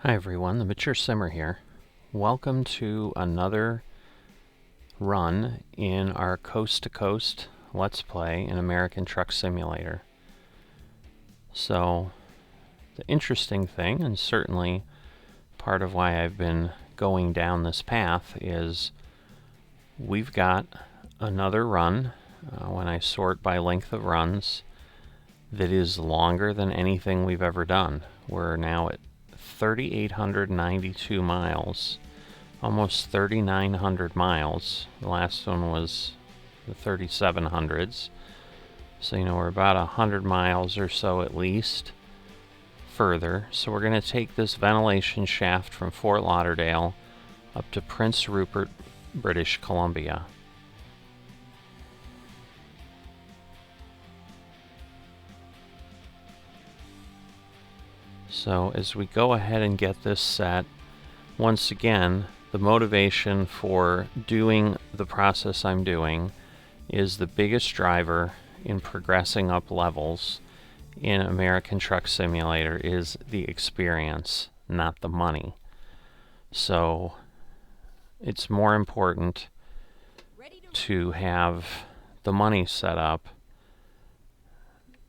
Hi everyone, the Mature Simmer here. Welcome to another run in our Coast to Coast Let's Play in American Truck Simulator. So, the interesting thing, and certainly part of why I've been going down this path, is we've got another run, when I sort by length of runs, that is longer than anything we've ever done. We're now at 3,892 miles, almost 3,900 miles. The last one was the 3,700s. So, we're about 100 miles or so at least further. So we're going to take this ventilation shaft from Fort Lauderdale up to Prince Rupert, British Columbia. So as we go ahead and get this set, once again, the motivation for doing the process I'm doing is the biggest driver in progressing up levels in American Truck Simulator is the experience, not the money. So it's more important to have the money set up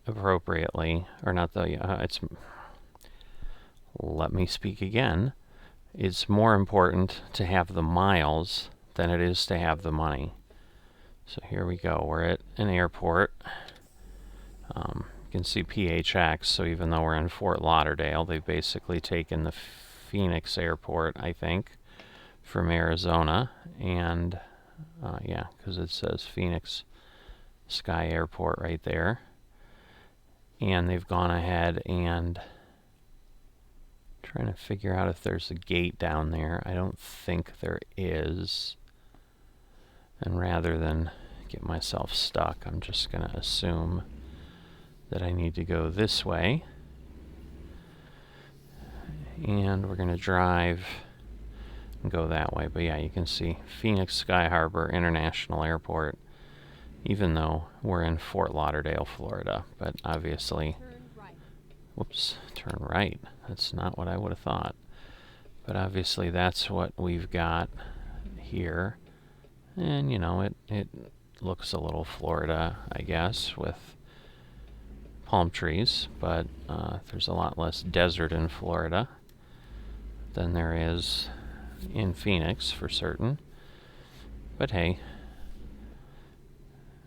appropriately, or not the, let me speak again. It's more important to have the miles than it is to have the money. So here we go. We're at an airport. You can see PHX, so even though we're in Fort Lauderdale, they've basically taken the Phoenix airport, I think, from Arizona. And, yeah, because it says Phoenix Sky Airport right there. And they've gone ahead and trying to figure out if there's a gate down there. I don't think there is. And rather than get myself stuck, I'm just going to assume that I need to go this way. And we're going to drive and go that way. But yeah, you can see Phoenix Sky Harbor International Airport, even though we're in Fort Lauderdale, Florida. But obviously, whoops, turn right. That's not what I would have thought. But obviously that's what we've got here. And, it looks a little Florida, I guess, with palm trees. But there's a lot less desert in Florida than there is in Phoenix, for certain. But hey,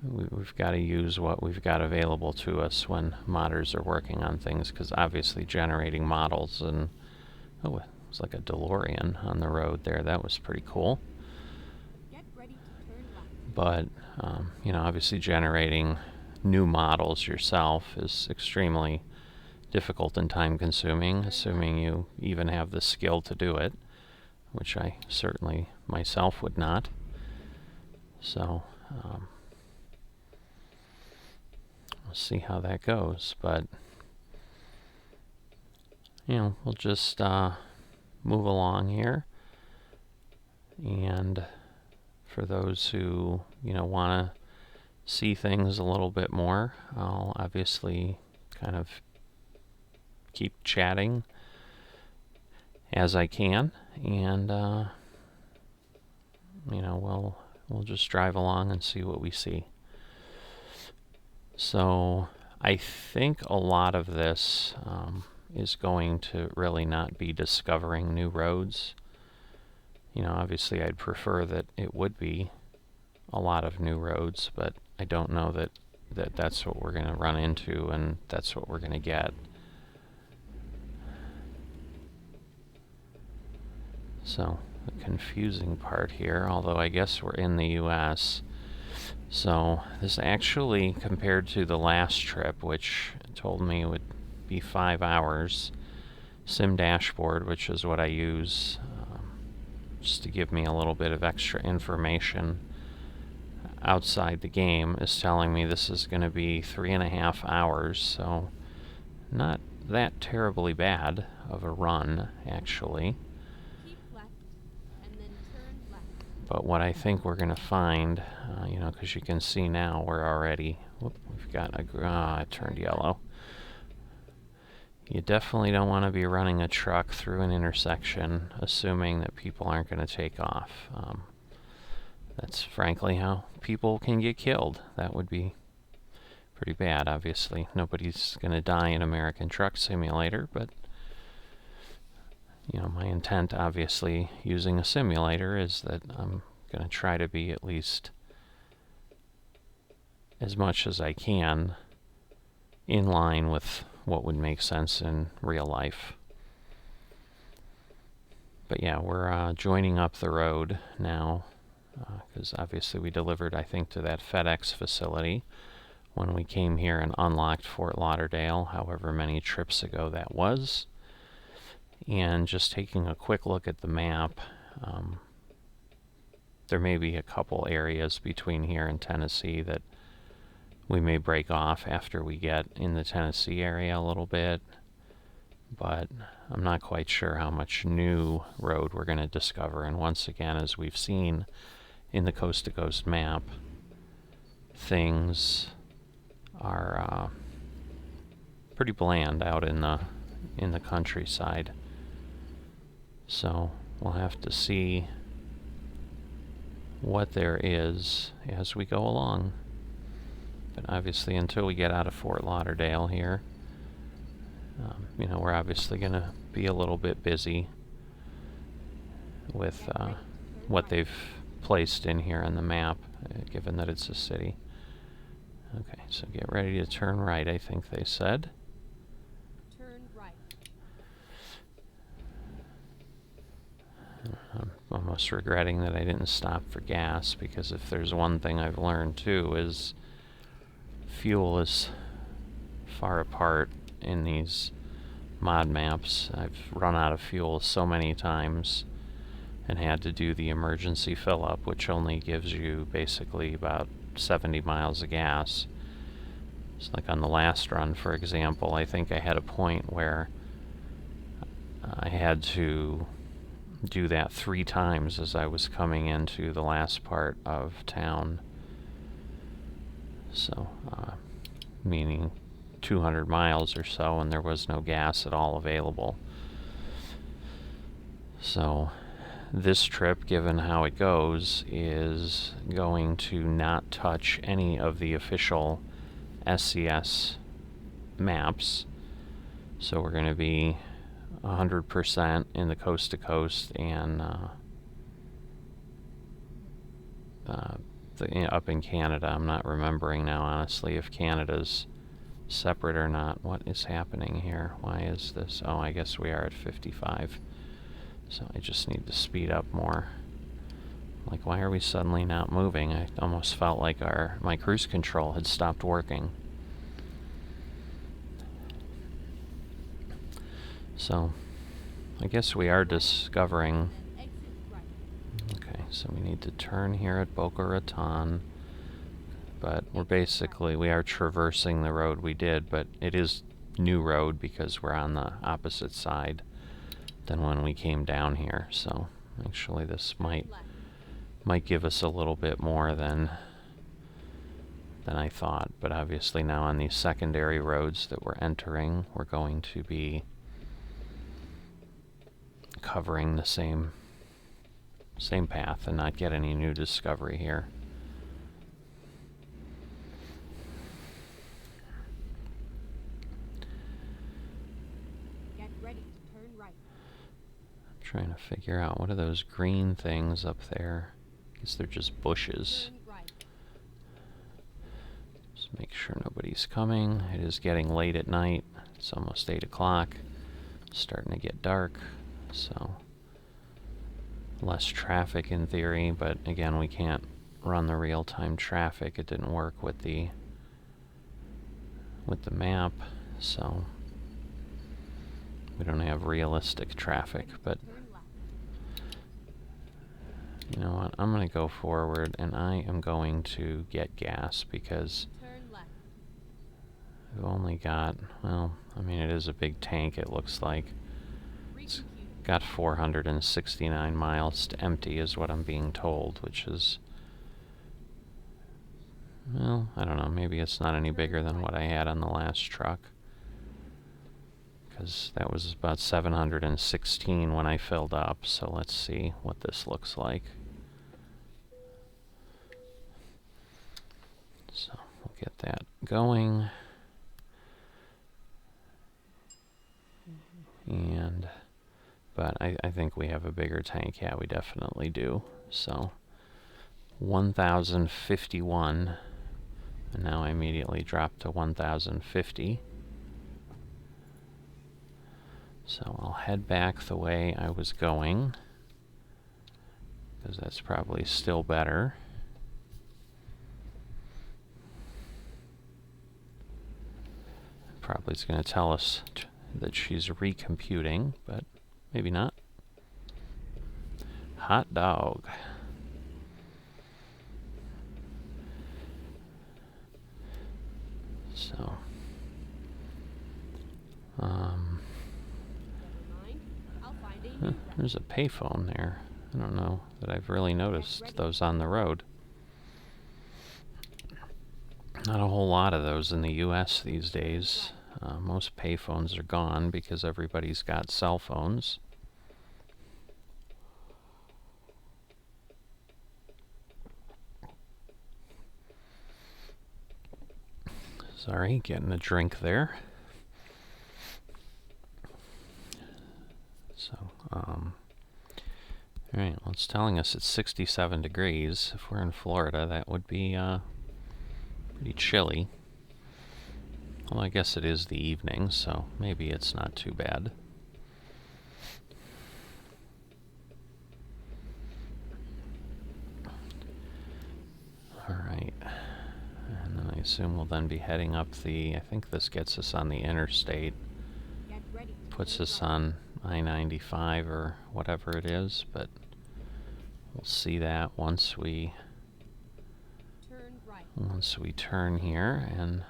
we've got to use what we've got available to us when modders are working on things, because obviously generating models and, oh, it was like a DeLorean on the road there. That was pretty cool. Get ready to turn left. But, obviously generating new models yourself is extremely difficult and time consuming, assuming you even have the skill to do it, which I certainly myself would not. So, we'll see how that goes, but we'll just move along here. And for those who want to see things a little bit more, I'll obviously kind of keep chatting as I can, and we'll just drive along and see what we see. So I think a lot of this is going to really not be discovering new roads. Obviously I'd prefer that it would be a lot of new roads, but I don't know that that's what we're going to run into and that's what we're going to get. So the confusing part here, although I guess we're in the US, so this actually, compared to the last trip, which told me it would be 5 hours, Sim Dashboard, which is what I use just to give me a little bit of extra information outside the game, is telling me this is going to be 3.5 hours, so not that terribly bad of a run, actually. But what I think we're going to find, because you can see now we're already, we've got it turned yellow. You definitely don't want to be running a truck through an intersection assuming that people aren't going to take off. That's frankly how people can get killed. That would be pretty bad, obviously. Nobody's going to die in American Truck Simulator, but my intent, obviously, using a simulator is that I'm going to try to be at least as much as I can in line with what would make sense in real life. But yeah, we're joining up the road now, because obviously we delivered, I think, to that FedEx facility when we came here and unlocked Fort Lauderdale, however many trips ago that was. And just taking a quick look at the map, there may be a couple areas between here and Tennessee that we may break off after we get in the Tennessee area a little bit, but I'm not quite sure how much new road we're going to discover. And once again, as we've seen in the Coast to Coast map, things are pretty bland out in the countryside. So we'll have to see what there is as we go along. But obviously, until we get out of Fort Lauderdale here, we're obviously going to be a little bit busy with what they've placed in here on the map, given that it's a city. Okay, so get ready to turn right, I think they said. Turn right. I'm almost regretting that I didn't stop for gas, because if there's one thing I've learned too is fuel is far apart in these mod maps. I've run out of fuel so many times and had to do the emergency fill up, which only gives you basically about 70 miles of gas. It's like on the last run, for example, I think I had a point where I had to do that 3 times as I was coming into the last part of town. So, meaning 200 miles or so, and there was no gas at all available. So, this trip, given how it goes, is going to not touch any of the official SCS maps. So we're going to be 100% in the coast to coast and up in Canada. I'm not remembering now, honestly, if Canada's separate or not. What is happening here? Why is this? Oh, I guess we are at 55. So I just need to speed up more. Like, why are we suddenly not moving? I almost felt like my cruise control had stopped working. So, I guess we are discovering... Okay, so we need to turn here at Boca Raton. But we are traversing the road we did, but it is new road because we're on the opposite side than when we came down here. So, actually this might give us a little bit more than I thought. But obviously now on these secondary roads that we're entering, we're going to be covering the same path and not get any new discovery here. Get ready to turn right. I'm trying to figure out, what are those green things up there? I guess they're just bushes. Turn right. Just make sure nobody's coming. It is getting late at night. It's almost 8 o'clock. It's starting to get dark, so less traffic in theory, but again, we can't run the real-time traffic. It didn't work with the map, so we don't have realistic traffic. But you know what, I'm going to go forward and I am going to get gas because I've only got, well, I mean, it is a big tank, it looks like. It's got 469 miles to empty is what I'm being told, which is, well, I don't know, maybe it's not any bigger than what I had on the last truck. because that was about 716 when I filled up. So let's see what this looks like. So we'll get that going. But I think we have a bigger tank. Yeah, we definitely do. So 1,051, and now I immediately dropped to 1,050. So I'll head back the way I was going, because that's probably still better. Probably it's going to tell us that she's recomputing, but maybe not. Hot dog. So, there's a payphone there. I don't know that I've really noticed those on the road. Not a whole lot of those in the U.S. these days. Most payphones are gone because everybody's got cell phones. Sorry, getting a drink there. So, alright, well, it's telling us it's 67 degrees. If we're in Florida, that would be pretty chilly. Well, I guess it is the evening, so maybe it's not too bad. Alright. And then I assume we'll then be heading up the, I think this gets us on the interstate. Puts us on I-95 or whatever it is, but we'll see that once we turn here and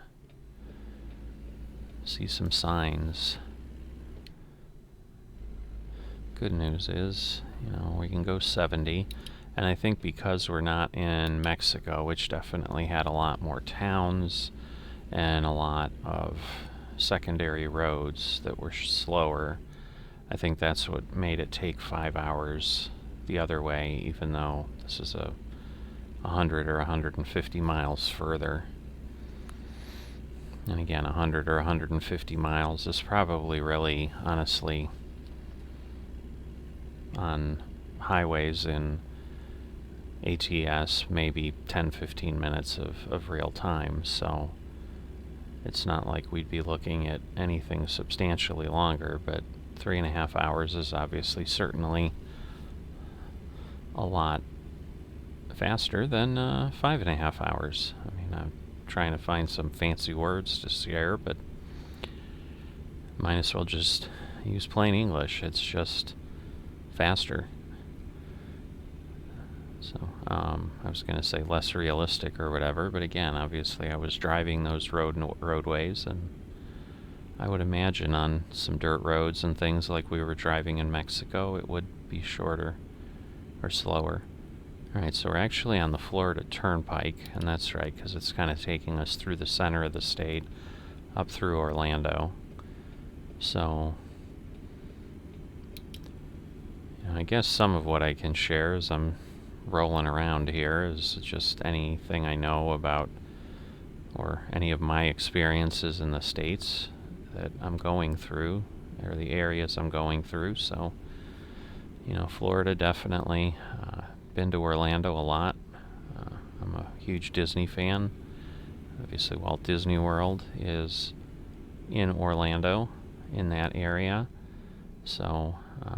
see some signs. Good news is, we can go 70, and I think because we're not in Mexico, which definitely had a lot more towns and a lot of secondary roads that were slower, I think that's what made it take 5 hours the other way, even though this is 100 or 150 miles further. And again, 100 or 150 miles is probably really, honestly, on highways in ATS, maybe 10-15 minutes of real time. So it's not like we'd be looking at anything substantially longer, but 3.5 hours is obviously certainly a lot faster than 5.5 hours. I mean, I'm trying to find some fancy words to share, but might as well just use plain English. It's just faster. So, I was going to say less realistic or whatever, but again, obviously I was driving those roadways, and I would imagine on some dirt roads and things like we were driving in Mexico, it would be shorter or slower. Alright, so we're actually on the Florida Turnpike, and that's right, because it's kind of taking us through the center of the state, up through Orlando. So, I guess some of what I can share as I'm rolling around here is just anything I know about, or any of my experiences in the states that I'm going through, or the areas I'm going through. So, Florida definitely. Been to Orlando a lot. I'm a huge Disney fan. Obviously, Walt Disney World is in Orlando, in that area. So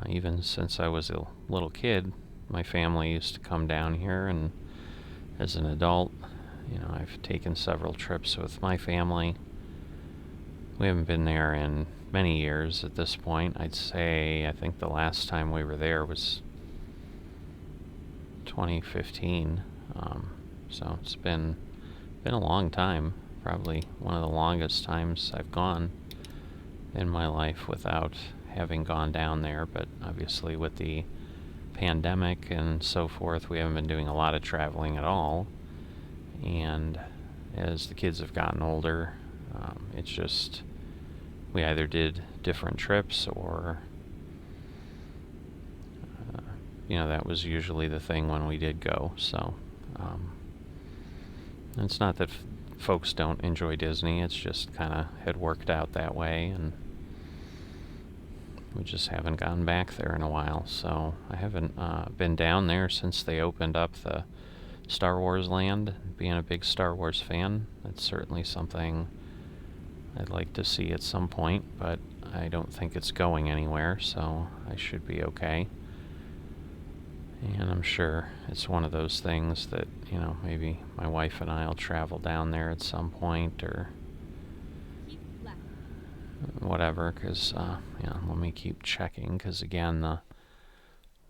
even since I was a little kid, my family used to come down here, and as an adult, I've taken several trips with my family. We haven't been there in many years at this point. I'd say, I think the last time we were there was 2015. So it's been a long time, probably one of the longest times I've gone in my life without having gone down there. But obviously with the pandemic and so forth, we haven't been doing a lot of traveling at all. And as the kids have gotten older, it's just we either did different trips or that was usually the thing when we did go. So it's not that folks don't enjoy Disney, it's just kind of had worked out that way, and we just haven't gone back there in a while. So I haven't been down there since they opened up the Star Wars land. Being a big Star Wars fan, that's certainly something I'd like to see at some point, but I don't think it's going anywhere, so I should be okay. And I'm sure it's one of those things that, maybe my wife and I will travel down there at some point or whatever, because, let me keep checking, because again, the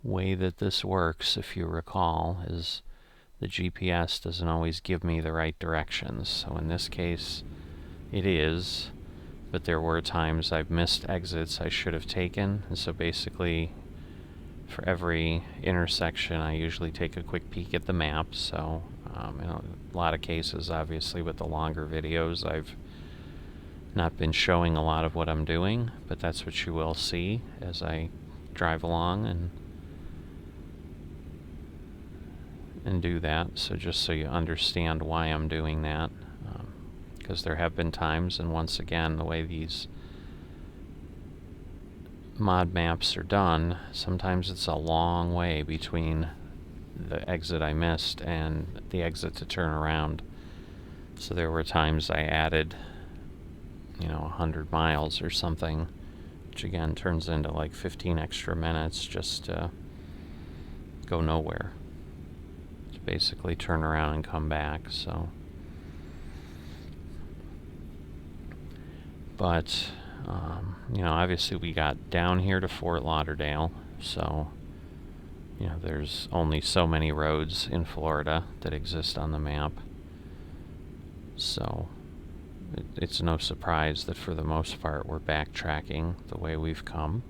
way that this works, if you recall, is the GPS doesn't always give me the right directions. So in this case, it is, but there were times I've missed exits I should have taken, and so basically for every intersection I usually take a quick peek at the map. So in a lot of cases, obviously with the longer videos, I've not been showing a lot of what I'm doing, but that's what you will see as I drive along and do that. So just so you understand why I'm doing that, because there have been times, and once again, the way these mod maps are done, sometimes it's a long way between the exit I missed and the exit to turn around. So there were times I added 100 miles or something, which again turns into like 15 extra minutes just to go nowhere, to basically turn around and come back. So but obviously we got down here to Fort Lauderdale, so there's only so many roads in Florida that exist on the map. So it's no surprise that for the most part we're backtracking the way we've come.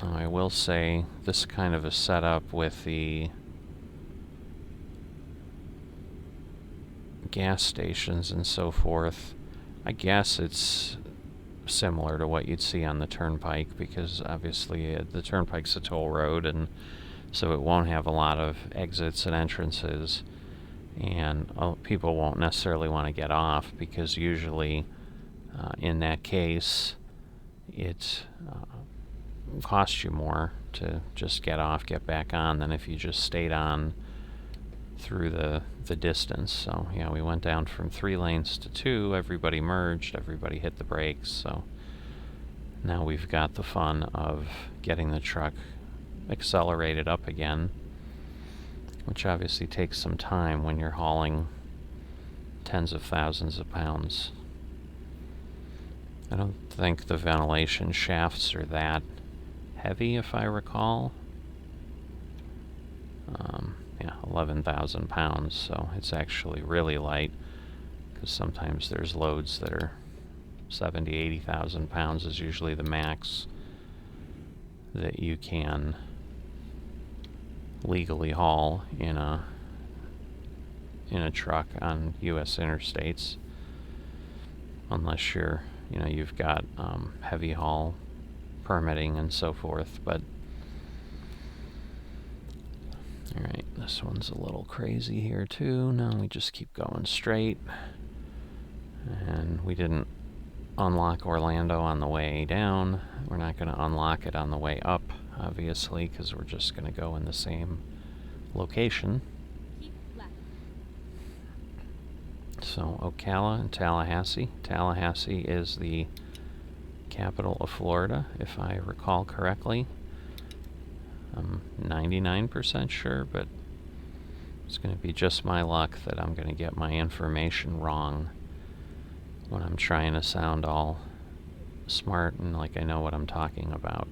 Now, I will say this kind of a setup with the gas stations and so forth, I guess it's similar to what you'd see on the turnpike, because obviously the turnpike's a toll road, and so it won't have a lot of exits and entrances, and people won't necessarily want to get off, because usually in that case it costs you more to just get off, get back on, than if you just stayed on through the distance. So we went down from 3 lanes to 2, everybody merged, everybody hit the brakes, so now we've got the fun of getting the truck accelerated up again, which obviously takes some time when you're hauling tens of thousands of pounds. I don't think the ventilation shafts are that heavy, if I recall. 11,000 pounds, so it's actually really light, because sometimes there's loads that are 70, 80,000 pounds is usually the max that you can legally haul in a truck on U.S. interstates, unless you've got heavy haul permitting and so forth. But alright, this one's a little crazy here too. Now we just keep going straight, and we didn't unlock Orlando on the way down. We're not going to unlock it on the way up, obviously, because we're just going to go in the same location. So Ocala and Tallahassee. Tallahassee is the capital of Florida, if I recall correctly. I'm 99% sure, but it's going to be just my luck that I'm going to get my information wrong when I'm trying to sound all smart and like I know what I'm talking about.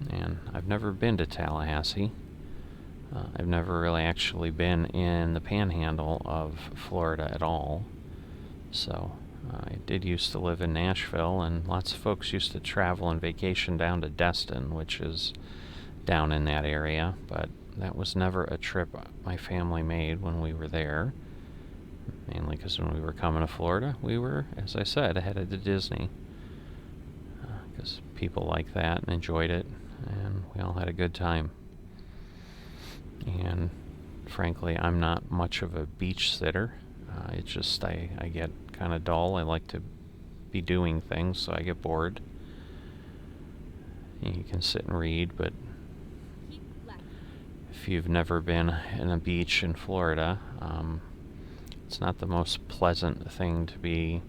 And I've never been to Tallahassee. I've never really actually been in the panhandle of Florida at all. So I did used to live in Nashville, and lots of folks used to travel and vacation down to Destin, which is down in that area, but that was never a trip my family made when we were there. mainly because when we were coming to Florida, we were, as I said, headed to Disney, because people like that and enjoyed it, and we all had a good time. And frankly, I'm not much of a beach sitter. It's just I get kind of dull. I like to be doing things, so I get bored. You can sit and read, but Keep left. if you've never been in a beach in Florida, it's not the most pleasant thing to be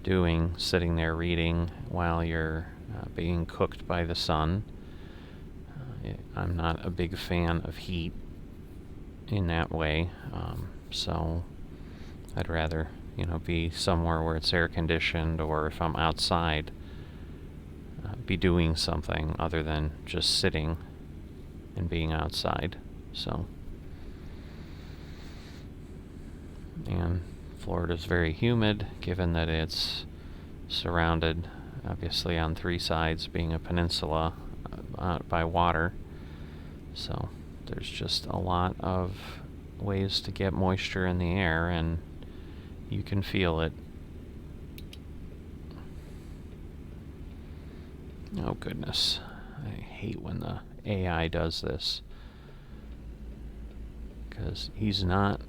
doing, sitting there reading while you're being cooked by the sun. I'm not a big fan of heat in that way, so I'd rather, be somewhere where it's air conditioned, or if I'm outside, be doing something other than just sitting and being outside. So, and Florida's very humid, given that it's surrounded, obviously, on three sides, being a peninsula, by water. So there's just a lot of ways to get moisture in the air, and you can feel it. Oh goodness, I hate when the AI does this, because he's not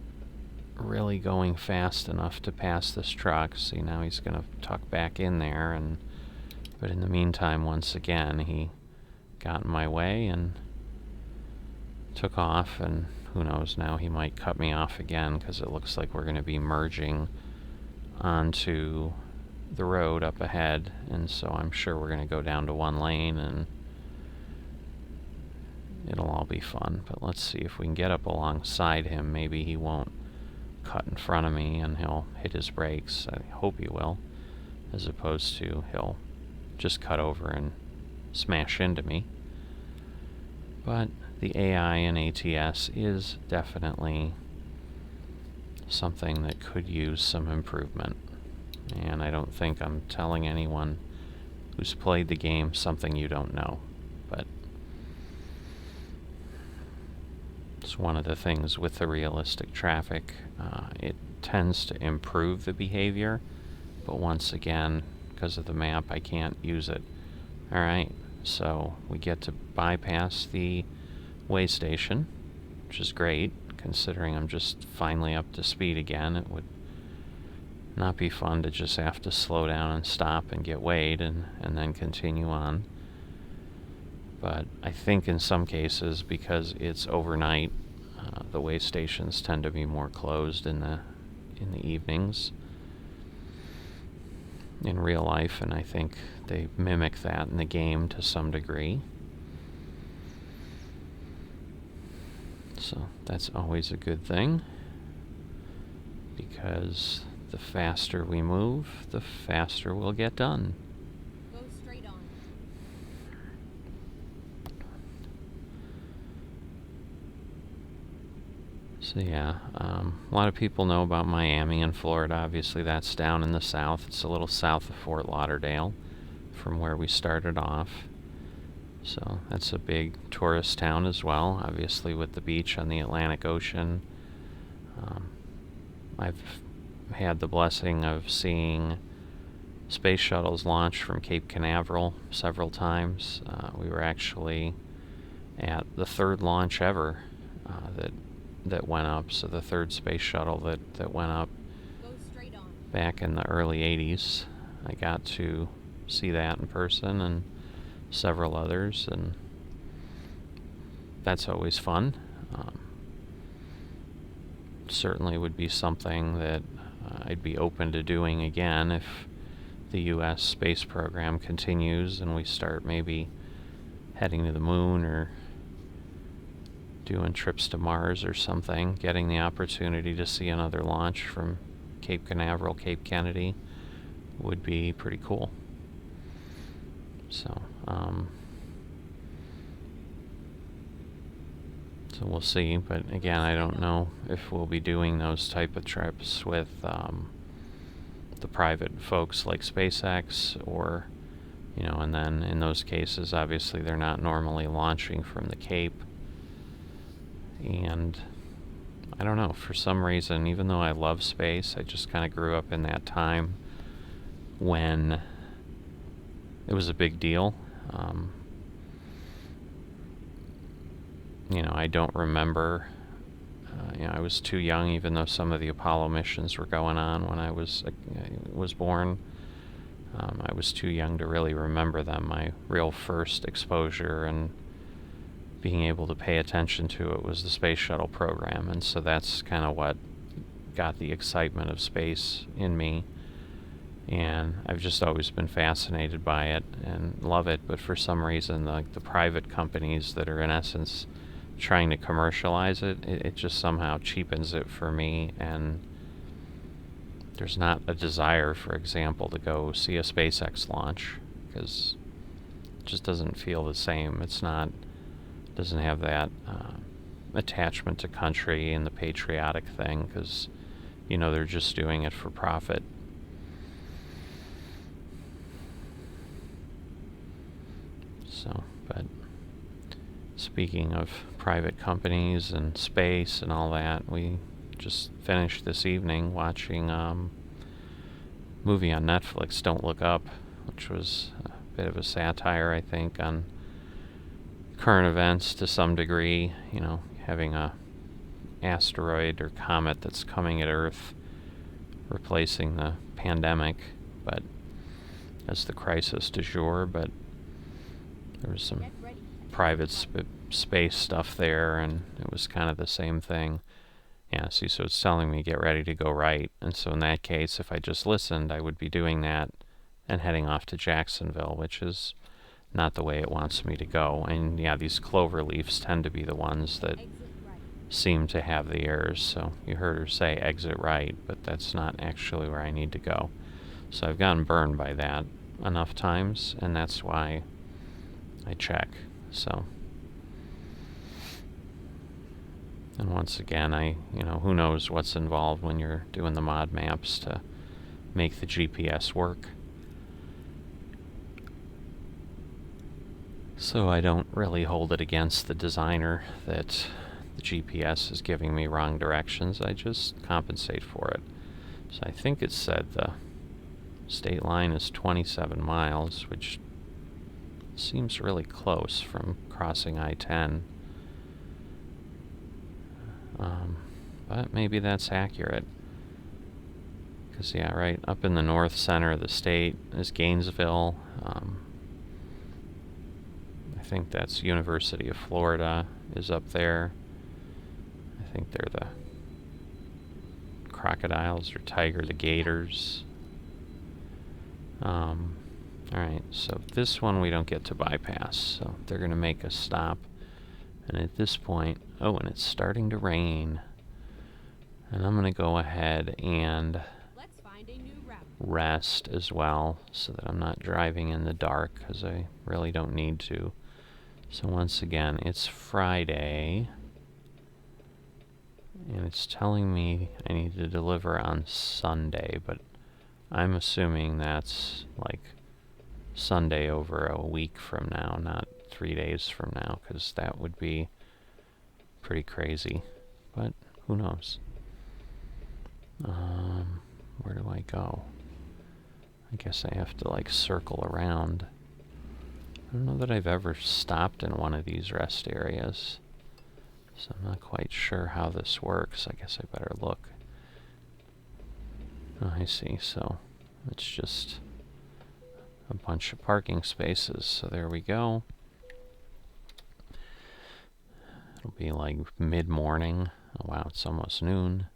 really going fast enough to pass this truck. See, now he's going to tuck back in there, but in the meantime, once again, he got in my way and took off, and who knows, now he might cut me off again, because it looks like we're going to be merging onto the road up ahead, and so I'm sure we're going to go down to one lane, and it'll all be fun. But let's see if we can get up alongside him. Maybe he won't cut in front of me and he'll hit his brakes. I hope he will, as opposed to he'll just cut over and smash into me. But the AI in ATS is definitely something that could use some improvement. And I don't think I'm telling anyone who's played the game something you don't know. But it's one of the things with the realistic traffic. It tends to improve the behavior, but once again, because of the map, I can't use it. Alright, so we get to bypass the way station, which is great, considering I'm just finally up to speed again. It would not be fun to just have to slow down and stop and get weighed and then continue on. But I think in some cases, because it's overnight, the way stations tend to be more closed in the evenings in real life, and I think they mimic that in the game to some degree. So that's always a good thing, because the faster we move, the faster we'll get done. Go straight on. So yeah, a lot of people know about Miami in Florida. Obviously that's down in the south. It's a little south of Fort Lauderdale from where we started off. So that's a big tourist town as well, obviously with the beach on the Atlantic Ocean. I've had the blessing of seeing space shuttles launch from Cape Canaveral several times. We were actually at the third launch ever that went up, so the third space shuttle that went up Go straight on. back in the early 80s. I got to see that in person, and several others, and that's always fun. Certainly would be something that I'd be open to doing again if the U.S. space program continues and we start maybe heading to the moon or doing trips to Mars or something. Getting the opportunity to see another launch from Cape Canaveral, Cape Kennedy would be pretty cool. So we'll see, but again, I don't know if we'll be doing those type of trips with the private folks like SpaceX, or and then in those cases, obviously they're not normally launching from the Cape, and I don't know, for some reason, even though I love space, I just kind of grew up in that time when it was a big deal. I don't remember. I was too young, even though some of the Apollo missions were going on when I was born. I was too young to really remember them. My real first exposure and being able to pay attention to it was the space shuttle program, and so that's kind of what got the excitement of space in me. And I've just always been fascinated by it and love it, but for some reason, the private companies that are in essence trying to commercialize it just somehow cheapens it for me, and there's not a desire, for example, to go see a SpaceX launch, because it just doesn't feel the same. Doesn't have that attachment to country and the patriotic thing, because they're just doing it for profit. So, but speaking of private companies and space and all that, we just finished this evening watching movie on Netflix, Don't Look Up, which was a bit of a satire, I think, on current events to some degree. Having a asteroid or comet that's coming at Earth replacing the pandemic, but as the crisis du jour. But there was some private space stuff there, and it was kind of the same thing. Yeah, see, so it's telling me get ready to go right, and so in that case, if I just listened, I would be doing that and heading off to Jacksonville, which is not the way it wants me to go. And yeah, these clover leaves tend to be the ones that seem to have the errors. So you heard her say exit right, but that's not actually where I need to go. So I've gotten burned by that enough times, and that's why I check. So, and once again, who knows what's involved when you're doing the mod maps to make the GPS work. So I don't really hold it against the designer that the GPS is giving me wrong directions. I just compensate for it. So I think it said the state line is 27 miles, which seems really close from crossing I-10. But maybe that's accurate. Because, yeah, right up in the north center of the state is Gainesville. I think that's University of Florida is up there. I think they're the crocodiles or the gators. Alright, so this one we don't get to bypass, so they're going to make us stop. And at this point, and it's starting to rain. And I'm going to go ahead and Let's find a new route. rest as well, so that I'm not driving in the dark, because I really don't need to. So once again, it's Friday, and it's telling me I need to deliver on Sunday, but I'm assuming that's like Sunday over a week from now, not 3 days from now, because that would be pretty crazy. But who knows? Where do I go? I guess I have to like circle around. I don't know that I've ever stopped in one of these rest areas, so I'm not quite sure how this works. I guess I better look. Oh, I see. So it's just a bunch of parking spaces. So there we go. It'll be like mid-morning. Oh, wow, it's almost noon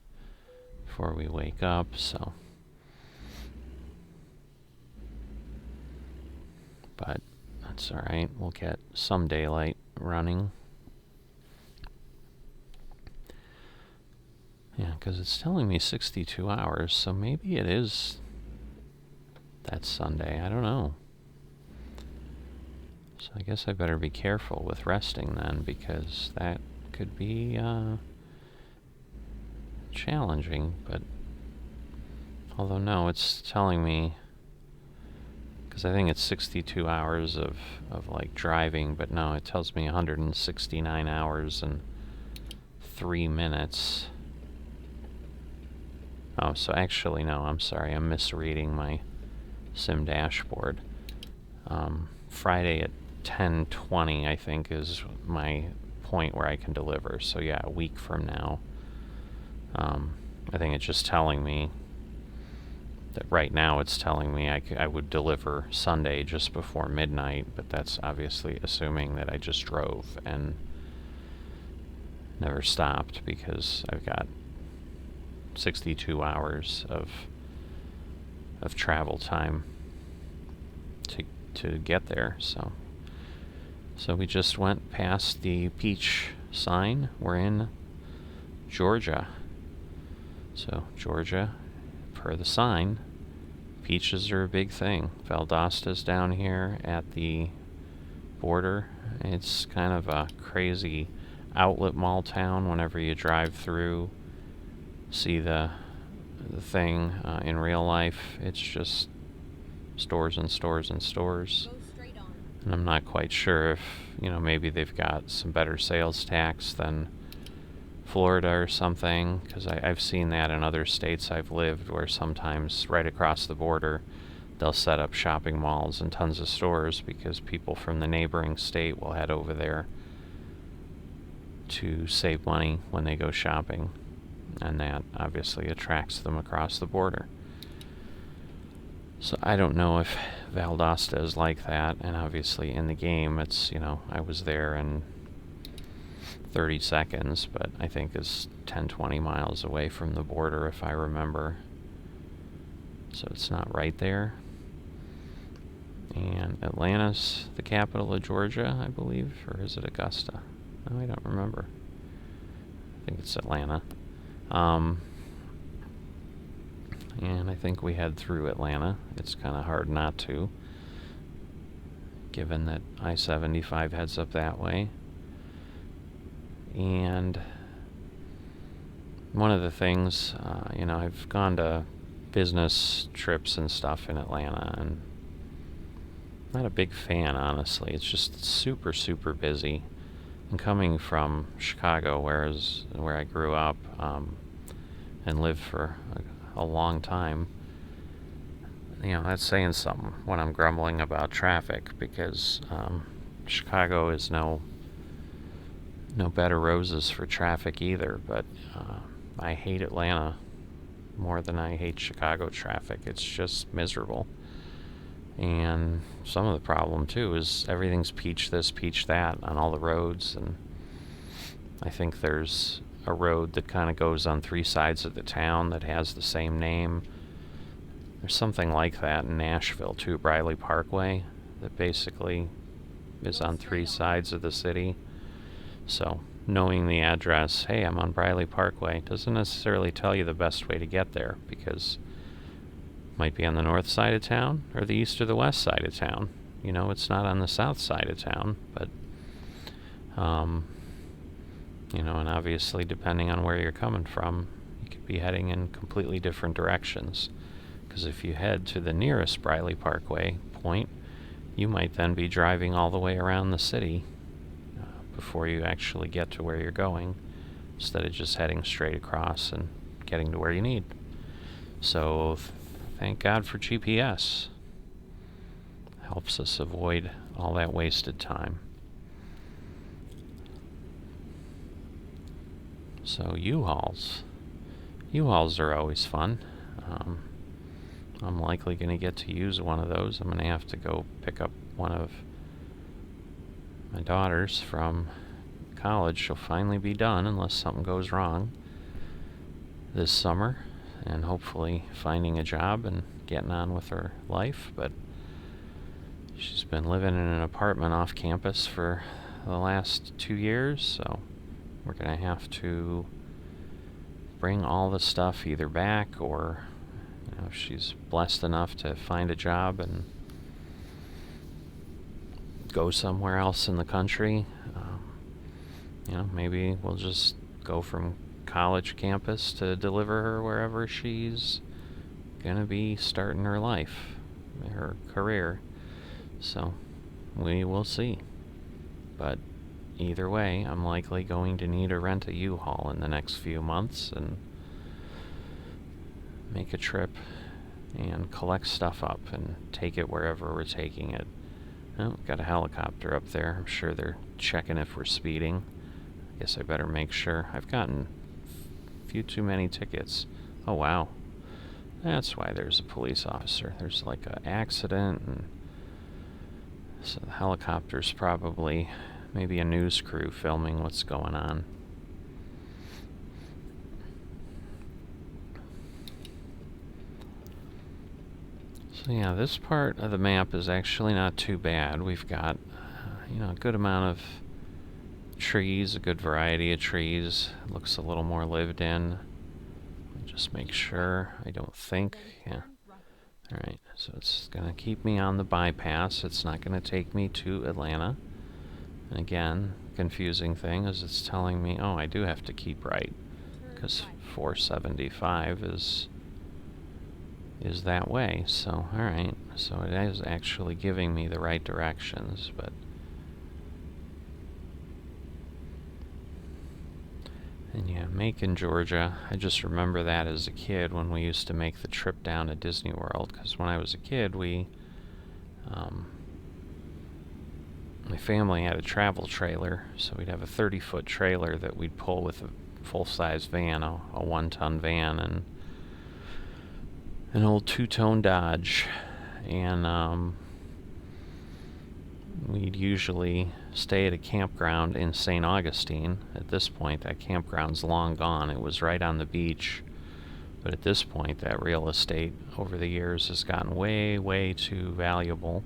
before we wake up, so. But that's alright. We'll get some daylight running. Yeah, because it's telling me 62 hours, so maybe it is that Sunday. I don't know. So I guess I better be careful with resting then, because that could be challenging. But although no, it's telling me, because I think it's 62 hours of like driving, but no, it tells me 169 hours and 3 minutes. Oh, so actually, no, I'm sorry. I'm misreading my sim dashboard. Friday at 10:20, I think, is my point where I can deliver. So yeah, a week from now. I think it's just telling me that right now it's telling me I would deliver Sunday just before midnight, but that's obviously assuming that I just drove and never stopped, because I've got 62 hours of travel time to get there. So we just went past the peach sign. We're in Georgia. So Georgia, per the sign, peaches are a big thing. Valdosta's down here at the border. It's kind of a crazy outlet mall town. Whenever you drive through, see the thing in real life, it's just stores and stores and stores. Go straight on. And I'm not quite sure if, maybe they've got some better sales tax than Florida or something, because I've seen that in other states I've lived, where sometimes right across the border they'll set up shopping malls and tons of stores because people from the neighboring state will head over there to save money when they go shopping, and that obviously attracts them across the border. So I don't know if Valdosta is like that, and obviously in the game it's, I was there in 30 seconds, but I think it's 10-20 miles away from the border, if I remember. So it's not right there. And Atlanta's the capital of Georgia, I believe, or is it Augusta? No, I don't remember. I think it's Atlanta. And I think we head through Atlanta. It's kind of hard not to, given that I-75 heads up that way. And one of the things, I've gone to business trips and stuff in Atlanta, and not a big fan, honestly. It's just super, super busy. And coming from Chicago, where I grew up and lived for a long time, that's saying something when I'm grumbling about traffic, because Chicago is no bed of roses for traffic either, but I hate Atlanta more than I hate Chicago traffic. It's just miserable. And some of the problem too is everything's peach this, peach that on all the roads, and I think there's a road that kind of goes on 3 sides of the town that has the same name. There's something like that in Nashville too, Briley Parkway, that basically is on 3 sides of the city. So knowing the address, hey, I'm on Briley Parkway, doesn't necessarily tell you the best way to get there, because it might be on the north side of town or the east or the west side of town. It's not on the south side of town, but and obviously depending on where you're coming from, you could be heading in completely different directions. Because if you head to the nearest Briley Parkway point, you might then be driving all the way around the city before you actually get to where you're going, instead of just heading straight across and getting to where you need. So thank God for GPS. Helps us avoid all that wasted time. So U-Hauls. U-Hauls are always fun. I'm likely going to get to use one of those. I'm going to have to go pick up one of my daughters from college. She'll finally be done, unless something goes wrong, this summer, and hopefully finding a job and getting on with her life. But she's been living in an apartment off campus for the last 2 years, so we're going to have to bring all the stuff either back, or if she's blessed enough to find a job and go somewhere else in the country, maybe we'll just go from college campus to deliver her wherever she's gonna be starting her life, her career. So we will see. But either way, I'm likely going to need to rent a U-Haul in the next few months, and make a trip and collect stuff up and take it wherever we're taking it. Oh, got a helicopter up there. I'm sure they're checking if we're speeding. I guess I better make sure. I've gotten a few too many tickets. Oh, wow. That's why there's a police officer. There's like an accident, and so the helicopter's probably maybe a news crew filming what's going on. So yeah, this part of the map is actually not too bad. We've got, a good amount of trees, a good variety of trees. It looks a little more lived in. Just make sure. I don't think. Yeah. Alright, so it's going to keep me on the bypass. It's not going to take me to Atlanta. And again, confusing thing is it's telling me, oh, I do have to keep right, because 475 is that way. So, alright, so it is actually giving me the right directions, but and yeah, Macon, Georgia. I just remember that as a kid when we used to make the trip down to Disney World, because when I was a kid, my family had a travel trailer, so we'd have a 30-foot trailer that we'd pull with a full-size van, a 1-ton van, and an old 2-tone Dodge, and we'd usually stay at a campground in St. Augustine. At this point, that campground's long gone. It was right on the beach, but at this point, that real estate over the years has gotten way, way too valuable,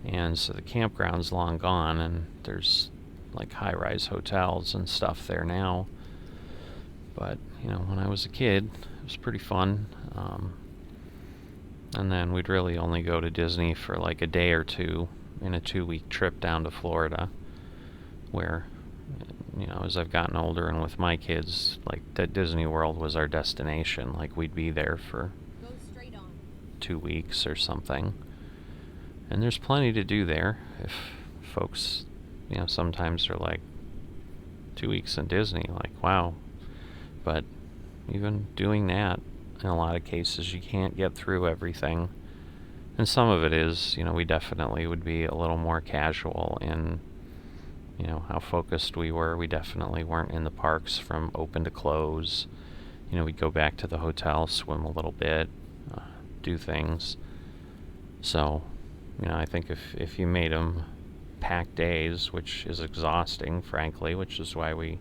and so the campground's long gone, and there's like high-rise hotels and stuff there now. But, when I was a kid, it was pretty fun. And then we'd really only go to Disney for like a day or two in a 2-week trip down to Florida, where, as I've gotten older and with my kids, like that Disney World was our destination. Like we'd be there for 2 weeks or something. And there's plenty to do there. If folks, sometimes they're like, 2 weeks in Disney, like, wow. But even doing that, in a lot of cases, you can't get through everything. And some of it is, we definitely would be a little more casual in, how focused we were. We definitely weren't in the parks from open to close. We'd go back to the hotel, swim a little bit, do things. So, I think if you made them packed days, which is exhausting, frankly, which is why we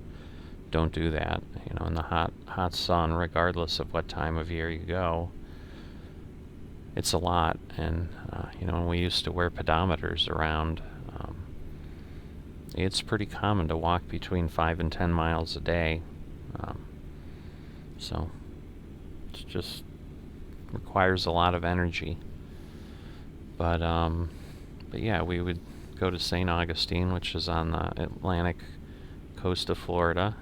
don't do that, in the hot sun, regardless of what time of year you go. It's a lot, and when we used to wear pedometers around, it's pretty common to walk between 5 and 10 miles a day. So it just requires a lot of energy. But yeah, we would go to St. Augustine, which is on the Atlantic coast of Florida.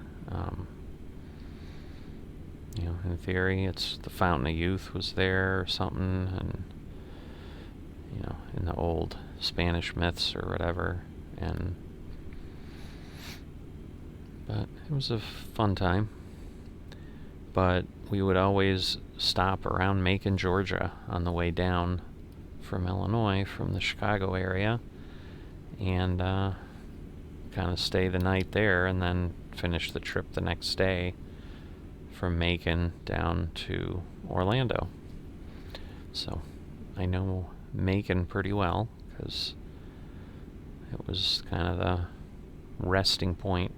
In theory, it's the Fountain of Youth was there or something, and in the old Spanish myths or whatever, but it was a fun time. But we would always stop around Macon, Georgia on the way down from Illinois, from the Chicago area, and kind of stay the night there and then finish the trip the next day from Macon down to Orlando. So I know Macon pretty well because it was kind of the resting point.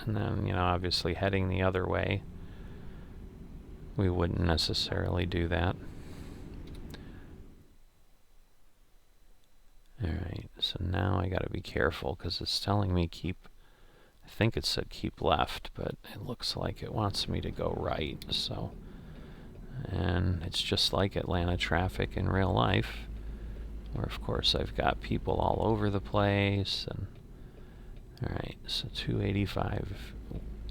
And then, obviously heading the other way, we wouldn't necessarily do that. Alright, so now I gotta be careful because it's telling me I think it said keep left, but it looks like it wants me to go right, so. And it's just like Atlanta traffic in real life, where of course I've got people all over the place, and alright, so 285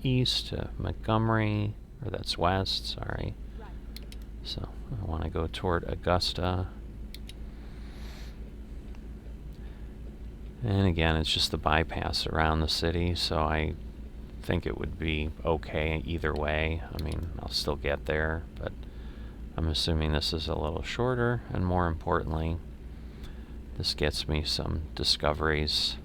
east to Montgomery, or that's west, sorry. So I want to go toward Augusta. And again, it's just the bypass around the city, so I think it would be okay either way. I mean, I'll still get there, but I'm assuming this is a little shorter, and more importantly, this gets me some discoveries.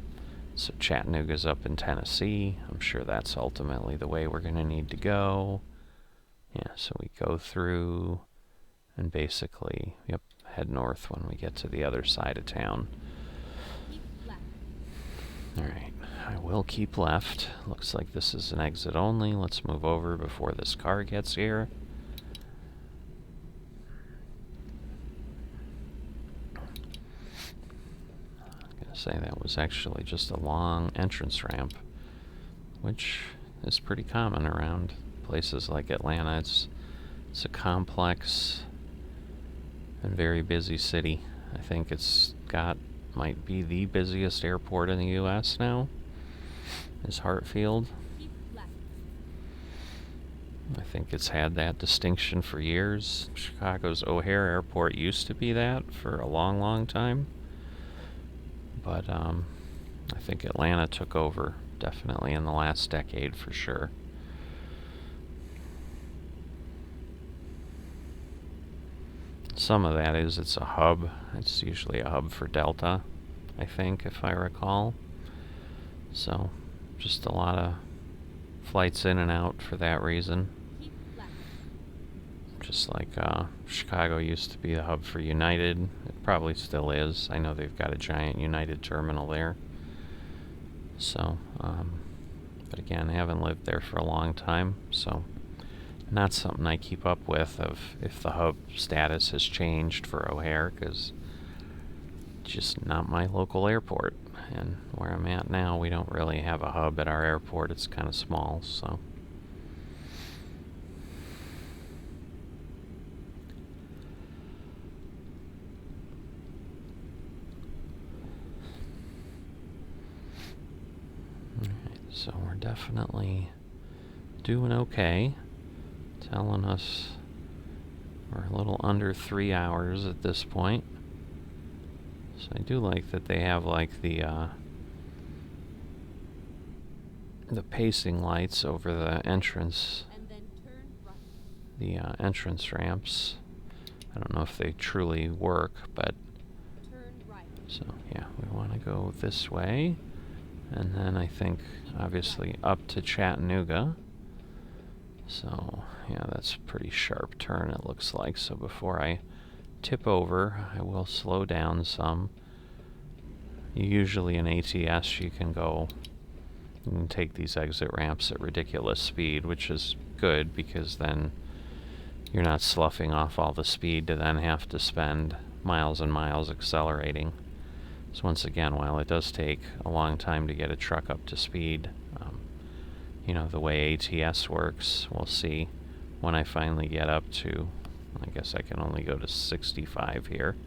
So Chattanooga's up in Tennessee. I'm sure that's ultimately the way we're going to need to go. Yeah, so we go through and basically, head north when we get to the other side of town. Alright, I will keep left. Looks like this is an exit only. Let's move over before this car gets here. I'm gonna say that was actually just a long entrance ramp, which is pretty common around places like Atlanta. It's a complex and very busy city. I think it's might be the busiest airport in the U.S. now, is Hartsfield. I think it's had that distinction for years. Chicago's O'Hare Airport used to be that for a long, long time. But I think Atlanta took over, definitely in the last decade for sure. Some of that is it's a hub. It's usually a hub for Delta, I think, if I recall. So, just a lot of flights in and out for that reason. Just like Chicago used to be the hub for United. It probably still is. I know they've got a giant United terminal there. So, but again, I haven't lived there for a long time, so not something I keep up with of if the hub status has changed for O'Hare, because it's just not my local airport. And where I'm at now, we don't really have a hub at our airport. It's kind of small, so. Alright, so we're definitely doing okay. Telling us we're a little under 3 hours at this point. So I do like that they have like the pacing lights over the entrance, the entrance ramps. I don't know if they truly work, but so yeah, we want to go this way, and then I think obviously up to Chattanooga. So, yeah, that's a pretty sharp turn, it looks like. So before I tip over, I will slow down some. Usually in ATS you can take these exit ramps at ridiculous speed, which is good because then you're not sloughing off all the speed to then have to spend miles and miles accelerating. So once again, while it does take a long time to get a truck up to speed, the way ATS works, we'll see when I finally get up to, I guess I can only go to 65 here.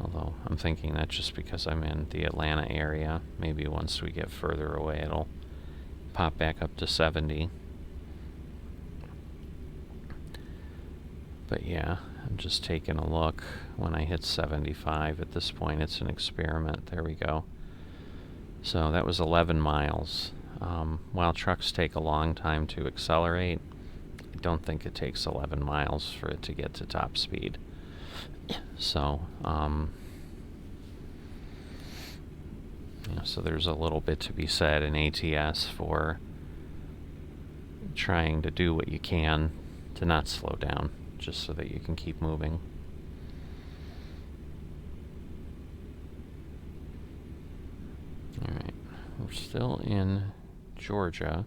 Although I'm thinking that just because I'm in the Atlanta area, maybe once we get further away it'll pop back up to 70. But yeah, I'm just taking a look. When I hit 75, at this point it's an experiment. There we go. So that was 11 miles. While trucks take a long time to accelerate, I don't think it takes 11 miles for it to get to top speed. So, so there's a little bit to be said in ATS for trying to do what you can to not slow down, just so that you can keep moving. Alright, we're still in Georgia.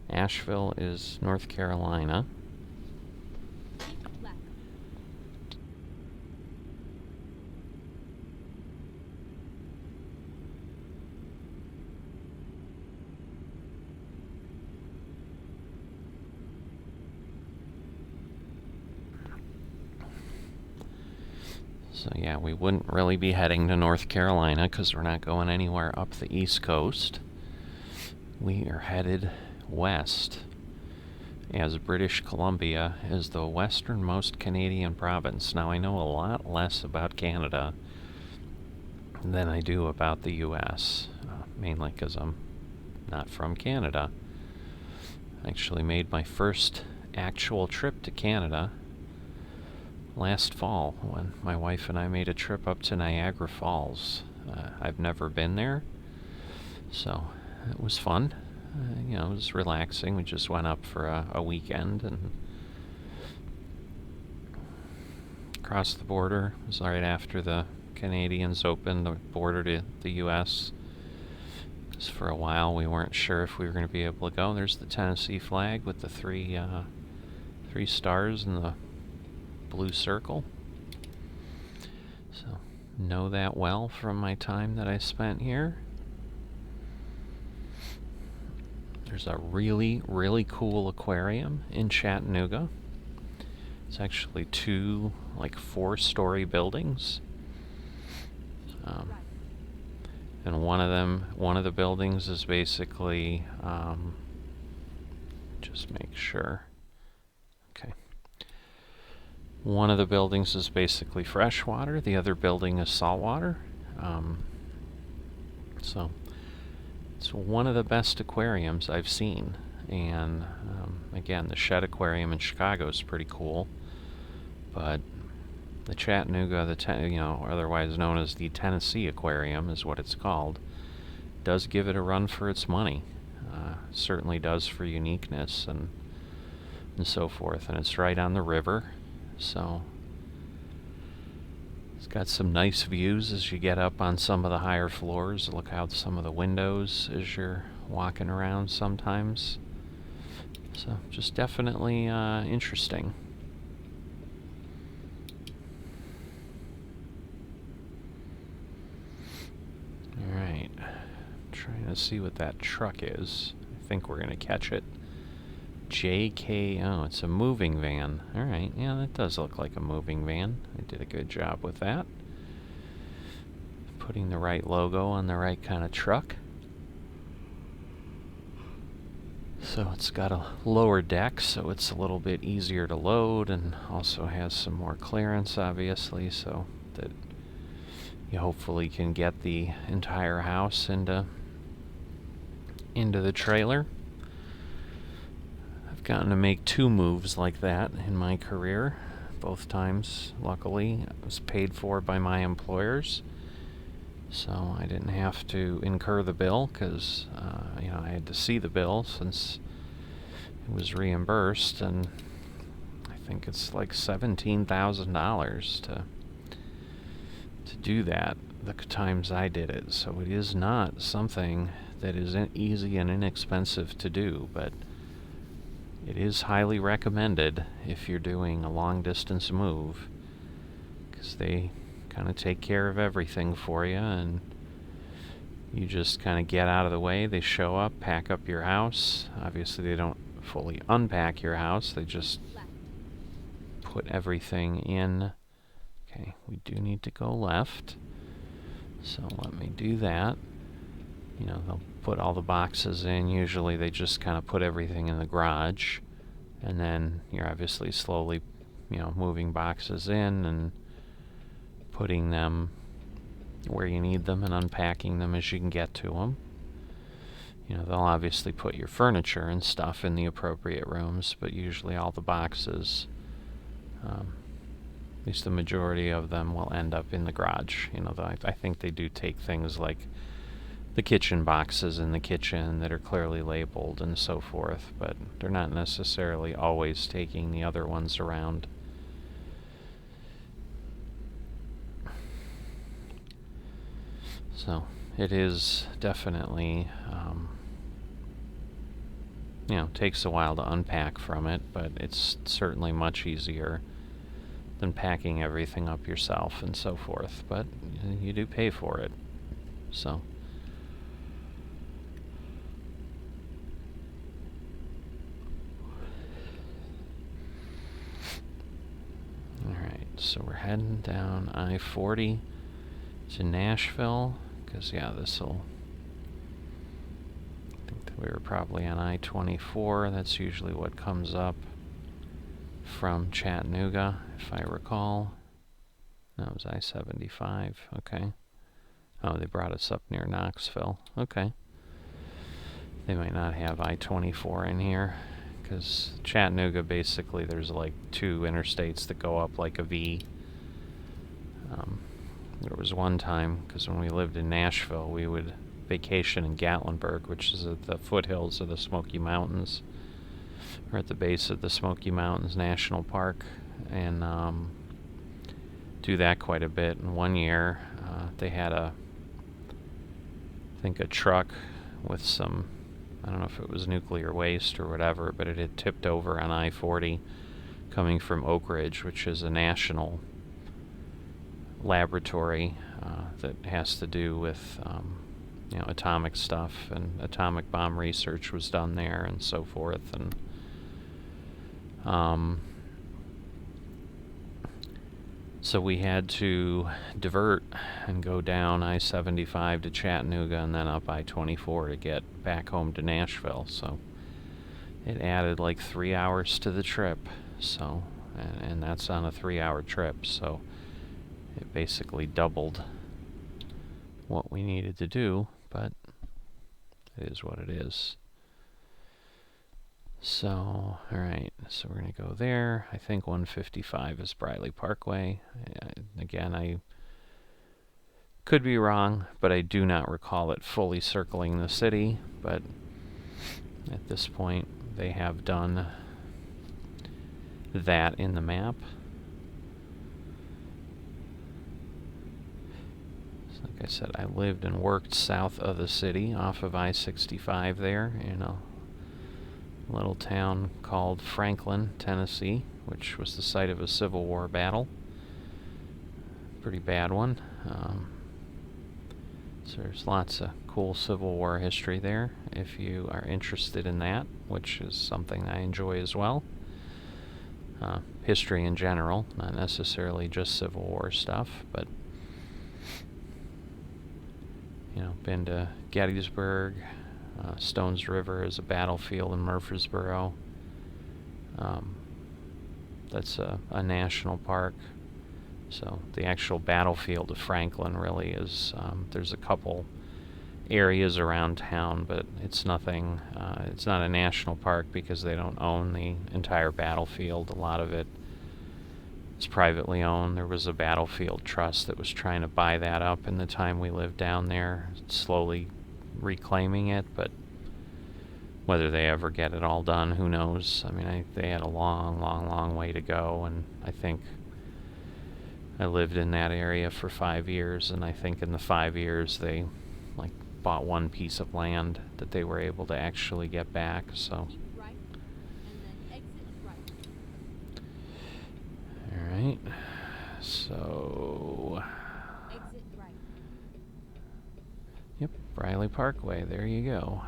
Asheville is North Carolina. So yeah, we wouldn't really be heading to North Carolina because we're not going anywhere up the East Coast. We are headed west, as British Columbia is the westernmost Canadian province. Now, I know a lot less about Canada than I do about the U.S., mainly because I'm not from Canada. I actually made my first actual trip to Canada last fall when my wife and I made a trip up to Niagara Falls. I've never been there, so it was fun. It was relaxing. We just went up for a weekend and crossed the border. It was right after the Canadians opened the border to the U.S. Because for a while we weren't sure if we were going to be able to go. There's the Tennessee flag with the three stars and the blue circle. So know that well from my time that I spent here. There's a really, really cool aquarium in Chattanooga. It's actually two, 4-story buildings. And one of the buildings is basically, just make sure. Okay. One of the buildings is basically freshwater. The other building is saltwater. So it's one of the best aquariums I've seen. And again, the Shed Aquarium in Chicago is pretty cool. But the Chattanooga, otherwise known as the Tennessee Aquarium, is what it's called, does give it a run for its money. Certainly does for uniqueness and so forth. And it's right on the river, so it's got some nice views as you get up on some of the higher floors. Look out some of the windows as you're walking around sometimes. So just definitely interesting. Alright, trying to see what that truck is. I think we're going to catch it. JK, it's a moving van. Alright, yeah, that does look like a moving van. I did a good job with that. Putting the right logo on the right kind of truck. So it's got a lower deck, so it's a little bit easier to load, and also has some more clearance, obviously, so that you hopefully can get the entire house into the trailer. I've gotten to make 2 moves like that in my career. Both times, luckily, I was paid for by my employers, so I didn't have to incur the bill because I had to see the bill since it was reimbursed, and I think it's like $17,000 to do that the times I did it. So it is not something that is easy and inexpensive to do, but it is highly recommended if you're doing a long distance move, because they kind of take care of everything for you, and you just kind of get out of the way. They show up, pack up your house. Obviously they don't fully unpack your house, they just put everything in. Okay, we do need to go left, so let me do that. They'll put all the boxes in. Usually they just kind of put everything in the garage, and then you're obviously slowly, moving boxes in and putting them where you need them and unpacking them as you can get to them. They'll obviously put your furniture and stuff in the appropriate rooms, but usually all the boxes, at least the majority of them, will end up in the garage. I think they do take things like the kitchen boxes in the kitchen that are clearly labeled and so forth, but they're not necessarily always taking the other ones around. So it is definitely, takes a while to unpack from it, but it's certainly much easier than packing everything up yourself and so forth, but you do pay for it. So alright, so we're heading down I-40 to Nashville, because this'll, I think that we were probably on I-24. That's usually what comes up from Chattanooga, if I recall. No, it was I-75. Okay. Oh, they brought us up near Knoxville. Okay. They might not have I-24 in here, because Chattanooga, basically, there's like 2 interstates that go up like a V. There was one time, because when we lived in Nashville, we would vacation in Gatlinburg, which is at the foothills of the Smoky Mountains, or at the base of the Smoky Mountains National Park, and do that quite a bit. And one year, they had I think a truck with some, I don't know if it was nuclear waste or whatever, but it had tipped over on I-40 coming from Oak Ridge, which is a national laboratory that has to do with atomic stuff, and atomic bomb research was done there and so forth. And so we had to divert and go down I-75 to Chattanooga and then up I-24 to get back home to Nashville. So it added like 3 hours to the trip. So, and that's on a 3-hour trip. So it basically doubled what we needed to do, but it is what it is. So, alright, so we're going to go there. I think 155 is Briley Parkway. Again, I could be wrong, but I do not recall it fully circling the city. But at this point, they have done that in the map. Like I said, I lived and worked south of the city, off of I-65 there, in a little town called Franklin, Tennessee, which was the site of a Civil War battle. Pretty bad one. So there's lots of cool Civil War history there, if you are interested in that, which is something I enjoy as well. History in general, not necessarily just Civil War stuff, but been to Gettysburg. Stones River is a battlefield in Murfreesboro. That's a national park. So the actual battlefield of Franklin really is, there's a couple areas around town, but it's nothing, it's not a national park because they don't own the entire battlefield. A lot of it is privately owned. There was a battlefield trust that was trying to buy that up in the time we lived down there, slowly reclaiming it, but whether they ever get it all done, who knows. I mean, they had a long way to go, and I think I lived in that area for 5 years, and I think in the 5 years they bought one piece of land that they were able to actually get back. So Keep right, and then exit right. alright, so Exit right. yep, Briley Parkway, there you go.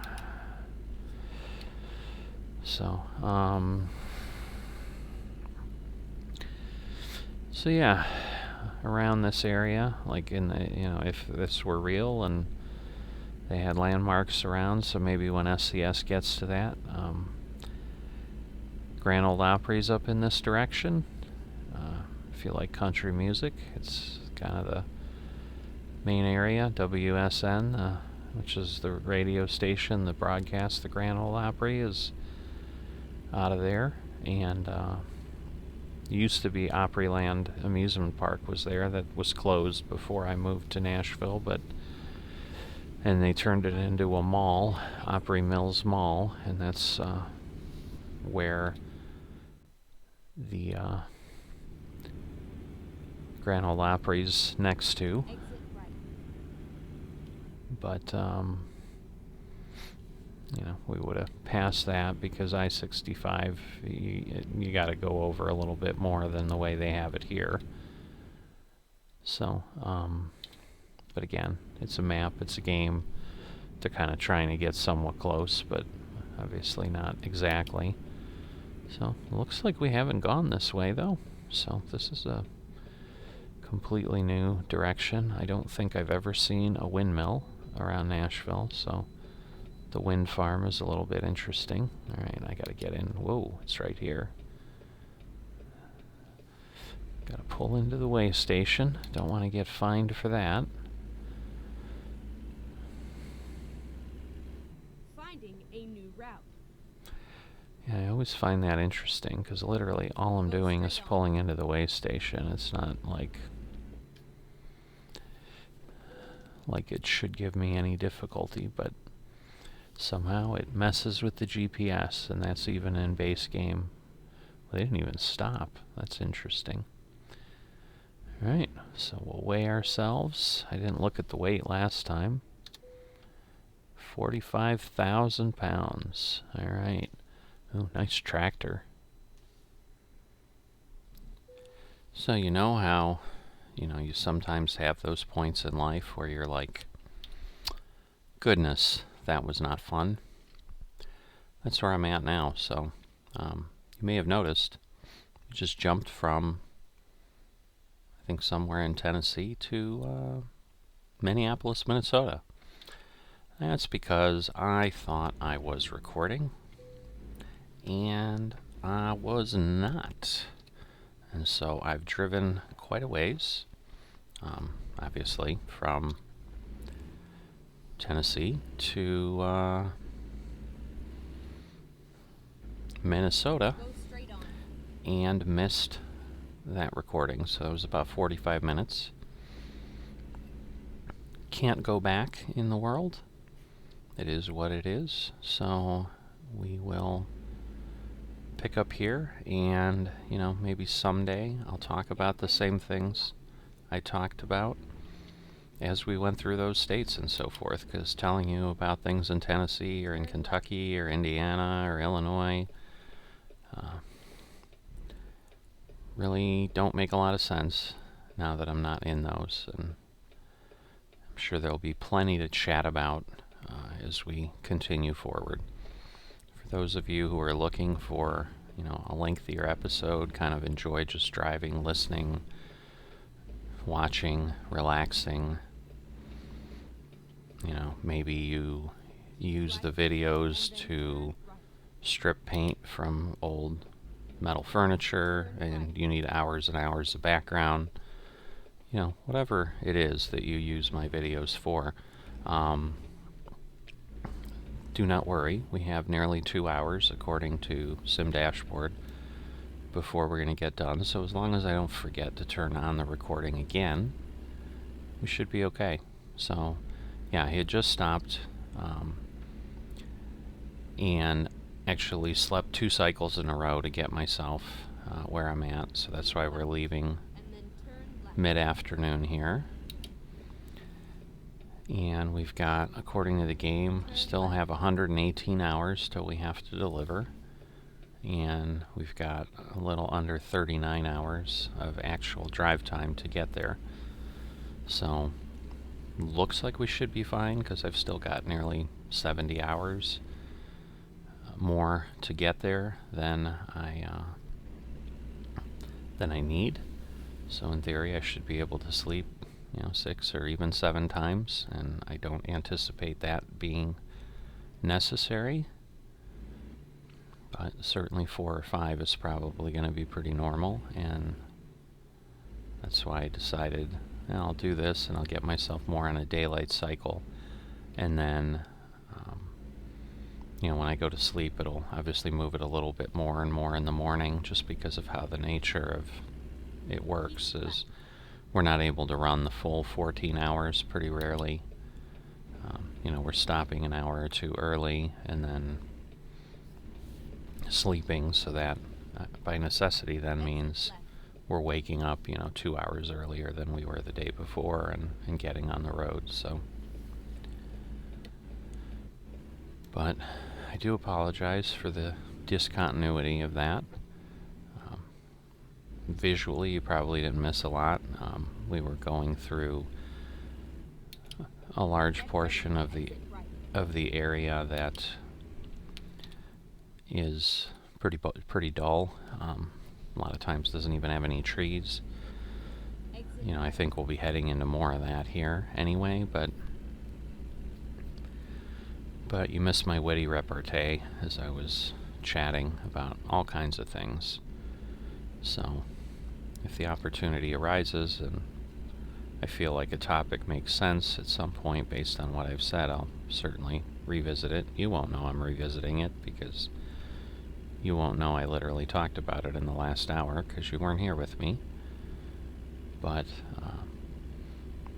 So so yeah, around this area, like in the, if this were real and they had landmarks around, so maybe when SCS gets to that, Grand Ole Opry's up in this direction. If you like country music, it's kind of the main area. WSN, which is the radio station that broadcasts the Grand Ole Opry, is out of there. And used to be Opryland Amusement Park was there. That was closed before I moved to Nashville, and they turned it into a mall, Opry Mills Mall, and that's where the Grand Ole Opry's next to. Exit right. But we would have passed that because I-65, you got to go over a little bit more than the way they have it here. So, but again, it's a map, it's a game. They're kind of trying to get somewhat close, but obviously not exactly. So, it looks like we haven't gone this way, though. So, this is a completely new direction. I don't think I've ever seen a windmill around Nashville, so the wind farm is a little bit interesting. Alright, I gotta get in. Whoa, it's right here. Gotta pull into the way station. Don't want to get fined for that. finding a new route. Yeah, I always find that interesting because literally all I'm Go doing is straight on. pulling into the way station. It's not like it should give me any difficulty, but somehow it messes with the GPS, and that's even in base game. Well, they didn't even stop. That's interesting. Alright, so we'll weigh ourselves. I didn't look at the weight last time. 45,000 pounds. Alright. Oh, nice tractor. So you know how, you sometimes have those points in life where you're like, goodness, that was not fun. That's where I'm at now. So you may have noticed, we just jumped from, I think, somewhere in Tennessee to Minneapolis, Minnesota. That's because I thought I was recording, and I was not. And so I've driven quite a ways, obviously, from Tennessee to Minnesota, Go straight on. and missed that recording. So it was about 45 minutes. Can't go back in the world. It is what it is. So we will pick up here, and maybe someday I'll talk about the same things I talked about as we went through those states and so forth, because telling you about things in Tennessee or in Kentucky or Indiana or Illinois really don't make a lot of sense now that I'm not in those, and I'm sure there'll be plenty to chat about as we continue forward. For those of you who are looking for a lengthier episode, kind of enjoy just driving, listening, watching, relaxing, maybe you use the videos to strip paint from old metal furniture and you need hours and hours of background, whatever it is that you use my videos for, do not worry. We have nearly 2 hours according to Sim Dashboard before we're going to get done, so as long as I don't forget to turn on the recording again, we should be okay. So yeah, I had just stopped and actually slept 2 cycles in a row to get myself where I'm at, so that's why we're leaving And then turn left. mid-afternoon here. And we've got, according to the game, still have 118 hours till we have to deliver, and we've got a little under 39 hours of actual drive time to get there. So looks like we should be fine, because I've still got nearly 70 hours more to get there than I need. So in theory I should be able to sleep 6 or even 7 times, and I don't anticipate that being necessary, but certainly 4 or 5 is probably going to be pretty normal, and that's why I decided I'll do this and I'll get myself more on a daylight cycle, and then when I go to sleep, it'll obviously move it a little bit more and more in the morning, just because of how the nature of it works is we're not able to run the full 14 hours pretty rarely. We're stopping an hour or two early and then sleeping, so that by necessity then means we're waking up 2 hours earlier than we were the day before, and getting on the road. So, but I do apologize for the discontinuity of that. Visually, you probably didn't miss a lot. We were going through a large portion of the area that is pretty dull. A lot of times doesn't even have any trees. I think we'll be heading into more of that here anyway, but you missed my witty repartee as I was chatting about all kinds of things. So if the opportunity arises and I feel like a topic makes sense at some point based on what I've said, I'll certainly revisit it. You won't know I'm revisiting it because you won't know I literally talked about it in the last hour because you weren't here with me. But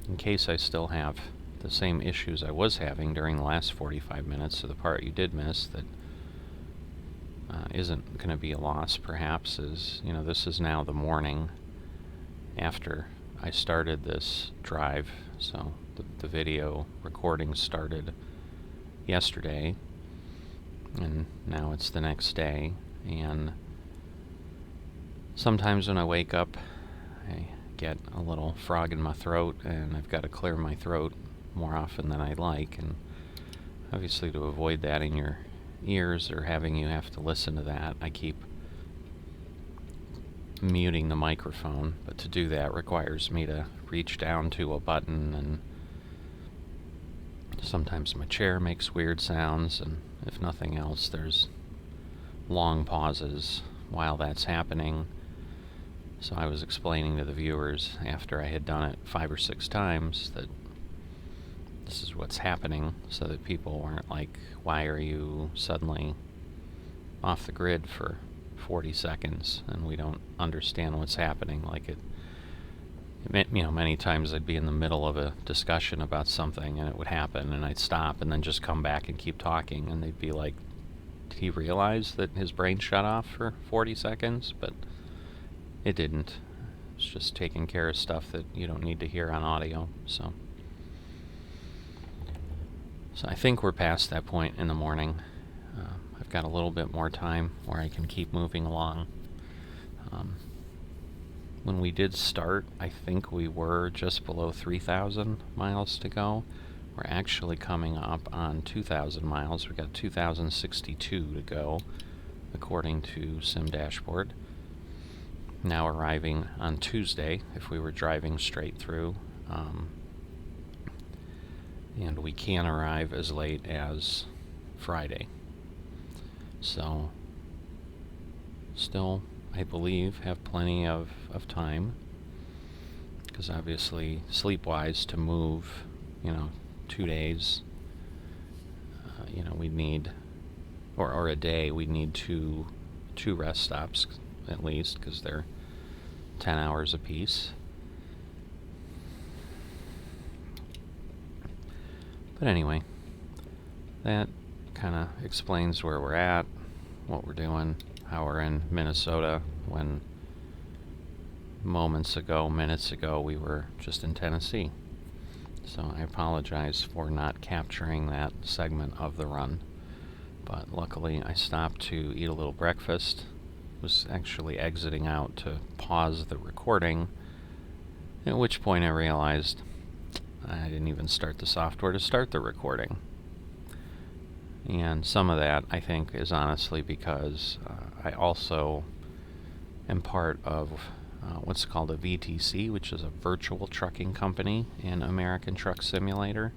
in case I still have the same issues I was having during the last 45 minutes, so the part you did miss that isn't going to be a loss perhaps is, this is now the morning after I started this drive. So the video recording started yesterday, and now it's the next day. And sometimes when I wake up, I get a little frog in my throat, and I've got to clear my throat more often than I like. And obviously, to avoid that in your ears or having you have to listen to that, I keep muting the microphone. But to do that requires me to reach down to a button, and sometimes my chair makes weird sounds, and if nothing else, there's long pauses while that's happening. So I was explaining to the viewers after I had done it 5 or 6 times that this is what's happening, so that people weren't like, why are you suddenly off the grid for 40 seconds and we don't understand what's happening. Like many times I'd be in the middle of a discussion about something and it would happen and I'd stop and then just come back and keep talking, and they'd be like, did he realize that his brain shut off for 40 seconds? But it didn't. It's just taking care of stuff that you don't need to hear on audio. So I think we're past that point in the morning. I've got a little bit more time where I can keep moving along. When we did start, I think we were just below 3,000 miles to go. We're actually coming up on 2,000 miles. We've got 2,062 to go, according to Sim Dashboard. Now arriving on Tuesday, if we were driving straight through. And we can arrive as late as Friday. So, still, I believe, have plenty of time. Because obviously, sleep-wise, to move, 2 days, we'd need, or a day, we'd need two rest stops at least, because they're 10 hours apiece. But anyway, that kind of explains where we're at, what we're doing, how we're in Minnesota, when minutes ago, we were just in Tennessee. So I apologize for not capturing that segment of the run. But luckily, I stopped to eat a little breakfast. Was actually exiting out to pause the recording, at which point I realized I didn't even start the software to start the recording. And some of that, I think, is honestly because I also am part of what's called a VTC, which is a virtual trucking company in American Truck Simulator.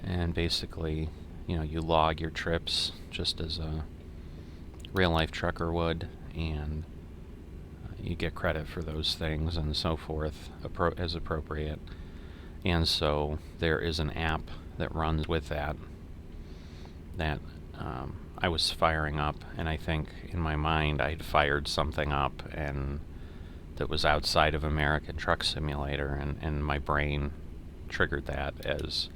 And basically, you log your trips just as a real-life trucker would, and you get credit for those things and so forth as appropriate. And so there is an app that runs with that I was firing up, and I think in my mind I'd fired something up and that was outside of American Truck Simulator, and my brain triggered that as,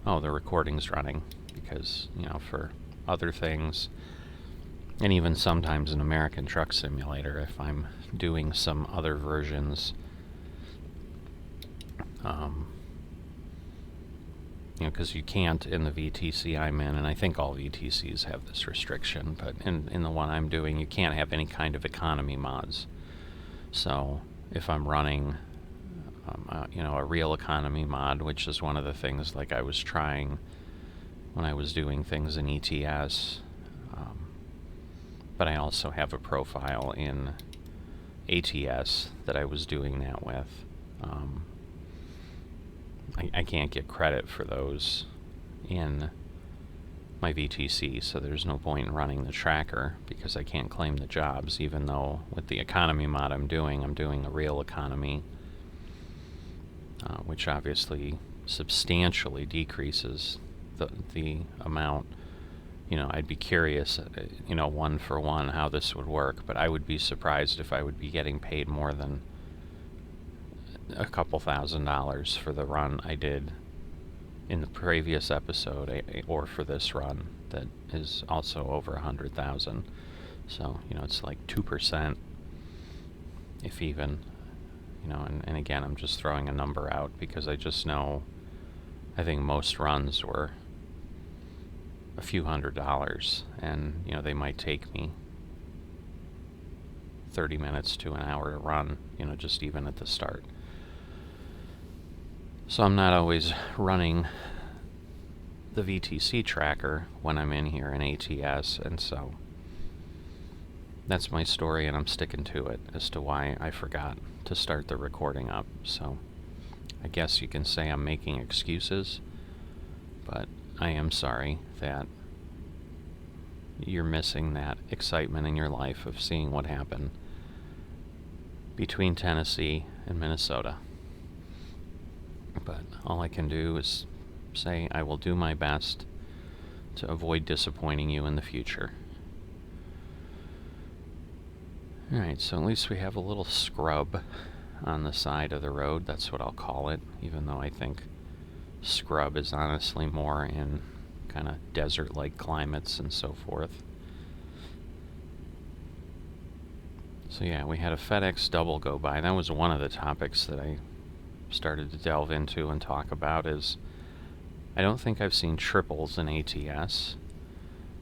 oh, the recording's running, because, for other things, and even sometimes in American Truck Simulator, if I'm doing some other versions, because you can't in the VTC I'm in, and I think all VTCs have this restriction, but in the one I'm doing, you can't have any kind of economy mods. So if I'm running, a real economy mod, which is one of the things like I was trying when I was doing things in ETS, but I also have a profile in ATS that I was doing that with. I can't get credit for those in my VTC, so there's no point in running the tracker because I can't claim the jobs, even though with the economy mod I'm doing a real economy, which obviously substantially decreases the amount, I'd be curious, one for one, how this would work, but I would be surprised if I would be getting paid more than a couple $1,000s for the run I did in the previous episode, or for this run that is also over 100,000. So, it's like 2%, if even, and again, I'm just throwing a number out because I just know, I think most runs were a few $100s, and, they might take me 30 minutes to an hour to run, just even at the start. So I'm not always running the VTC tracker when I'm in here in ATS, and so that's my story, and I'm sticking to it as to why I forgot to start the recording up. So I guess you can say I'm making excuses, but I am sorry that you're missing that excitement in your life of seeing what happened between Tennessee and Minnesota. But all I can do is say I will do my best to avoid disappointing you in the future. Alright, so at least we have a little scrub on the side of the road. That's what I'll call it, even though I think scrub is honestly more in kind of desert-like climates and so forth. So yeah, we had a FedEx double go by. That was one of the topics that I started to delve into and talk about. Is I don't think I've seen triples in ATS,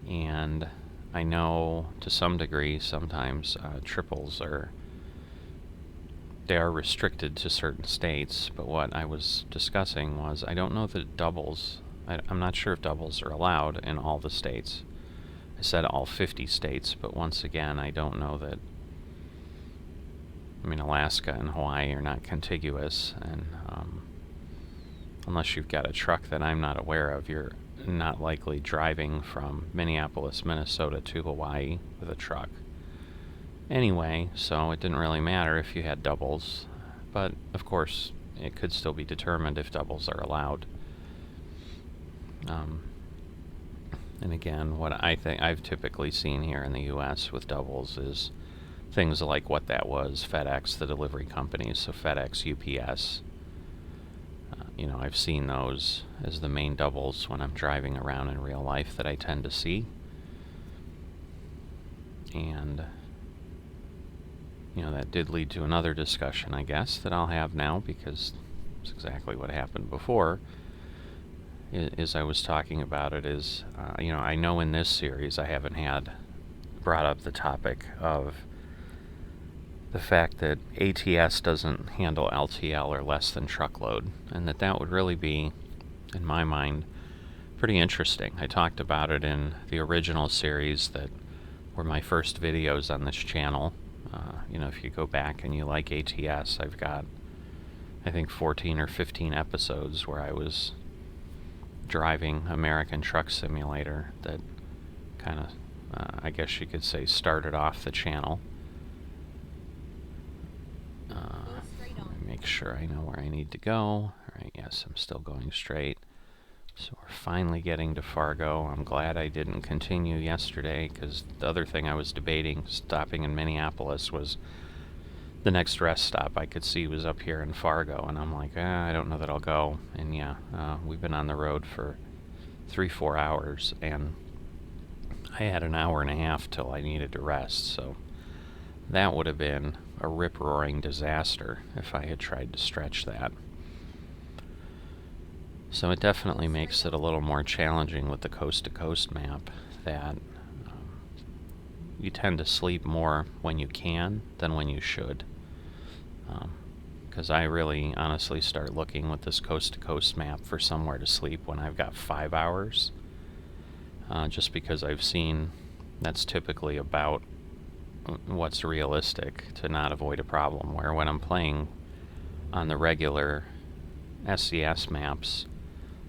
and I know to some degree sometimes triples are restricted to certain states, but what I was discussing was I don't know that doubles, I'm not sure if doubles are allowed in all the states. I said all 50 states, but once again I don't know that. I mean, Alaska and Hawaii are not contiguous, and unless you've got a truck that I'm not aware of, you're not likely driving from Minneapolis, Minnesota to Hawaii with a truck. Anyway, so it didn't really matter if you had doubles, but of course it could still be determined if doubles are allowed. And again, what I think I've typically seen here in the U.S. with doubles is things like what that was, FedEx, the delivery companies, so FedEx, UPS. I've seen those as the main doubles when I'm driving around in real life that I tend to see. And, that did lead to another discussion, I guess, that I'll have now, because it's exactly what happened before. As I was talking about it is, I know in this series I haven't brought up the topic of the fact that ATS doesn't handle LTL or less than truckload, and that would really be, in my mind, pretty interesting. I talked about it in the original series that were my first videos on this channel. If you go back and you like ATS, I've got, I think, 14 or 15 episodes where I was driving American Truck Simulator that kind of, I guess you could say, started off the channel. Make sure I know where I need to go. Alright, yes, I'm still going straight. So we're finally getting to Fargo. I'm glad I didn't continue yesterday, because the other thing I was debating, stopping in Minneapolis, was the next rest stop I could see was up here in Fargo, and I'm like, I don't know that I'll go. And yeah, we've been on the road for 3-4 hours, and I had an hour and a half till I needed to rest, so that would have been a rip-roaring disaster if I had tried to stretch that. So it definitely makes it a little more challenging with the coast-to-coast map, that you tend to sleep more when you can than when you should. Because I really honestly start looking with this coast-to-coast map for somewhere to sleep when I've got 5 hours, just because I've seen that's typically about what's realistic to not avoid a problem, where when I'm playing on the regular SCS maps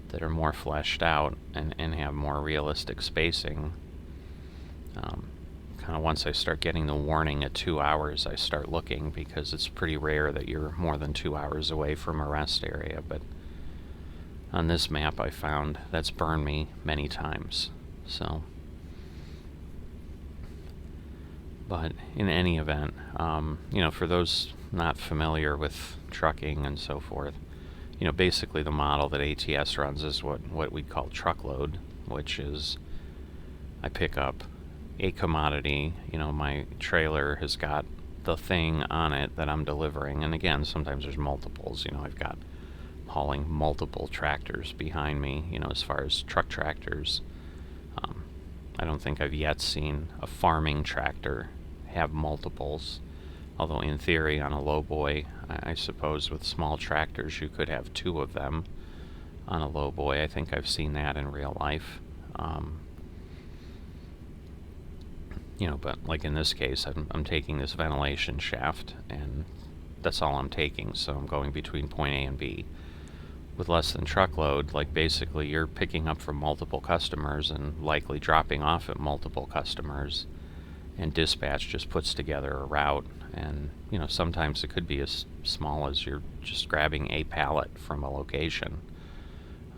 that are more fleshed out and have more realistic spacing, kind of once I start getting the warning at 2 hours, I start looking, because it's pretty rare that you're more than 2 hours away from a rest area. But on this map I found that's burned me many times. So, but in any event, for those not familiar with trucking and so forth, basically the model that ATS runs is what we call truckload, which is I pick up a commodity. My trailer has got the thing on it that I'm delivering, and again, sometimes there's multiples. I've got hauling multiple tractors behind me, as far as truck tractors. I don't think I've yet seen a farming tractor have multiples, although in theory on a lowboy, I suppose with small tractors you could have two of them on a lowboy. I think I've seen that in real life. But like in this case, I'm taking this ventilation shaft, and that's all I'm taking, so I'm going between point A and B. With less than truckload, like basically you're picking up from multiple customers and likely dropping off at multiple customers, and dispatch just puts together a route, and sometimes it could be as small as you're just grabbing a pallet from a location.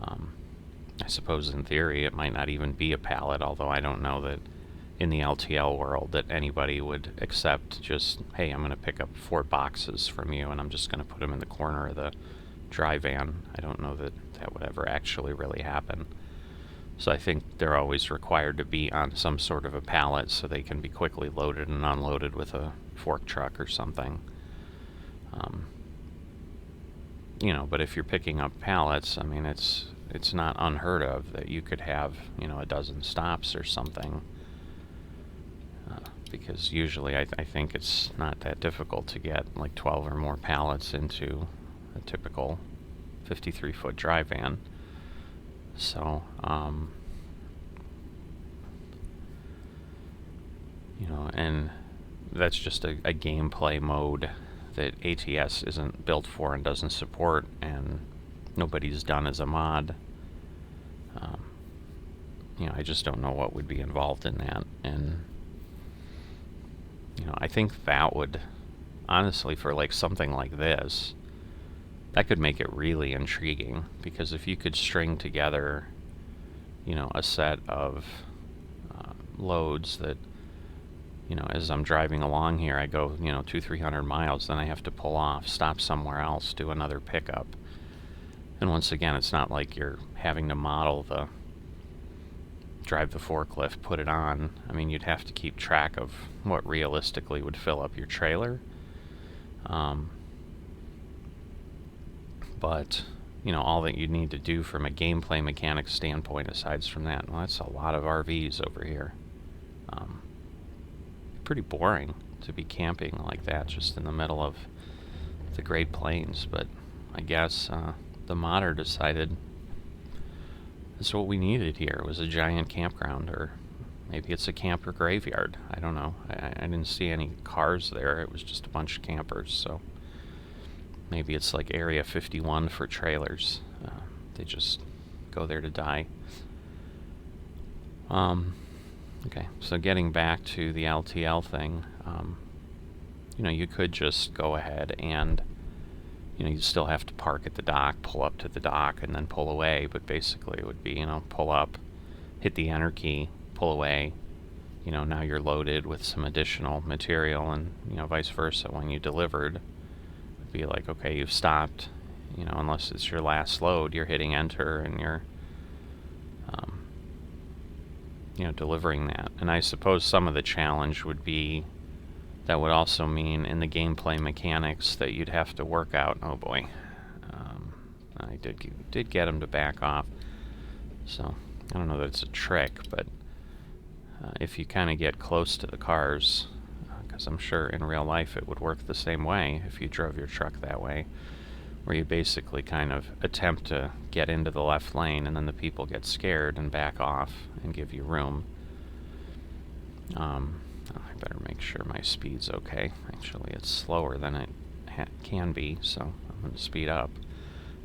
I suppose in theory it might not even be a pallet, although I don't know that in the LTL world that anybody would accept just, hey, I'm going to pick up 4 boxes from you and I'm just going to put them in the corner of the dry van. I don't know that that would ever actually really happen. So I think they're always required to be on some sort of a pallet so they can be quickly loaded and unloaded with a fork truck or something. But if you're picking up pallets, I mean, it's not unheard of that you could have, a dozen stops or something. Because usually I think it's not that difficult to get like 12 or more pallets into a typical 53-foot dry van. So, and that's just a gameplay mode that ATS isn't built for and doesn't support, and nobody's done as a mod. I just don't know what would be involved in that, and I think that would, honestly, for like something like this, that could make it really intriguing, because if you could string together, a set of loads that, as I'm driving along here, I go, 200-300 miles, then I have to pull off, stop somewhere else, do another pickup. And once again, it's not like you're having to drive the forklift, put it on. I mean, you'd have to keep track of what realistically would fill up your trailer. But, all that you need to do from a gameplay mechanics standpoint, aside from that, well, that's a lot of RVs over here. Pretty boring to be camping like that, just in the middle of the Great Plains, but I guess the modder decided that's what we needed here. It was a giant campground, or maybe it's a camper graveyard. I don't know. I didn't see any cars there. It was just a bunch of campers, so maybe it's like Area 51 for trailers. They just go there to die. Okay, so getting back to the LTL thing, you could just go ahead and, you still have to park at the dock, pull up to the dock, and then pull away, but basically it would be, pull up, hit the enter key, pull away, now you're loaded with some additional material, and, vice versa. When you delivered, it'd be like, okay, you've stopped, unless it's your last load, you're hitting enter, and you're delivering that. And I suppose some of the challenge would be, that would also mean in the gameplay mechanics that you'd have to work out. Oh boy, I did get him to back off. So I don't know that it's a trick, but if you kind of get close to the cars, because I'm sure in real life it would work the same way if you drove your truck that way, where you basically kind of attempt to get into the left lane, and then the people get scared and back off and give you room. I better make sure my speed's okay. Actually, it's slower than it can be, so I'm going to speed up,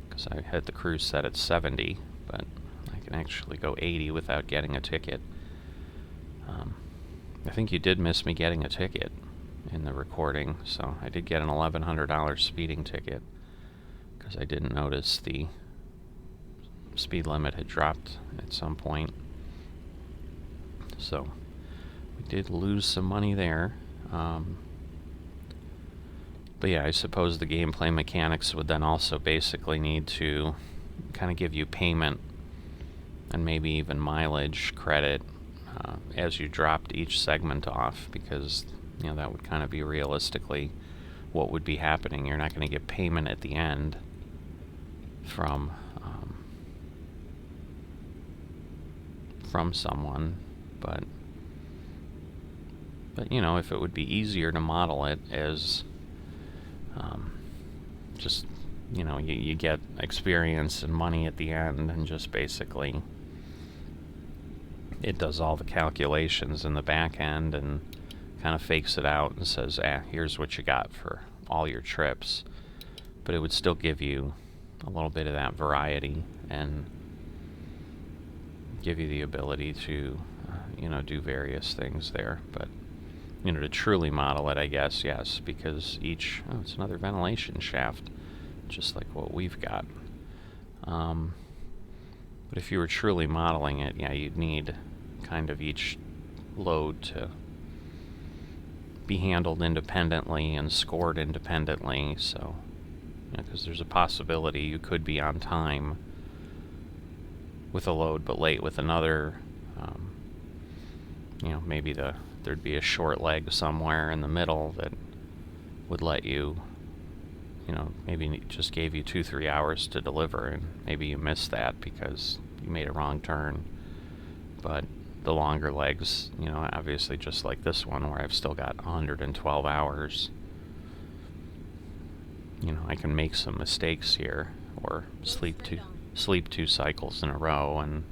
because I had the cruise set at 70, but I can actually go 80 without getting a ticket. I think you did miss me getting a ticket in the recording, so I did get an $1,100 speeding ticket, because I didn't notice the speed limit had dropped at some point. So we did lose some money there. But yeah, I suppose the gameplay mechanics would then also basically need to kind of give you payment and maybe even mileage credit as you dropped each segment off, because that would kind of be realistically what would be happening. You're not going to get payment at the end from someone, but if it would be easier to model it as just you get experience and money at the end, and just basically it does all the calculations in the back end and kind of fakes it out and says, here's what you got for all your trips. But it would still give you a little bit of that variety and give you the ability to do various things there. But to truly model it, I guess, yes, because it's another ventilation shaft, just like what we've got. But if you were truly modeling it, you'd need kind of each load to be handled independently and scored independently. So, because there's a possibility you could be on time with a load but late with another. Maybe there'd be a short leg somewhere in the middle that would let you, maybe just gave you 2-3 hours to deliver, and maybe you missed that because you made a wrong turn. But the longer legs, obviously just like this one where I've still got 112 hours, I can make some mistakes here, or sleep 2 cycles in a row and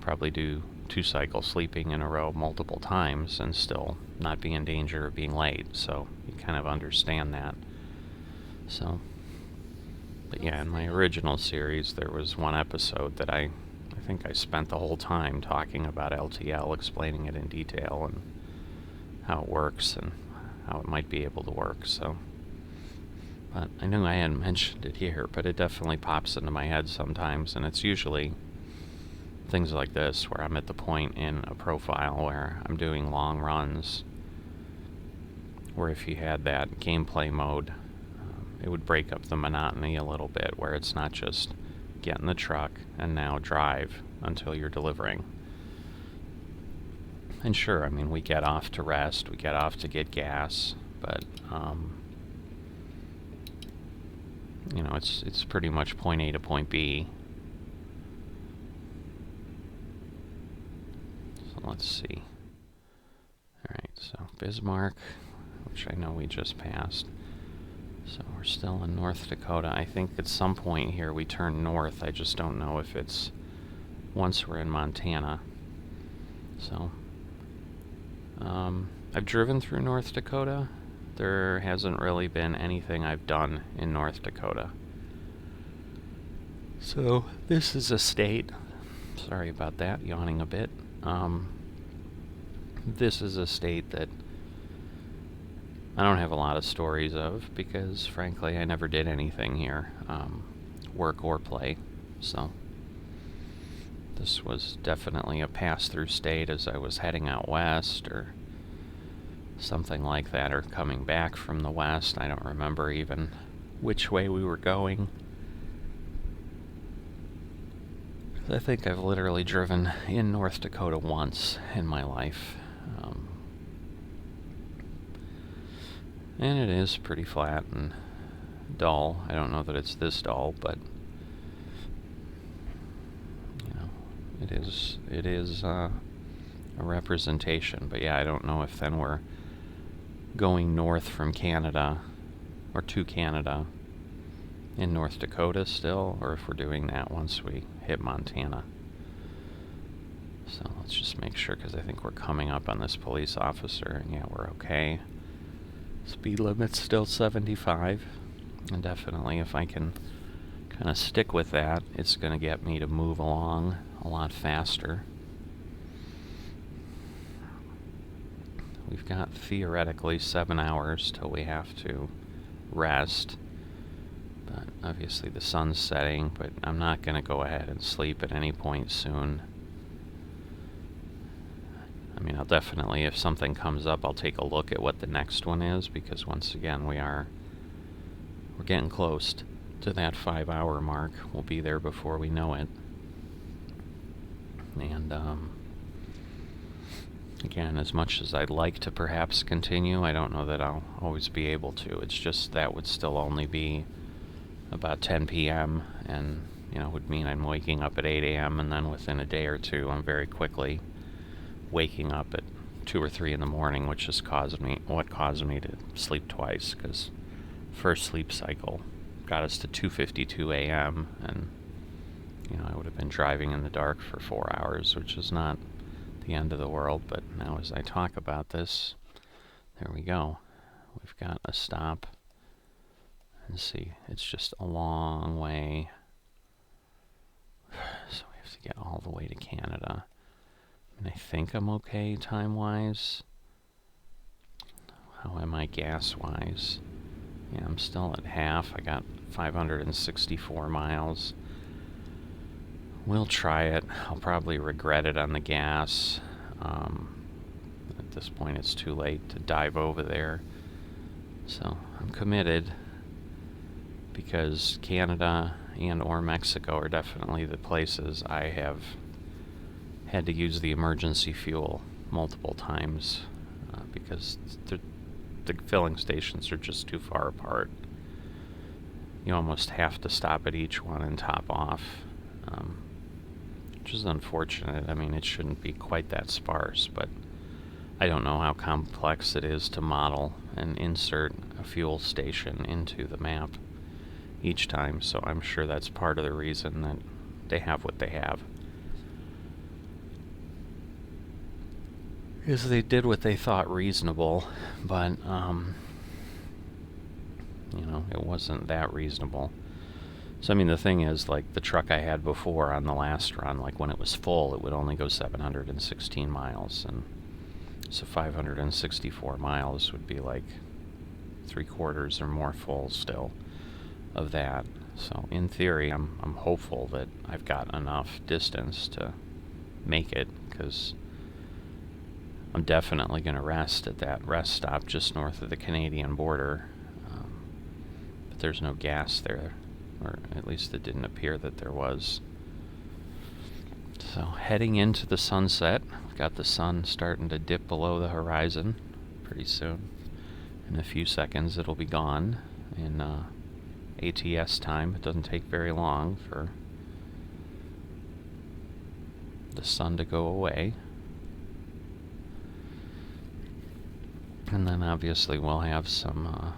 probably do 2 cycles sleeping in a row multiple times and still not be in danger of being late. So you kind of understand that. So, but yeah, in my original series there was one episode that I think I spent the whole time talking about LTL, explaining it in detail and how it works and how it might be able to work. So, but I knew I hadn't mentioned it here, but it definitely pops into my head sometimes, and it's usually things like this where I'm at the point in a profile where I'm doing long runs, where if you had that gameplay mode, it would break up the monotony a little bit, where it's not just get in the truck and now drive until you're delivering. And sure, we get off to rest, we get off to get gas, but it's pretty much point A to point B. Let's see. Alright, so Bismarck, which I know we just passed. So we're still in North Dakota. I think at some point here we turn north. I just don't know if it's once we're in Montana. So, I've driven through North Dakota. There hasn't really been anything I've done in North Dakota. So, this is a state. Sorry about that, yawning a bit. This is a state that I don't have a lot of stories of because, frankly, I never did anything here, work or play. So this was definitely a pass-through state as I was heading out west or something like that, or coming back from the west. I don't remember even which way we were going. I think I've literally driven in North Dakota once in my life. And it is pretty flat and dull. I don't know that it's this dull, but it is a representation. But yeah, I don't know if then we're going north from Canada or to Canada in North Dakota still, or if we're doing that once we hit Montana. So let's just make sure, because I think we're coming up on this police officer, and yeah, we're okay. Speed limit's still 75, and definitely if I can kind of stick with that, it's going to get me to move along a lot faster. We've got theoretically 7 hours till we have to rest. But obviously the sun's setting, but I'm not going to go ahead and sleep at any point soon. I mean, I'll definitely, if something comes up, I'll take a look at what the next one is, because once again, we're getting close to that 5-hour mark. We'll be there before we know it. And again, as much as I'd like to perhaps continue, I don't know that I'll always be able to. It's just that would still only be about 10 p.m. and, would mean I'm waking up at 8 a.m. and then within a day or two, I'm very quickly waking up at 2 or 3 in the morning, which has caused me to sleep twice, because first sleep cycle got us to 2:52 a.m. and I would have been driving in the dark for 4 hours, which is not the end of the world. But now as I talk about this, there we go. We've got a stop. And see, it's just a long way. So we have to get all the way to Canada. And I think I'm okay time-wise. How am I gas-wise? Yeah, I'm still at half. I got 564 miles. We'll try it. I'll probably regret it on the gas. At this point, it's too late to dive over there. So I'm committed, because Canada and or Mexico are definitely the places I have had to use the emergency fuel multiple times, because the filling stations are just too far apart. You almost have to stop at each one and top off, which is unfortunate. I mean, it shouldn't be quite that sparse, but I don't know how complex it is to model and insert a fuel station into the map each time, so I'm sure that's part of the reason that they have what they have. Is they did what they thought reasonable, but it wasn't that reasonable. So I mean, the thing is, like, the truck I had before on the last run, like when it was full, it would only go 716 miles, and so 564 miles would be like 3/4 or more full still of that. So in theory, I'm hopeful that I've got enough distance to make it, because I'm definitely going to rest at that rest stop just north of the Canadian border. But there's no gas there, or at least it didn't appear that there was. So heading into the sunset, we've got the sun starting to dip below the horizon pretty soon. In a few seconds it'll be gone. In ATS time, it doesn't take very long for the sun to go away. And then obviously we'll have some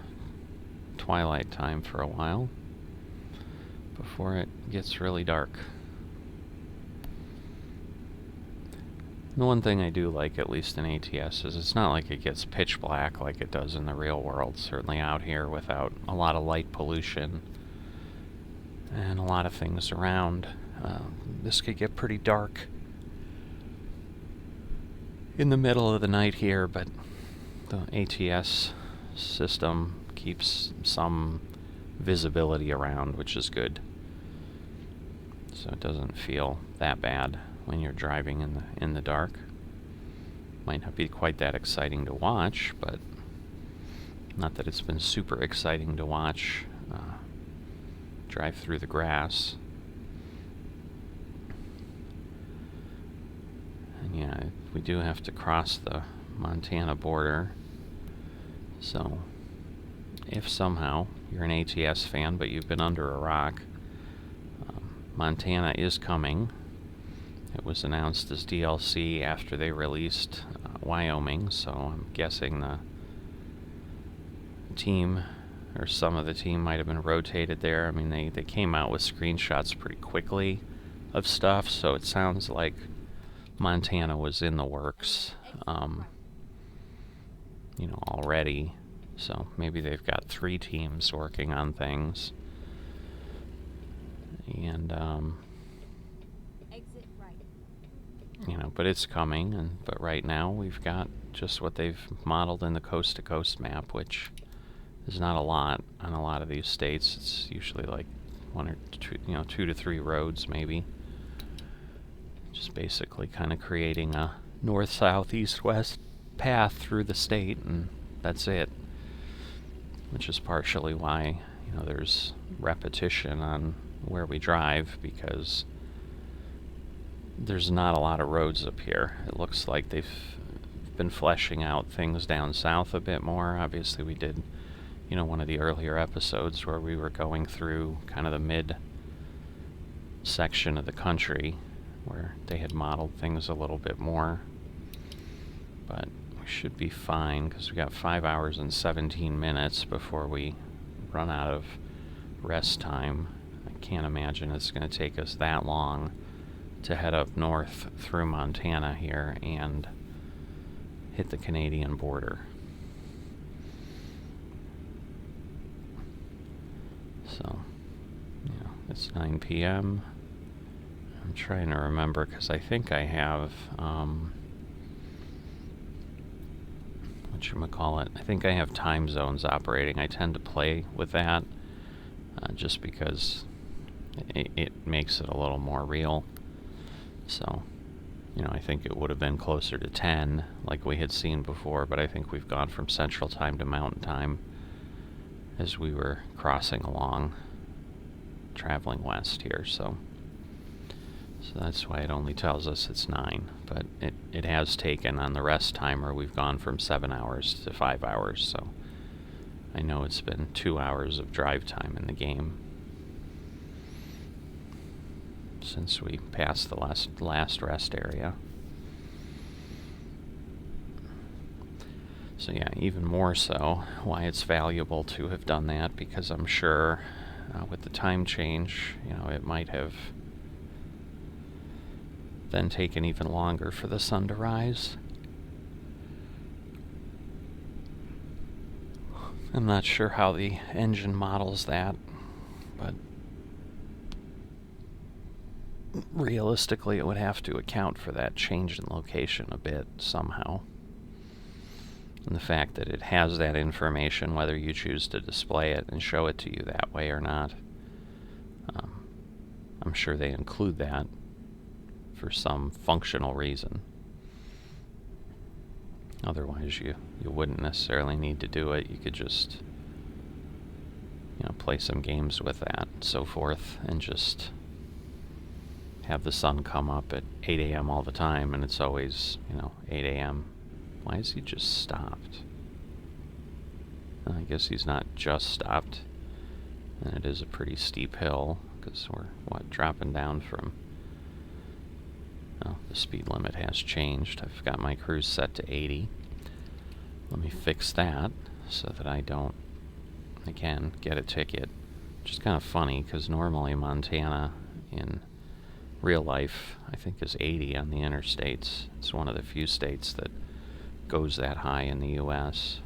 twilight time for a while before it gets really dark. The one thing I do like, at least in ATS, is it's not like it gets pitch black like it does in the real world. Certainly out here, without a lot of light pollution and a lot of things around, this could get pretty dark in the middle of the night here, but the ATS system keeps some visibility around, which is good. So it doesn't feel that bad when you're driving in the dark. Might not be quite that exciting to watch, but not that it's been super exciting to watch drive through the grass. And yeah, we do have to cross the Montana border. So if somehow you're an ATS fan but you've been under a rock, Montana is coming. It was announced as DLC after they released Wyoming, so I'm guessing the team, or some of the team, might have been rotated there. I mean, they came out with screenshots pretty quickly of stuff, so it sounds like Montana was in the works, already. So maybe they've got 3 teams working on things. And, Exit right. but it's coming. But right now we've got just what they've modeled in the coast-to-coast map, which is not a lot on a lot of these states. It's usually like one or two, 2 to 3 roads maybe. Just basically kind of creating a north, south, east, west path through the state, and that's it. Which is partially why, there's repetition on where we drive, because there's not a lot of roads up here. It looks like they've been fleshing out things down south a bit more. Obviously, we did, one of the earlier episodes where we were going through kind of the mid section of the country where they had modeled things a little bit more. But we should be fine because we got 5 hours and 17 minutes before we run out of rest time. I can't imagine it's going to take us that long to head up north through Montana here and hit the Canadian border. So, it's 9 p.m. I'm trying to remember because I think I have, I think I have time zones operating. I tend to play with that just because it makes it a little more real. So, I think it would have been closer to 10 like we had seen before, but I think we've gone from Central Time to Mountain Time as we were crossing along, traveling west here, so that's why it only tells us it's 9, but it has taken on the rest timer, we've gone from 7 hours to 5 hours, so I know it's been 2 hours of drive time in the game since we passed the last rest area. So yeah, even more so why it's valuable to have done that, because I'm sure with the time change, it might have then taken even longer for the sun to rise. I'm not sure how the engine models that, but realistically it would have to account for that change in location a bit somehow. And the fact that it has that information, whether you choose to display it and show it to you that way or not, I'm sure they include that for some functional reason. Otherwise, you wouldn't necessarily need to do it. You could just, play some games with that and so forth, and just have the sun come up at 8 a.m. all the time, and it's always, 8 a.m. Why has he just stopped? I guess he's not just stopped. And it is a pretty steep hill, because we're, dropping down from... Oh, the speed limit has changed. I've got my cruise set to 80. Let me fix that so that I don't, again, get a ticket. Which is kind of funny, because normally Montana, in real life, I think is 80 on the interstates. It's one of the few states that goes that high in the U.S.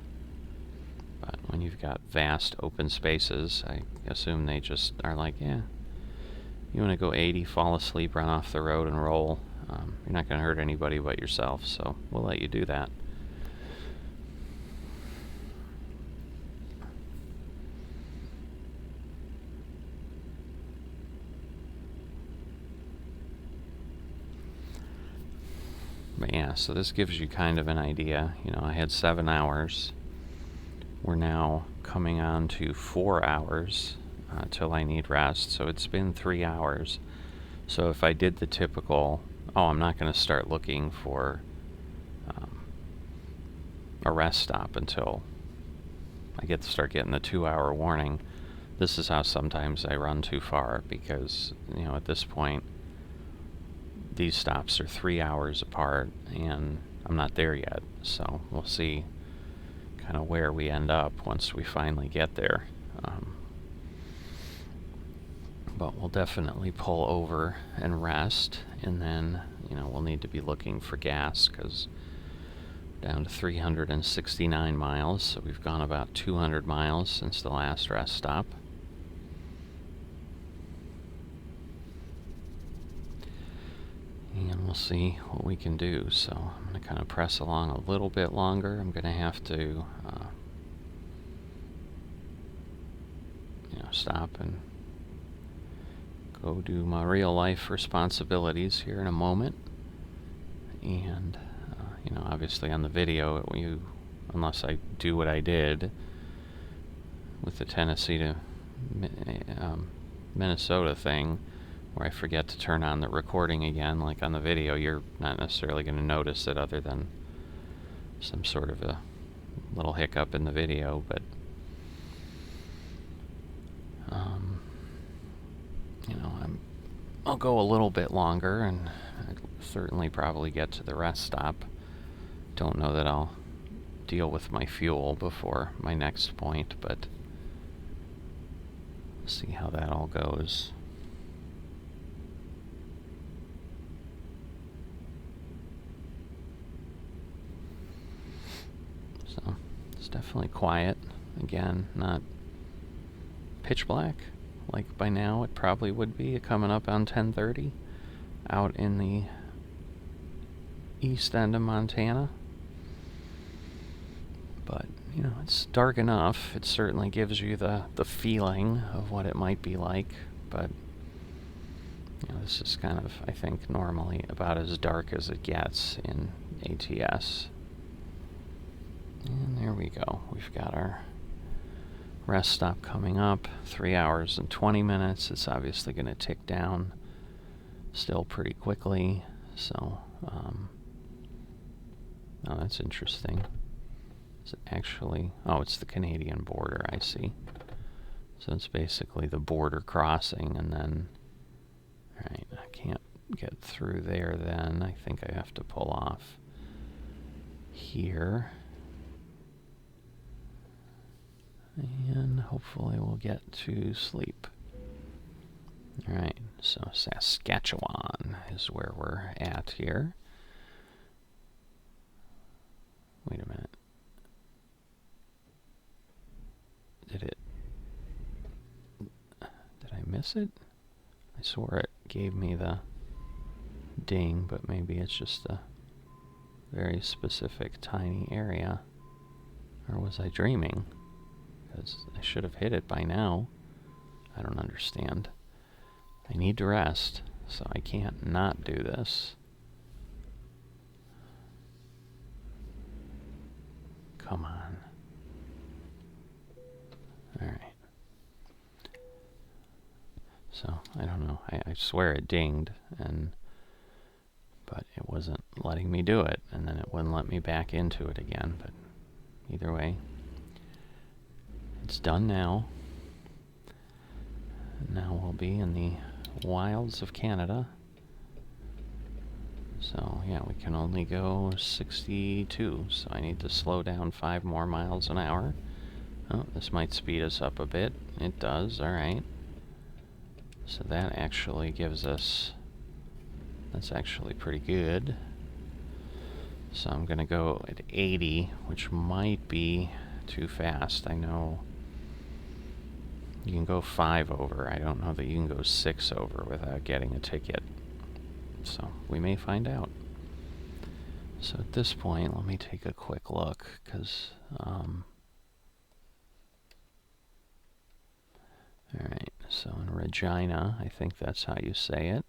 But when you've got vast open spaces, I assume they just are like, yeah, you want to go 80, fall asleep, run off the road, and roll. You're not going to hurt anybody but yourself, so we'll let you do that. But yeah, so this gives you kind of an idea. I had 7 hours. We're now coming on to 4 hours till I need rest. So it's been 3 hours. So if I did the typical, I'm not going to start looking for a rest stop until I start getting the 2-hour warning. This is how sometimes I run too far, because, at this point, these stops are 3 hours apart, and I'm not there yet. So we'll see kind of where we end up once we finally get there. But we'll definitely pull over and rest, and then, we'll need to be looking for gas, because down to 369 miles, so we've gone about 200 miles since the last rest stop. And we'll see what we can do. So I'm going to kind of press along a little bit longer. I'm going to have to stop and go do my real life responsibilities here in a moment. And, obviously on the video, unless I do what I did with the Tennessee to Minnesota thing, where I forget to turn on the recording again, like on the video, you're not necessarily going to notice it other than some sort of a little hiccup in the video, but I'll go a little bit longer, and I'd certainly probably get to the rest stop. Don't know that I'll deal with my fuel before my next point, but see how that all goes. So it's definitely quiet. Again, not pitch black like by now it probably would be coming up on 10:30 out in the east end of Montana. But, it's dark enough. It certainly gives you the feeling of what it might be like. But, this is kind of, I think, normally about as dark as it gets in ATS. And there we go. We've got our rest stop coming up. 3 hours and 20 minutes. It's obviously going to tick down still pretty quickly. So, oh, that's interesting. Is it actually... Oh, it's the Canadian border, I see. So it's basically the border crossing, and then... Alright, I can't get through there then. I think I have to pull off here. And hopefully we'll get to sleep. Alright, so Saskatchewan is where we're at here. Wait a minute. Did I miss it? I swore it gave me the ding, but maybe it's just a very specific tiny area. Or was I dreaming? Because I should have hit it by now. I don't understand. I need to rest, so I can't not do this. Come on. Alright. So, I don't know. I swear it dinged, but it wasn't letting me do it, and then it wouldn't let me back into it again. But either way, it's done now. Now we'll be in the wilds of Canada. So, yeah, we can only go 62, so I need to slow down 5 more miles an hour. Oh, this might speed us up a bit. It does, alright. So that actually gives us... That's actually pretty good. So I'm going to go at 80, which might be too fast. I know you can go 5 over. I don't know that you can go 6 over without getting a ticket. So we may find out. So at this point, let me take a quick look, because... Alright, so in Regina, I think that's how you say it.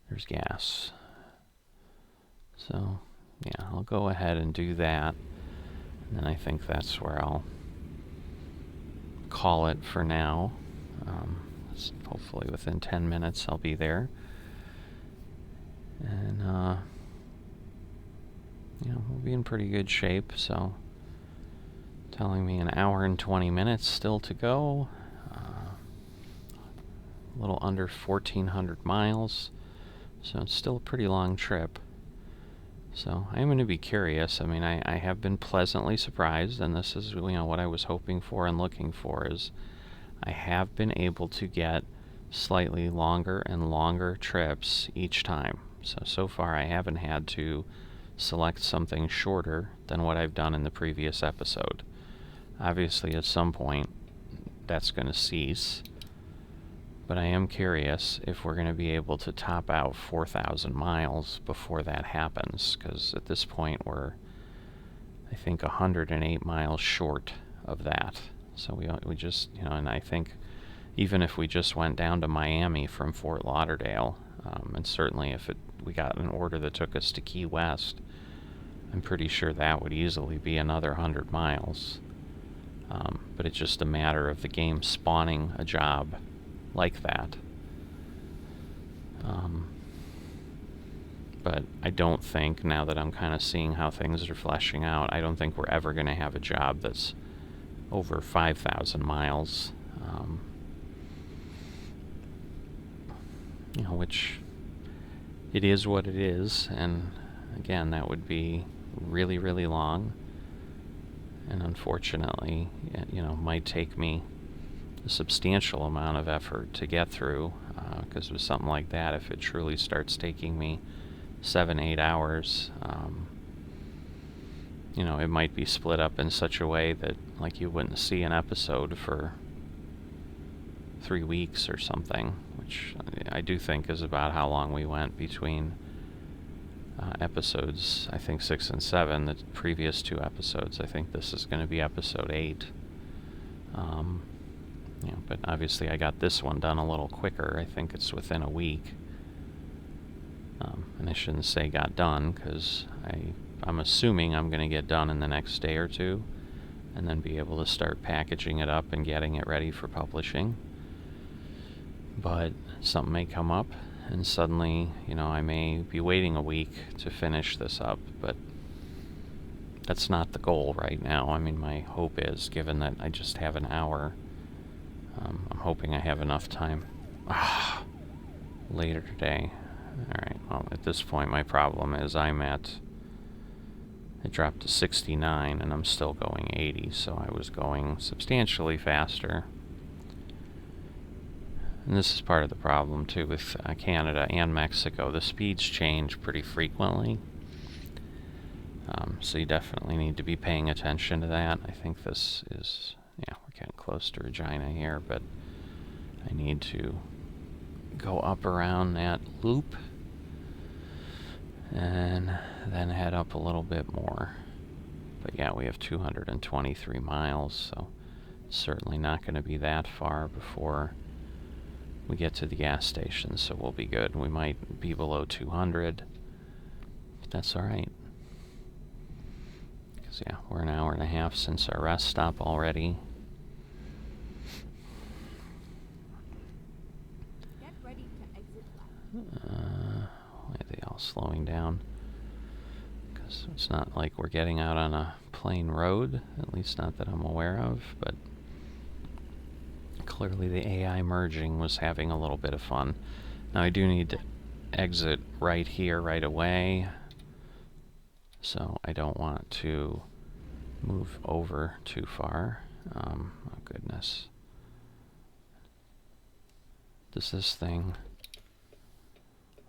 There's gas. So, yeah, I'll go ahead and do that. And then I think that's where I'll call it for now. Hopefully within 10 minutes I'll be there. And, we'll be in pretty good shape, so... Telling me an hour and 20 minutes still to go. A little under 1,400 miles. So it's still a pretty long trip. So I'm going to be curious. I mean, I have been pleasantly surprised, and this is what I was hoping for and looking for, is I have been able to get slightly longer and longer trips each time. So far I haven't had to select something shorter than what I've done in the previous episode. Obviously, at some point, that's going to cease. But I am curious if we're going to be able to top out 4,000 miles before that happens. Because at this point, we're, I think 108 miles short of that. So we just, and I think even if we just went down to Miami from Fort Lauderdale, and certainly if we got an order that took us to Key West, I'm pretty sure that would easily be another 100 miles. But it's just a matter of the game spawning a job like that. But I don't think, now that I'm kind of seeing how things are fleshing out, I don't think we're ever going to have a job that's over 5,000 miles. Which it is what it is, and again, that would be really, really long, and unfortunately, might take me a substantial amount of effort to get through, because with something like that, if it truly starts taking me 7-8 hours, it might be split up in such a way that, like, you wouldn't see an episode for 3 weeks or something, which I do think is about how long we went between episodes, I think 6 and 7, the previous 2 episodes. I think this is going to be episode 8. But obviously I got this one done a little quicker. I think it's within a week. And I shouldn't say got done, because I'm assuming I'm going to get done in the next day or two, and then be able to start packaging it up and getting it ready for publishing. But something may come up, and suddenly, I may be waiting a week to finish this up, but that's not the goal right now. I mean, my hope is, given that I just have an hour, I'm hoping I have enough time later today. Alright, well, at this point, my problem is it dropped to 69, and I'm still going 80, so I was going substantially faster. And this is part of the problem, too, with Canada and Mexico. The speeds change pretty frequently. So you definitely need to be paying attention to that. I think this is, we're getting close to Regina here, but I need to go up around that loop and then head up a little bit more. But yeah, we have 223 miles, so it's certainly not going to be that far before we get to the gas station, so we'll be good. We might be below 200, but that's alright. Because we're an hour and a half since our rest stop already. Get ready to exit left. Why are they all slowing down? Because it's not like we're getting out on a plain road, at least not that I'm aware of, but clearly the AI merging was having a little bit of fun. Now I do need to exit right here right away, so I don't want to move over too far. Oh goodness. Does this thing...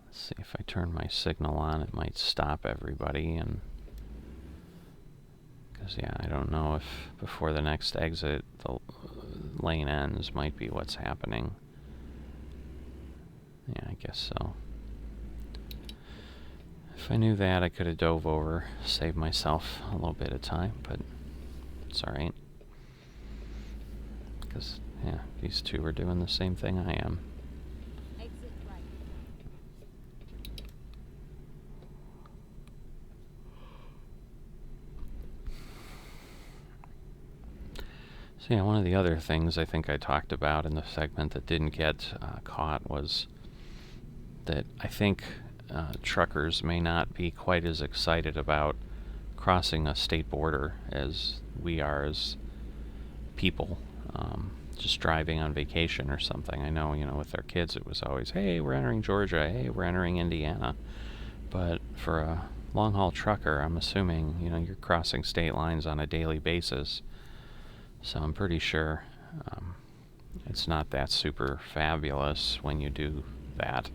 Let's see, if I turn my signal on, it might stop everybody, and... Because, I don't know if before the next exit the lane ends might be what's happening. Yeah, I guess so. If I knew that, I could have dove over, saved myself a little bit of time, but it's alright. Because, these two are doing the same thing I am. Exit right. So one of the other things I think I talked about in the segment that didn't get caught was that I think truckers may not be quite as excited about crossing a state border as we are as people, just driving on vacation or something. I know, with our kids it was always, hey, we're entering Georgia, hey, we're entering Indiana. But for a long-haul trucker, I'm assuming, you're crossing state lines on a daily basis. So I'm pretty sure it's not that super fabulous when you do that,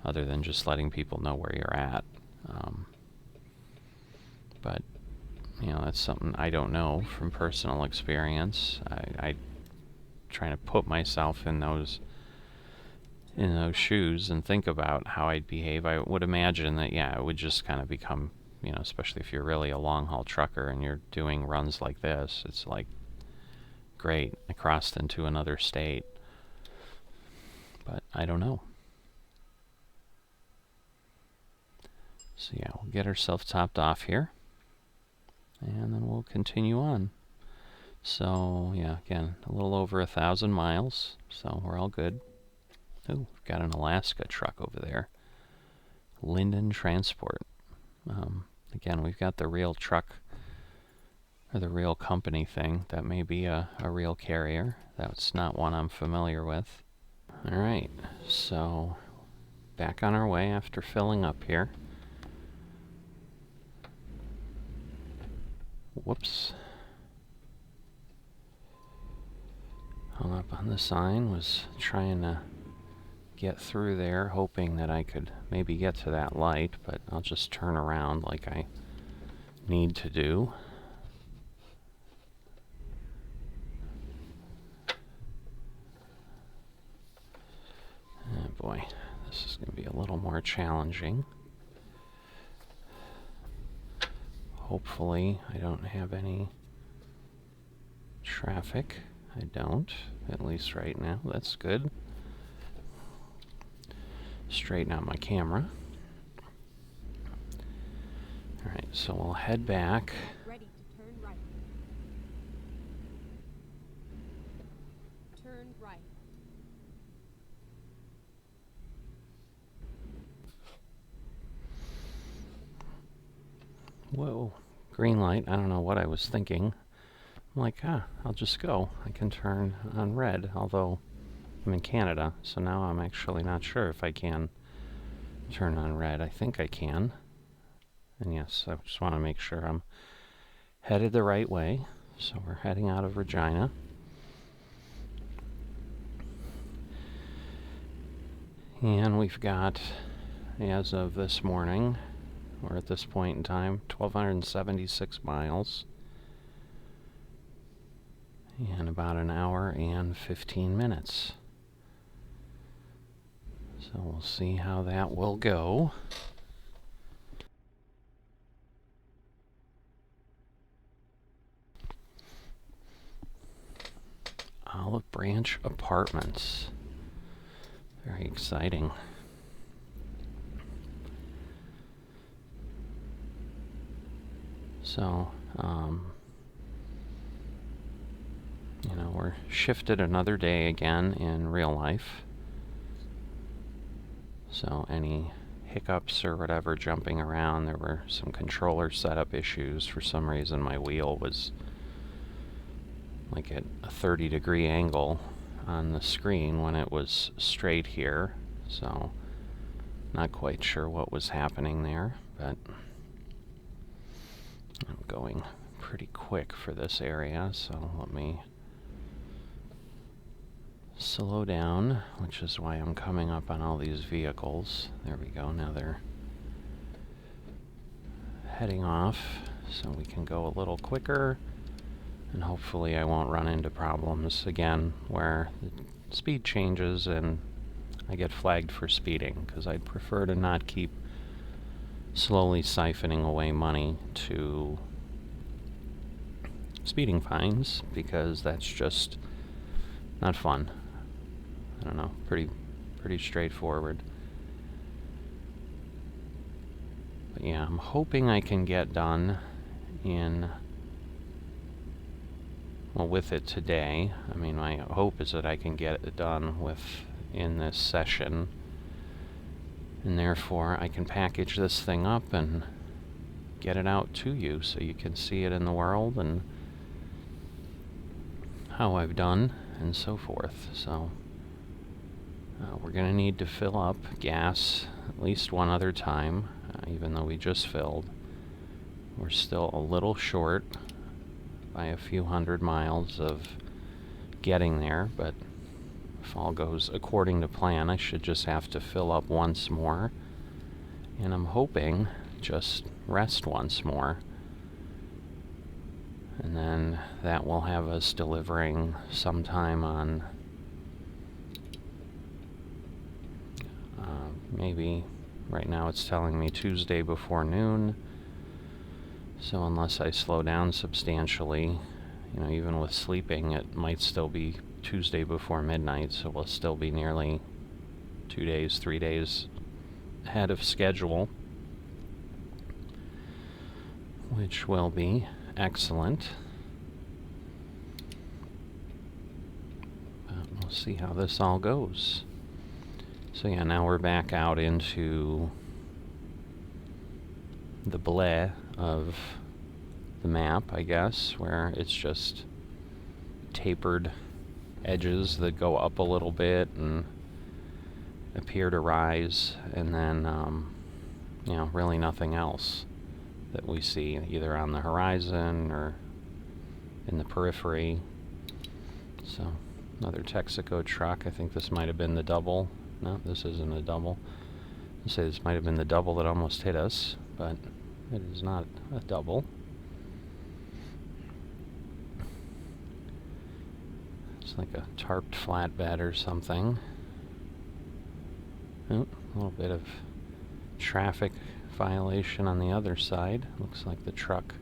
other than just letting people know where you're at. But, that's something I don't know from personal experience. I trying to put myself in those shoes and think about how I'd behave. I would imagine that, it would just kind of become you know, especially if you're really a long haul trucker and you're doing runs like this, it's like, great, I crossed into another state. But I don't know. So yeah, we'll get ourselves topped off here, and then we'll continue on. So yeah, again, a little over 1,000 miles, so we're all good. Ooh, we've got an Alaska truck over there. Linden Transport. Again, we've got the real truck, or the real company thing. That may be a real carrier. That's not one I'm familiar with. Alright, so back on our way after filling up here. Whoops. Hung up on the sign, was trying to get through there, hoping that I could maybe get to that light, but I'll just turn around like I need to do. Oh boy, this is going to be a little more challenging. Hopefully I don't have any traffic. I don't, at least right now. That's good. Straighten out my camera. Alright, so we'll head back. Ready to turn right. Turn right. Whoa, green light. I don't know what I was thinking. I'm like, I'll just go. I can turn on red, although I'm in Canada, so now I'm actually not sure if I can turn on red. I think I can. And yes, I just want to make sure I'm headed the right way. So we're heading out of Regina. And we've got, as of this morning, or at this point in time, 1,276 miles. And about an hour and 15 minutes. So we'll see how that will go. Olive Branch Apartments. Very exciting. So, you know, we're shifted another day again in real life. So any hiccups or whatever jumping around, there were some controller setup issues. For some reason my wheel was like at a 30-degree angle on the screen when it was straight here. So not quite sure what was happening there, but I'm going pretty quick for this area, so let me slow down, which is why I'm coming up on all these vehicles. There we go, now they're heading off, so we can go a little quicker, and hopefully I won't run into problems again where the speed changes and I get flagged for speeding, because I'd prefer to not keep slowly siphoning away money to speeding fines, because that's just not fun. I don't know, pretty straightforward. But yeah, I'm hoping I can get done with it today. I mean, my hope is that I can get it done in this session, and therefore I can package this thing up and get it out to you so you can see it in the world and how I've done and so forth. So we're going to need to fill up gas at least one other time, even though we just filled. We're still a little short by a few hundred miles of getting there, but if all goes according to plan, I should just have to fill up once more, and I'm hoping just rest once more, and then that will have us delivering sometime on maybe, right now it's telling me Tuesday before noon, So unless I slow down substantially, you know, even with sleeping, it might still be Tuesday before midnight, so we'll still be nearly 2 days, 3 days ahead of schedule, which will be excellent. But we'll see how this all goes. So yeah, now we're back out into the bleh of the map, I guess, where it's just tapered edges that go up a little bit and appear to rise, and then you know, really nothing else that we see either on the horizon or in the periphery. So another Texaco truck. I think this might have been the double. No, this isn't a double. I'd say this might have been the double that almost hit us, but it is not a double. It's like a tarped flatbed or something. Oh, a little bit of traffic violation on the other side. Looks like the truck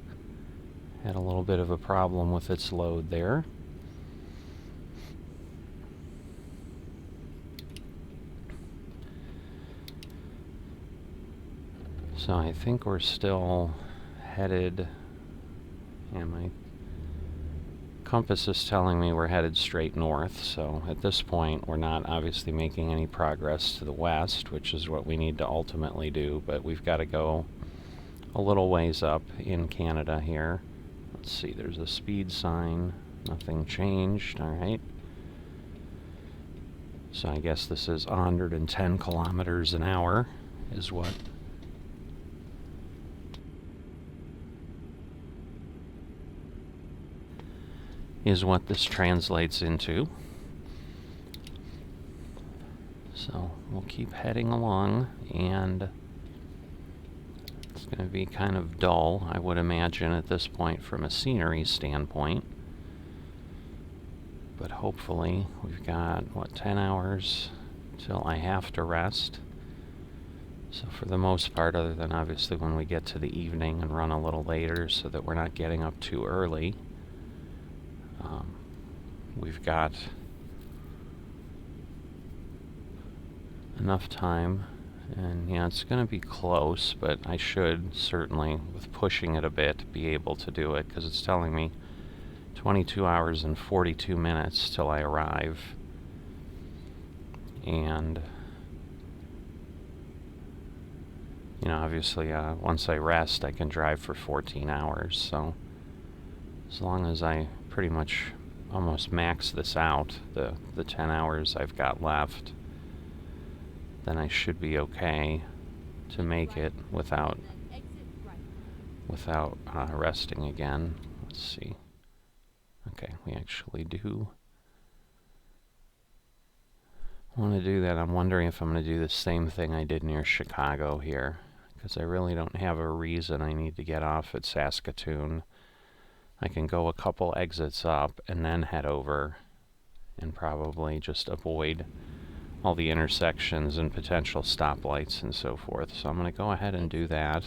had a little bit of a problem with its load there. So I think we're still headed, and my compass is telling me we're headed straight north, so at this point we're not obviously making any progress to the west, which is what we need to ultimately do, but we've got to go a little ways up in Canada here. Let's see, there's a speed sign, nothing changed, alright. So I guess this is 110 kilometers an hour is what this translates into. So we'll keep heading along, and it's going to be kind of dull, I would imagine, at this point from a scenery standpoint. But hopefully we've got, 10 hours till I have to rest. So for the most part, other than obviously when we get to the evening and run a little later so that we're not getting up too early, we've got enough time. And yeah, it's going to be close, but I should certainly, with pushing it a bit, be able to do it, because it's telling me 22 hours and 42 minutes till I arrive. And you know, obviously, once I rest, I can drive for 14 hours, so as long as I pretty much almost max this out, the 10 hours I've got left, then I should be okay to make it without resting again. Let's see. Okay, we actually do want to do that. I'm wondering if I'm going to do the same thing I did near Chicago here, because I really don't have a reason I need to get off at Saskatoon. I can go a couple exits up and then head over and probably just avoid all the intersections and potential stoplights and so forth. So I'm going to go ahead and do that.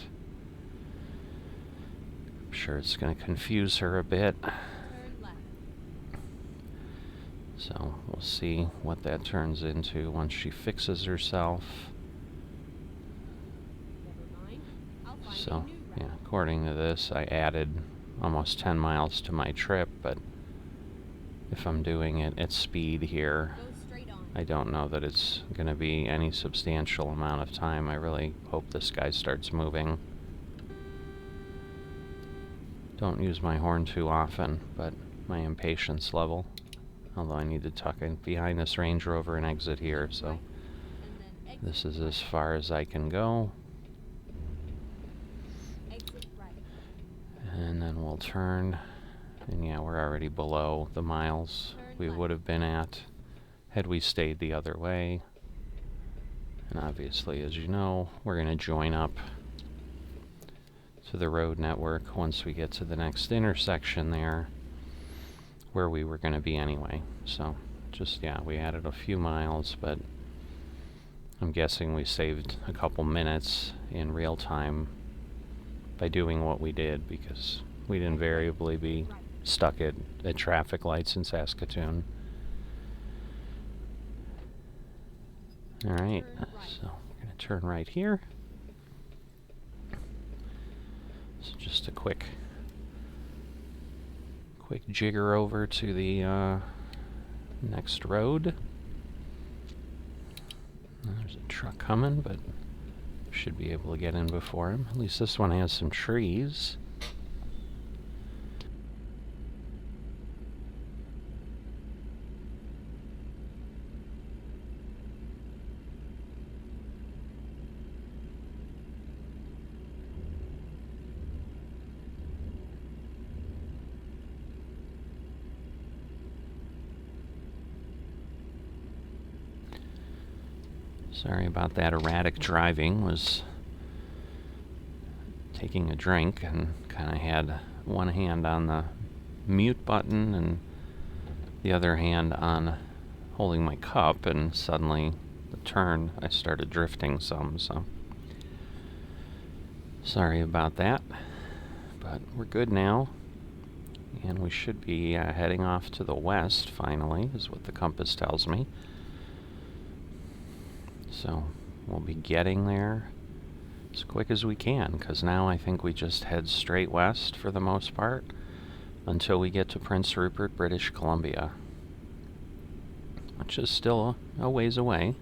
I'm sure it's going to confuse her a bit. So we'll see what that turns into once she fixes herself. So yeah, according to this, I added almost 10 miles to my trip, but if I'm doing it at speed here, I don't know that it's going to be any substantial amount of time. I really hope this guy starts moving. Don't use my horn too often, but my impatience level. Although I need to tuck in behind this Range Rover and exit here, so this is as far as I can go. And then we'll turn, and yeah, we're already below the miles we would have been at had we stayed the other way. And obviously, as you know, we're going to join up to the road network once we get to the next intersection there, where we were going to be anyway. So just, yeah, we added a few miles, but I'm guessing we saved a couple minutes in real time by doing what we did, because we'd invariably be stuck at traffic lights in Saskatoon. Alright, so we're going to turn right here. So just a quick jigger over to the next road. There's a truck coming, but should be able to get in before him. At least this one has some trees. Sorry about that erratic driving. Was taking a drink and kind of had one hand on the mute button and the other hand on holding my cup, and suddenly the turn I started drifting some, so sorry about that. But we're good now, and we should be heading off to the west finally, is what the compass tells me. So we'll be getting there as quick as we can, because now I think we just head straight west for the most part until we get to Prince Rupert, British Columbia, which is still a ways away.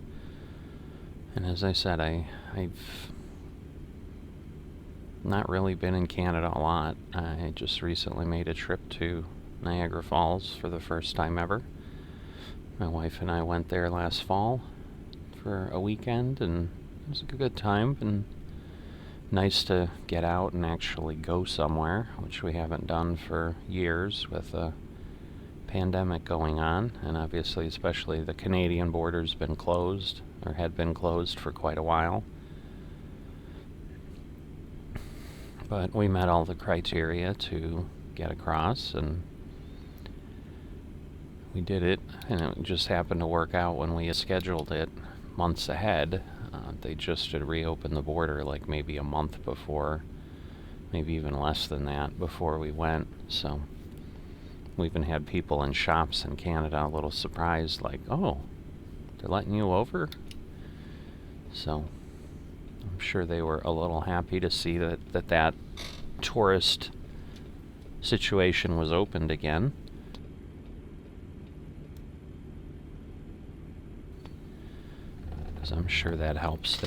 And as I said, I've not really been in Canada a lot. I just recently made a trip to Niagara Falls for the first time ever. My wife and I went there last fall for a weekend, and it was a good time, and nice to get out and actually go somewhere, which we haven't done for years with a pandemic going on, and obviously especially the Canadian border's been closed, or had been closed for quite a while. But we met all the criteria to get across, and we did it, and it just happened to work out when we had scheduled it months ahead. They just had reopened the border like maybe a month before, maybe even less than that, before we went. So we even had people in shops in Canada a little surprised, like, oh, they're letting you over? So I'm sure they were a little happy to see that tourist situation was opened again. I'm sure that helps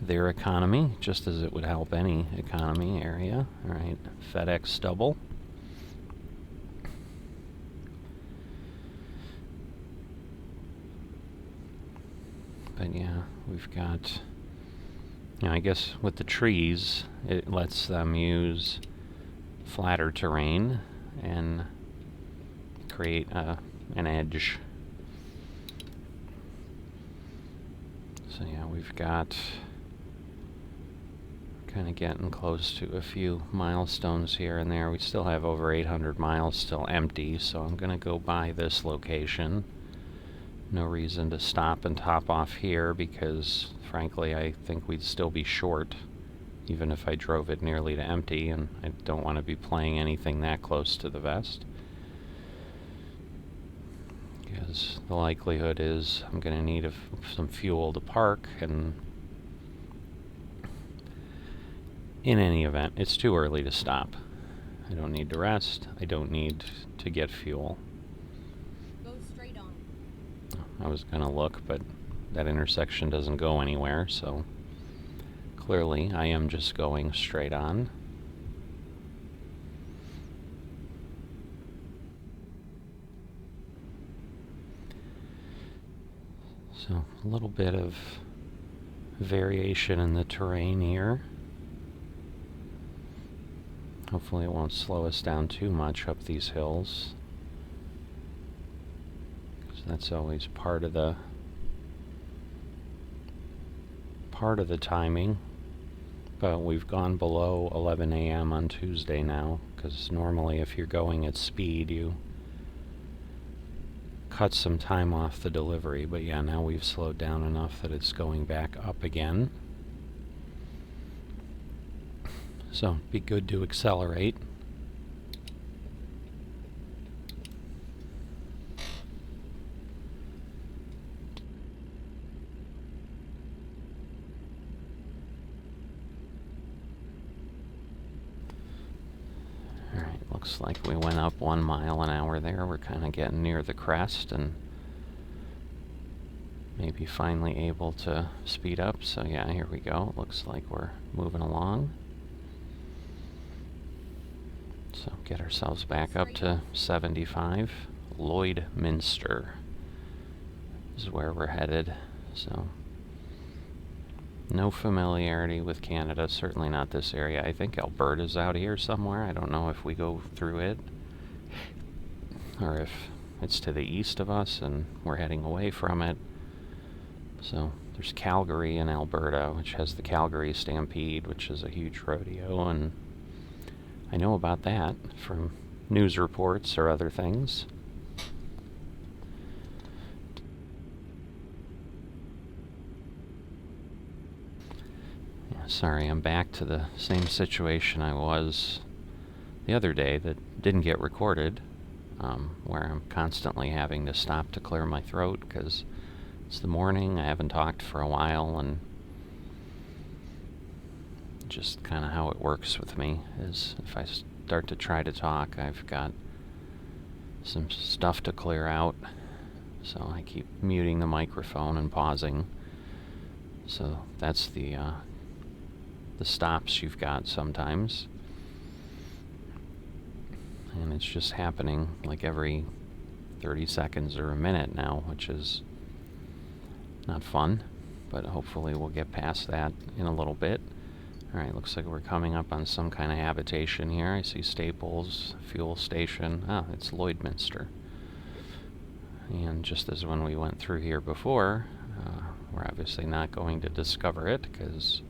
their economy, just as it would help any economy area. All right, FedEx double. But yeah, we've got, I guess with the trees, it lets them use flatter terrain and create an edge. So yeah, we've got kind of getting close to a few milestones here and there. We still have over 800 miles still empty, so I'm going to go by this location. No reason to stop and top off here, because frankly I think we'd still be short even if I drove it nearly to empty, and I don't want to be playing anything that close to the vest, because the likelihood is I'm going to need some fuel to park, and in any event, it's too early to stop. I don't need to rest. I don't need to get fuel. Go straight on. I was going to look, but that intersection doesn't go anywhere, so clearly I am just going straight on. So a little bit of variation in the terrain here. Hopefully it won't slow us down too much up these hills, because that's always part of the timing. But we've gone below 11 a.m. on Tuesday now, because normally if you're going at speed you cut some time off the delivery, but yeah, now we've slowed down enough that it's going back up again. So be good to accelerate. Alright, looks like we went up 1 mile an hour there. We're kind of getting near the crest and maybe finally able to speed up. So yeah, here we go. Looks like we're moving along. So get ourselves back up to 75. Lloydminster is where we're headed. So no familiarity with Canada, certainly not this area. I think Alberta's out here somewhere. I don't know if we go through it or if it's to the east of us and we're heading away from it. So there's Calgary in Alberta, which has the Calgary Stampede, which is a huge rodeo, and I know about that from news reports or other things. Yeah, sorry, I'm back to the same situation I was the other day that didn't get recorded, where I'm constantly having to stop to clear my throat because it's the morning, I haven't talked for a while, and just kind of how it works with me is if I start to try to talk, I've got some stuff to clear out, so I keep muting the microphone and pausing. So that's the stops you've got sometimes, and it's just happening like every 30 seconds or a minute now, which is not fun, but hopefully we'll get past that in a little bit. Alright, looks like we're coming up on some kind of habitation here. I see Staples, fuel station. Ah, it's Lloydminster. And just as when we went through here before, we're obviously not going to discover it because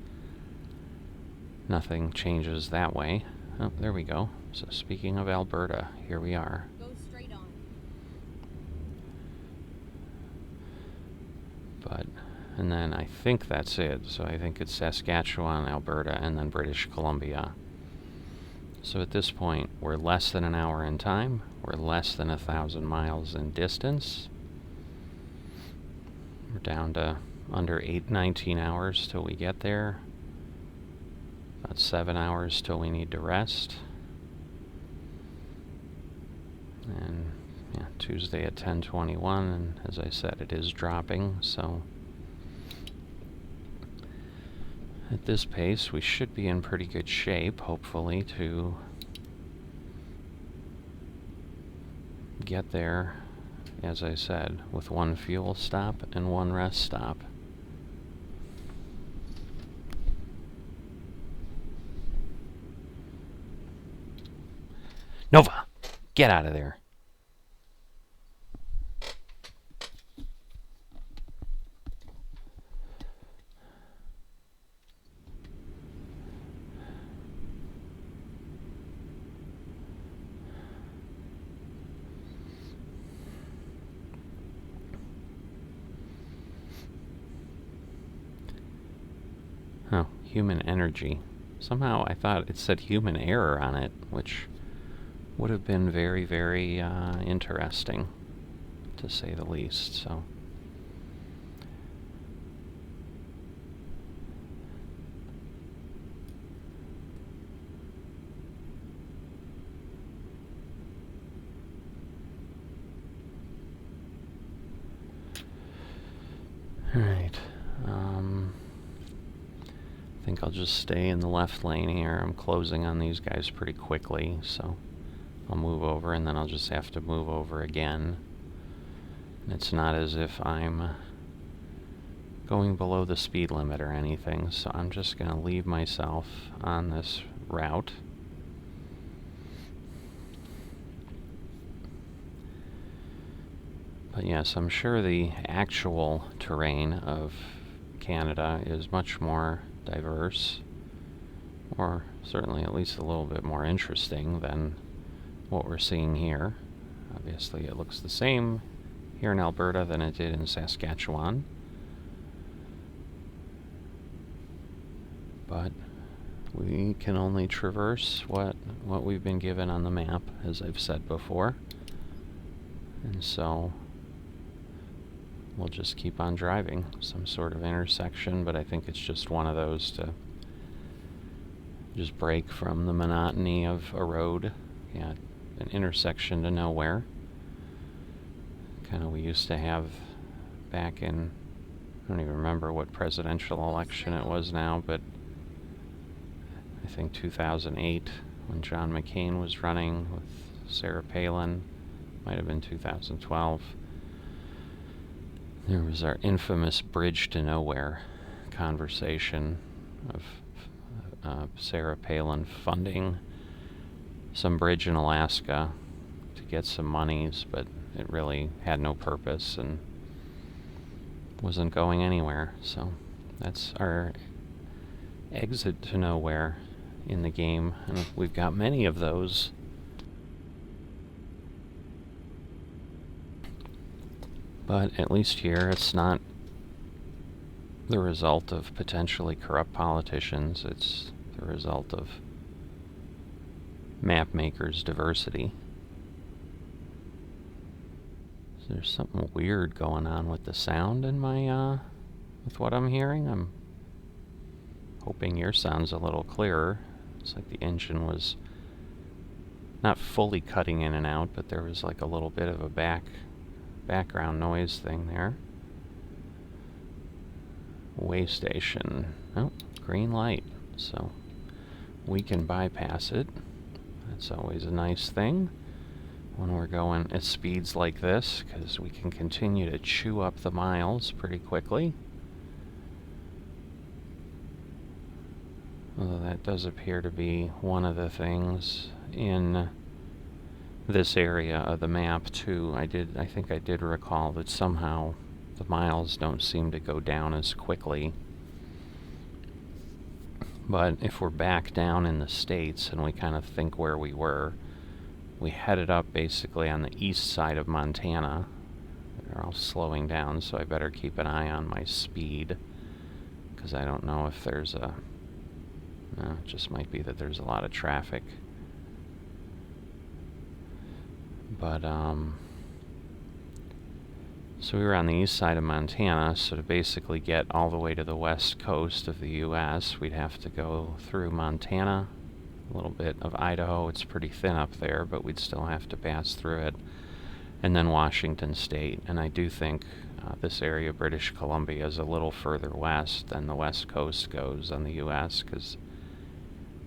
nothing changes that way. Oh, there we go. So speaking of Alberta, here we are. Go straight on. And then I think that's it. So I think it's Saskatchewan, Alberta, and then British Columbia. So at this point, we're less than an hour in time. We're less than 1,000 miles in distance. We're down to under 19 hours till we get there. About 7 hours till we need to rest. And yeah, Tuesday at 10:21, and as I said, it is dropping, so at this pace we should be in pretty good shape, hopefully, to get there, as I said, with 1 fuel stop and 1 rest stop. Nova, get out of there. Oh, human energy. Somehow I thought it said human error on it, which would have been very, very interesting, to say the least. So alright. I think I'll just stay in the left lane here. I'm closing on these guys pretty quickly, so I'll move over and then I'll just have to move over again. It's not as if I'm going below the speed limit or anything, so I'm just going to leave myself on this route. But yes, I'm sure the actual terrain of Canada is much more diverse, or certainly at least a little bit more interesting than what we're seeing here. Obviously it looks the same here in Alberta than it did in Saskatchewan, but we can only traverse what we've been given on the map, as I've said before. And so we'll just keep on driving some sort of intersection, but I think it's just one of those to just break from the monotony of a road. Yeah, an intersection to nowhere. Kind of we used to have back in, I don't even remember what presidential election it was now, but I think 2008 when John McCain was running with Sarah Palin, might have been 2012. There was our infamous bridge to nowhere conversation of Sarah Palin funding some bridge in Alaska to get some monies, but it really had no purpose and wasn't going anywhere. So that's our exit to nowhere in the game, and we've got many of those. But at least here it's not the result of potentially corrupt politicians, it's the result of map makers' diversity. So there's something weird going on with the sound in my, with what I'm hearing. I'm hoping your sound's a little clearer. It's like the engine was not fully cutting in and out, but there was like a little bit of a background noise thing there. Way station. Oh, green light. So we can bypass it. That's always a nice thing when we're going at speeds like this, because we can continue to chew up the miles pretty quickly. Although that does appear to be one of the things in this area of the map too. I think I did recall that somehow the miles don't seem to go down as quickly. But if we're back down in the States and we kind of think where we were, we headed up basically on the east side of Montana. They're all slowing down, so I better keep an eye on my speed, because I don't know if there's it just might be that there's a lot of traffic. But, so we were on the east side of Montana, so to basically get all the way to the west coast of the U.S., we'd have to go through Montana, a little bit of Idaho. It's pretty thin up there, but we'd still have to pass through it, and then Washington State. And I do think this area, British Columbia, is a little further west than the west coast goes on the U.S., because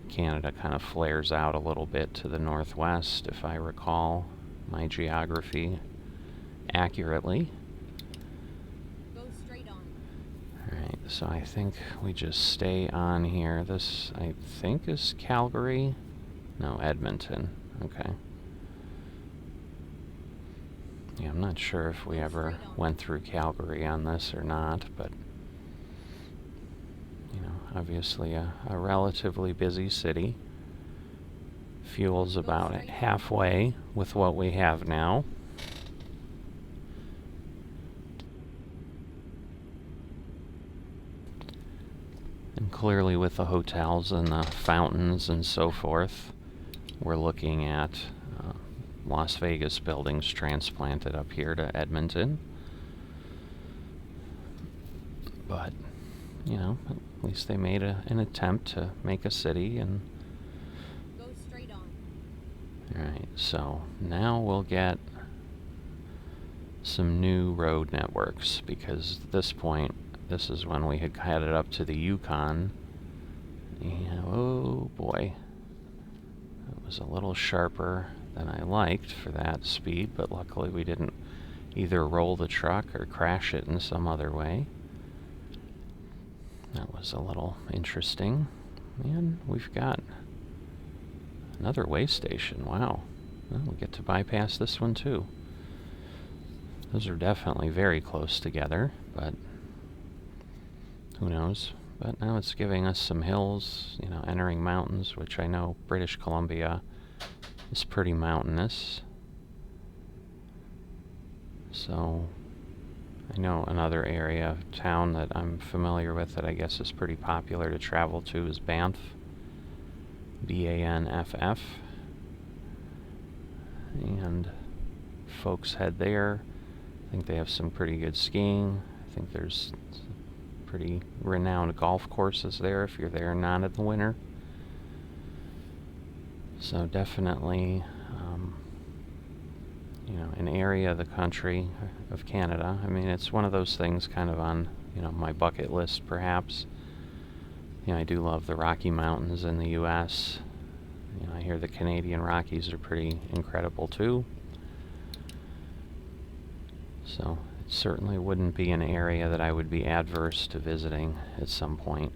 Canada kind of flares out a little bit to the northwest, if I recall my geography accurately. Go straight on. Alright, so I think we just stay on here. This, I think, is Calgary? No, Edmonton. Okay. Yeah, I'm not sure if we ever went through Calgary on this or not, but obviously a relatively busy city. Fuel's about halfway with what we have now. And clearly with the hotels and the fountains and so forth, we're looking at Las Vegas buildings transplanted up here to Edmonton. But, at least they made an attempt to make a city. And go straight on. Alright, so now we'll get some new road networks, because at this point, this is when we had headed up to the Yukon. And oh boy, it was a little sharper than I liked for that speed, but luckily we didn't either roll the truck or crash it in some other way. That was a little interesting. And we've got another way station. Wow. Well, we get to bypass this one too. Those are definitely very close together, but who knows? But now it's giving us some hills, entering mountains, which I know British Columbia is pretty mountainous. So I know another area of town that I'm familiar with that I guess is pretty popular to travel to is Banff. BANFF. And folks head there. I think they have some pretty good skiing. I think there's pretty renowned golf courses there if you're there not in the winter. So definitely, an area of the country of Canada. I mean, it's one of those things kind of on, my bucket list perhaps. I do love the Rocky Mountains in the U.S. I hear the Canadian Rockies are pretty incredible too. So it certainly wouldn't be an area that I would be adverse to visiting at some point.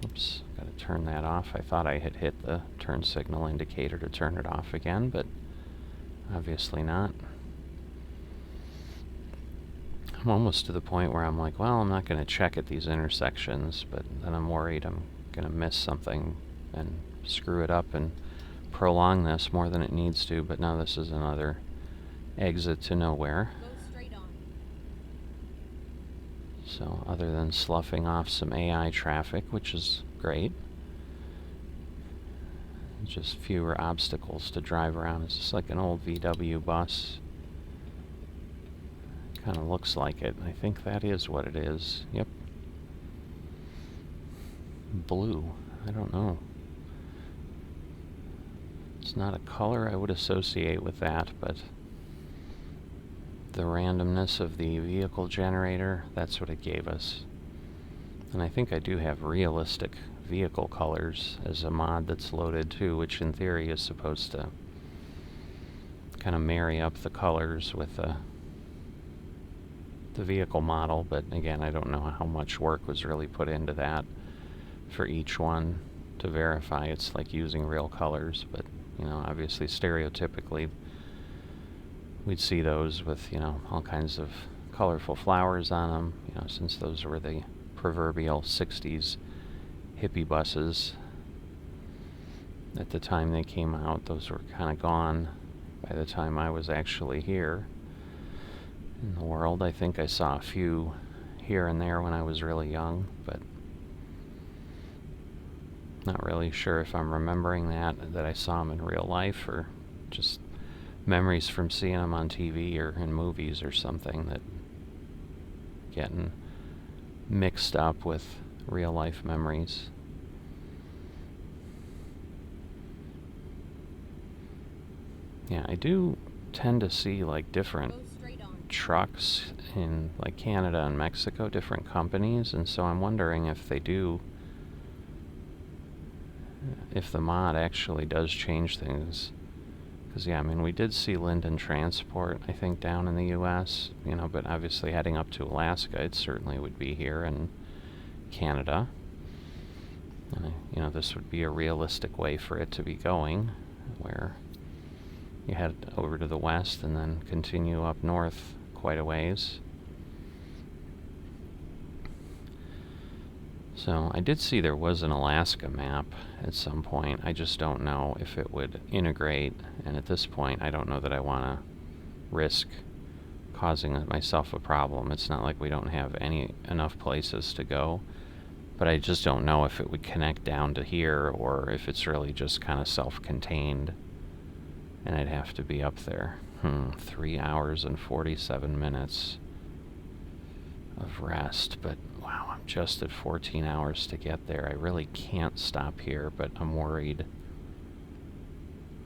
Oops, got to turn that off. I thought I had hit the turn signal indicator to turn it off again, but obviously not. I'm almost to the point where I'm like, well, I'm not going to check at these intersections, but then I'm worried I'm going to miss something and screw it up and prolong this more than it needs to. But now this is another exit to nowhere. Go straight on. So other than sloughing off some AI traffic, which is great, just fewer obstacles to drive around. It's just like an old VW bus. Kind of looks like it. I think that is what it is. Yep. Blue. I don't know. It's not a color I would associate with that, but the randomness of the vehicle generator, that's what it gave us. And I think I do have realistic vehicle colors as a mod that's loaded too, which in theory is supposed to kind of marry up the colors with the vehicle model, but again, I don't know how much work was really put into that for each one to verify it's like using real colors. But obviously stereotypically we'd see those with all kinds of colorful flowers on them, since those were the proverbial 60s hippie buses at the time they came out. Those were kind of gone by the time I was actually here in the world. I think I saw a few here and there when I was really young, but not really sure if I'm remembering that I saw them in real life or just memories from seeing them on TV or in movies or something that getting mixed up with real life memories. Yeah, I do tend to see like different trucks in like Canada and Mexico, different companies, and so I'm wondering if the mod actually does change things. Because we did see Linden Transport, I think, down in the US, but obviously heading up to Alaska, it certainly would be here in Canada. And this would be a realistic way for it to be going, where you head over to the west and then continue up north quite a ways. So I did see there was an Alaska map at some point. I just don't know if it would integrate, and at this point I don't know that I want to risk causing myself a problem. It's not like we don't have enough places to go, but I just don't know if it would connect down to here or if it's really just kind of self-contained and I'd have to be up there. 3 hours and 47 minutes of rest, but wow, I'm just at 14 hours to get there. I really can't stop here, but I'm worried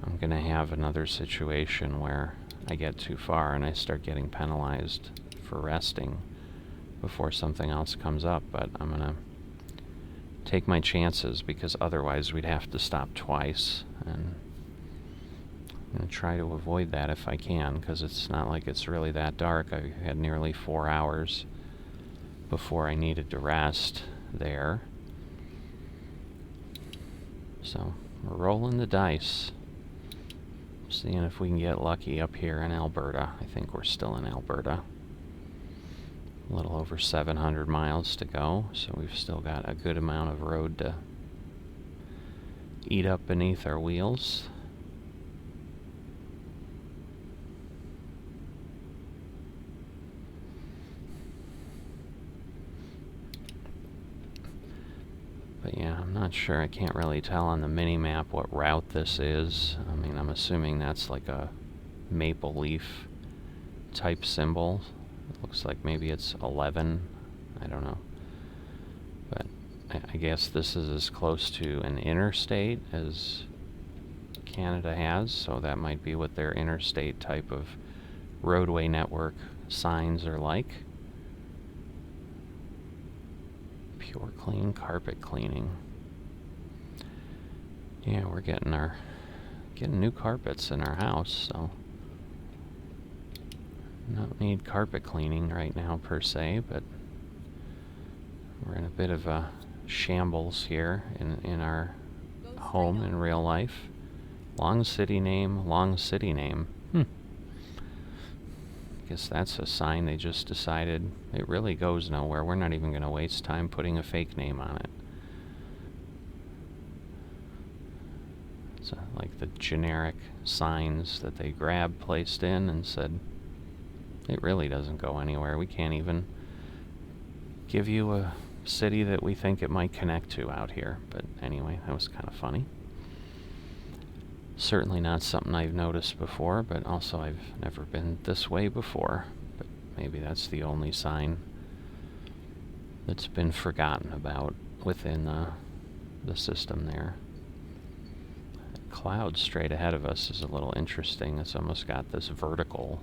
I'm going to have another situation where I get too far and I start getting penalized for resting before something else comes up. But I'm going to take my chances, because otherwise we'd have to stop twice, and I'm going to try to avoid that if I can, because it's not like it's really that dark. I had nearly 4 hours before I needed to rest there. So we're rolling the dice, seeing if we can get lucky up here in Alberta. I think we're still in Alberta. A little over 700 miles to go, so we've still got a good amount of road to eat up beneath our wheels. But Yeah, I'm not sure. I can't really tell on the mini-map what route this is. I mean, I'm assuming that's like a maple leaf type symbol. It looks like maybe it's 11. I don't know. But I guess this is as close to an interstate as Canada has, so that might be what their interstate type of roadway network signs are like. Pure Clean Carpet Cleaning. Yeah, we're getting new carpets in our house, so don't need carpet cleaning right now per se, but we're in a bit of a shambles here in our home in real life. Long city name, long city name. Guess that's a sign they just decided it really goes nowhere. We're not even going to waste time putting a fake name on it. It's like the generic signs that they grabbed, placed in, and said, it really doesn't go anywhere. We can't even give you a city that we think it might connect to out here. But anyway, that was kind of funny. Certainly not something I've noticed before, but also I've never been this way before. But maybe that's the only sign that's been forgotten about within the system there. That cloud straight ahead of us is a little interesting. It's almost got this vertical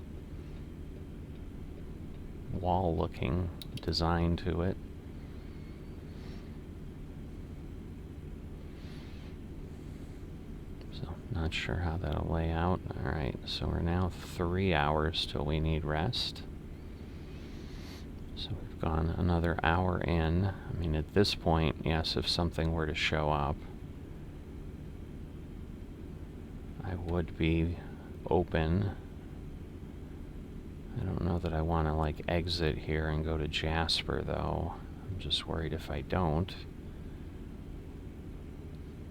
wall-looking design to it. Not sure how that'll lay out. Alright, so we're now 3 hours till we need rest. So we've gone another hour in. I mean, at this point, yes, if something were to show up, I would be open. I don't know that I want to, like, exit here and go to Jasper, though. I'm just worried if I don't.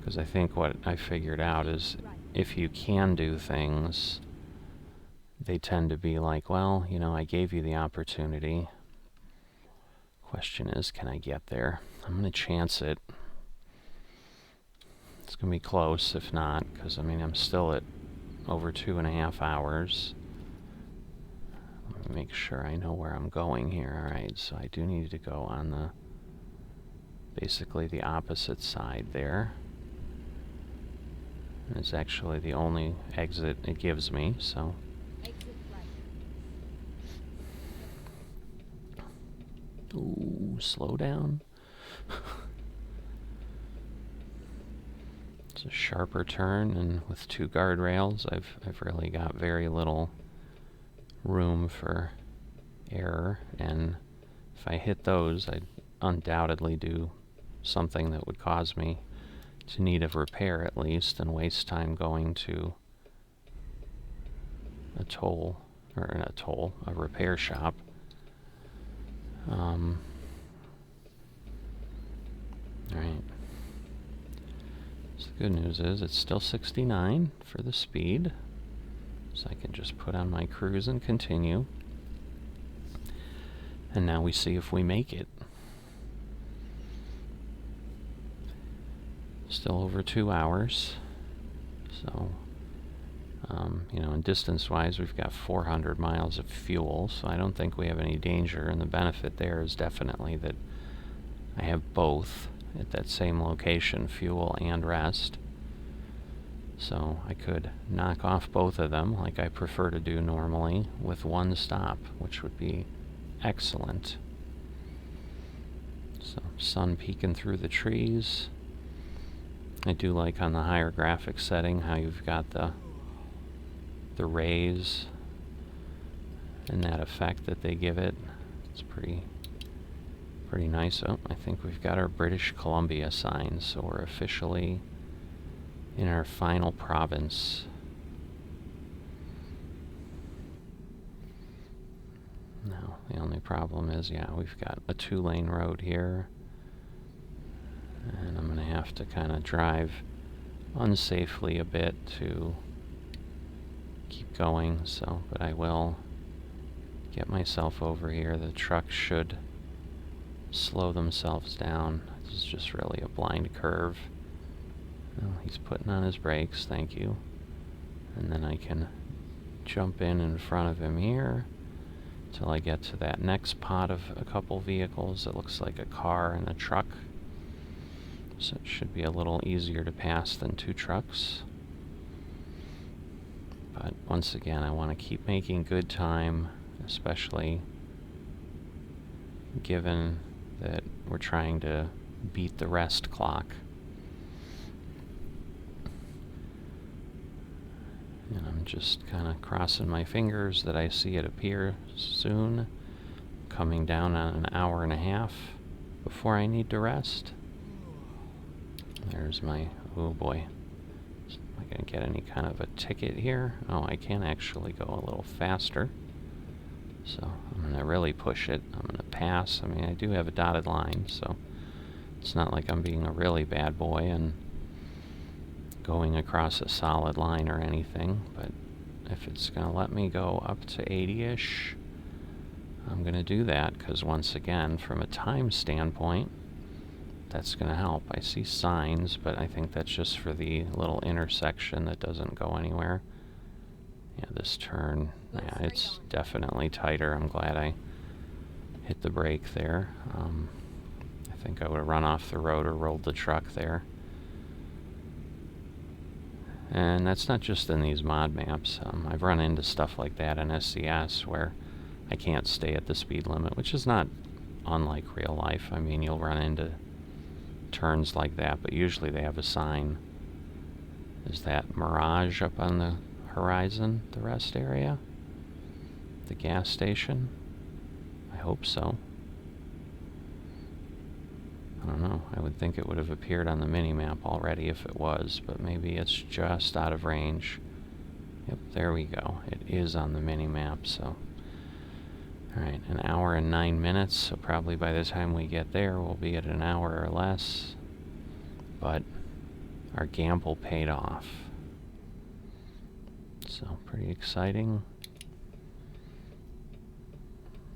Because I think what I figured out is if you can do things, they tend to be like, well, you know, I gave you the opportunity. Question is, can I get there? I'm going to chance it. It's going to be close if not, because, I mean, I'm still at over 2.5 hours. Let me make sure I know where I'm going here. Alright, so I do need to go on the, basically the opposite side there. It's actually the only exit it gives me, so. Exit right. Ooh, slow down. It's a sharper turn, and with 2 guardrails, I've really got very little room for error, and if I hit those, I'd undoubtedly do something that would cause me to need a repair at least, and waste time going to a a repair shop. Alright. So the good news is it's still 69 for the speed, so I can just put on my cruise and continue. And now we see if we make it. Still over 2 hours, so you know, and distance-wise, we've got 400 miles of fuel, so I don't think we have any danger. And the benefit there is definitely that I have both at that same location, fuel and rest. So I could knock off both of them, like I prefer to do normally, with one stop, which would be excellent. So sun peeking through the trees. I do like on the higher graphics setting how you've got the rays and that effect that they give it. It's pretty nice. Oh, I think we've got our British Columbia sign, so we're officially in our final province. Now, the only problem is, yeah, we've got a 2-lane road here, and I'm going to have to kind of drive unsafely a bit to keep going, so, but I will get myself over here. The truck should slow themselves down. This is just really a blind curve. Oh, he's putting on his brakes, thank you. And then I can jump in front of him here till I get to that next pot of a couple vehicles. It looks like a car and a truck. So it should be a little easier to pass than two trucks. But once again, I want to keep making good time, especially given that we're trying to beat the rest clock. And I'm just kind of crossing my fingers that I see it appear soon, coming down on an hour and a half before I need to rest. There's my, oh boy, am I going to get any kind of a ticket here? Oh, I can actually go a little faster. So I'm going to really push it. I'm going to pass. I mean, I do have a dotted line, so it's not like I'm being a really bad boy and going across a solid line or anything, but if it's going to let me go up to 80-ish, I'm going to do that, because once again, from a time standpoint, that's going to help. I see signs, but I think that's just for the little intersection that doesn't go anywhere. Yeah, this turn, yeah, it's definitely tighter. I'm glad I hit the brake there. I think I would have run off the road or rolled the truck there. And that's not just in these mod maps. I've run into stuff like that in SCS where I can't stay at the speed limit, which is not unlike real life. I mean, you'll run into turns like that, but usually they have a sign. Is that Mirage up on the horizon, the rest area? The gas station? I hope so. I don't know. I would think it would have appeared on the mini-map already if it was, but maybe it's just out of range. Yep, there we go. It is on the mini-map, so... Alright, an hour and 9 minutes, so probably by the time we get there, we'll be at an hour or less. But our gamble paid off. So, pretty exciting.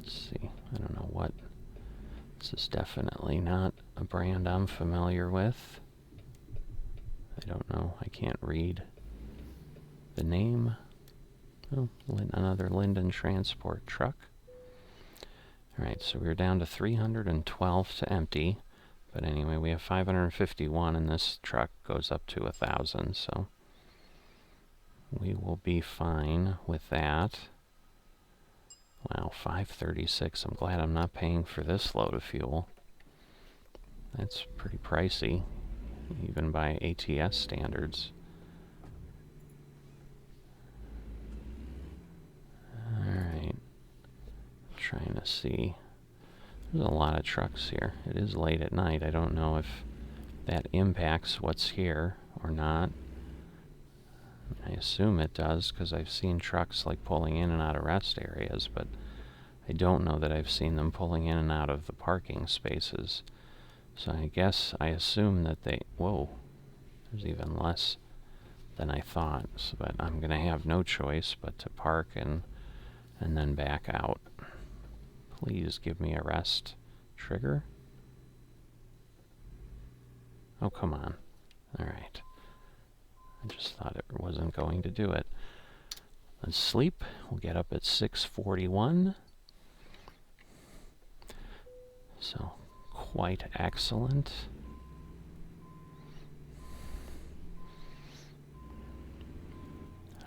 Let's see. I don't know what... This is definitely not a brand I'm familiar with. I don't know. I can't read the name. Oh, another Linden Transport truck. Alright, so we're down to 312 to empty. But anyway, we have 551, and this truck goes up to 1,000, so we will be fine with that. Wow, 536. I'm glad I'm not paying for this load of fuel. That's pretty pricey, even by ATS standards. Alright. Trying to see. There's a lot of trucks here. It is late at night. I don't know if that impacts what's here or not. I assume it does, because I've seen trucks like pulling in and out of rest areas, but I don't know that I've seen them pulling in and out of the parking spaces. So I assume that they... Whoa, there's even less than I thought, so, but I'm going to have no choice but to park and then back out. Please give me a rest trigger. Oh, come on. Alright. I just thought it wasn't going to do it. Let's sleep. We'll get up at 6:41. So, quite excellent.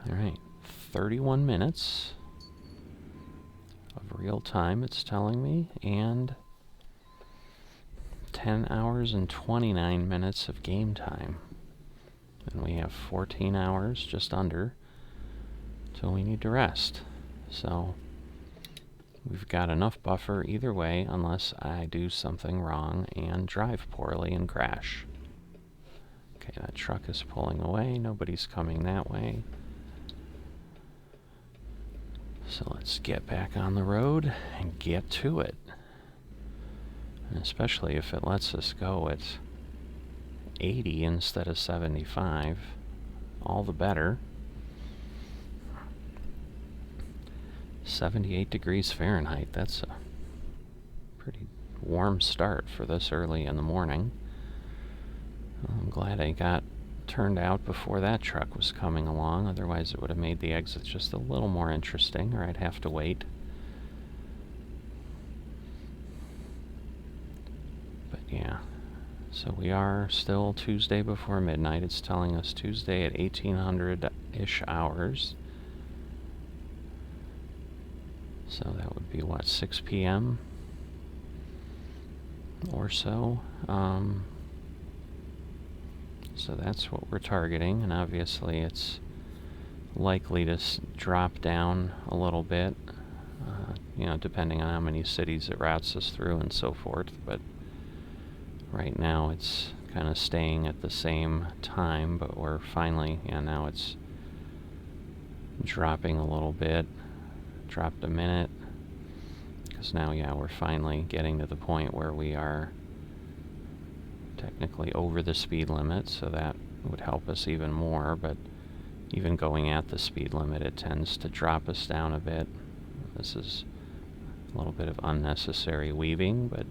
Alright, 31 minutes of real time, it's telling me, and 10 hours and 29 minutes of game time. And we have 14 hours, just under, till we need to rest. So we've got enough buffer either way, unless I do something wrong and drive poorly and crash. Okay, that truck is pulling away. Nobody's coming that way. So let's get back on the road and get to it. And especially if it lets us go at 80 instead of 75, all the better. 78 degrees Fahrenheit, that's a pretty warm start for this early in the morning. I'm glad I got turned out before that truck was coming along, otherwise it would have made the exit just a little more interesting, or I'd have to wait. But yeah, so we are still Tuesday before midnight. It's telling us Tuesday at 1800-ish hours. So that would be what, 6 p.m. or so. So that's what we're targeting, and obviously it's likely to drop down a little bit, depending on how many cities it routes us through and so forth. But right now it's kind of staying at the same time, but we're finally, now it's dropping a little bit, dropped a minute, because now, we're finally getting to the point where we are technically over the speed limit, so that would help us even more. But even going at the speed limit, it tends to drop us down a bit. This is a little bit of unnecessary weaving, but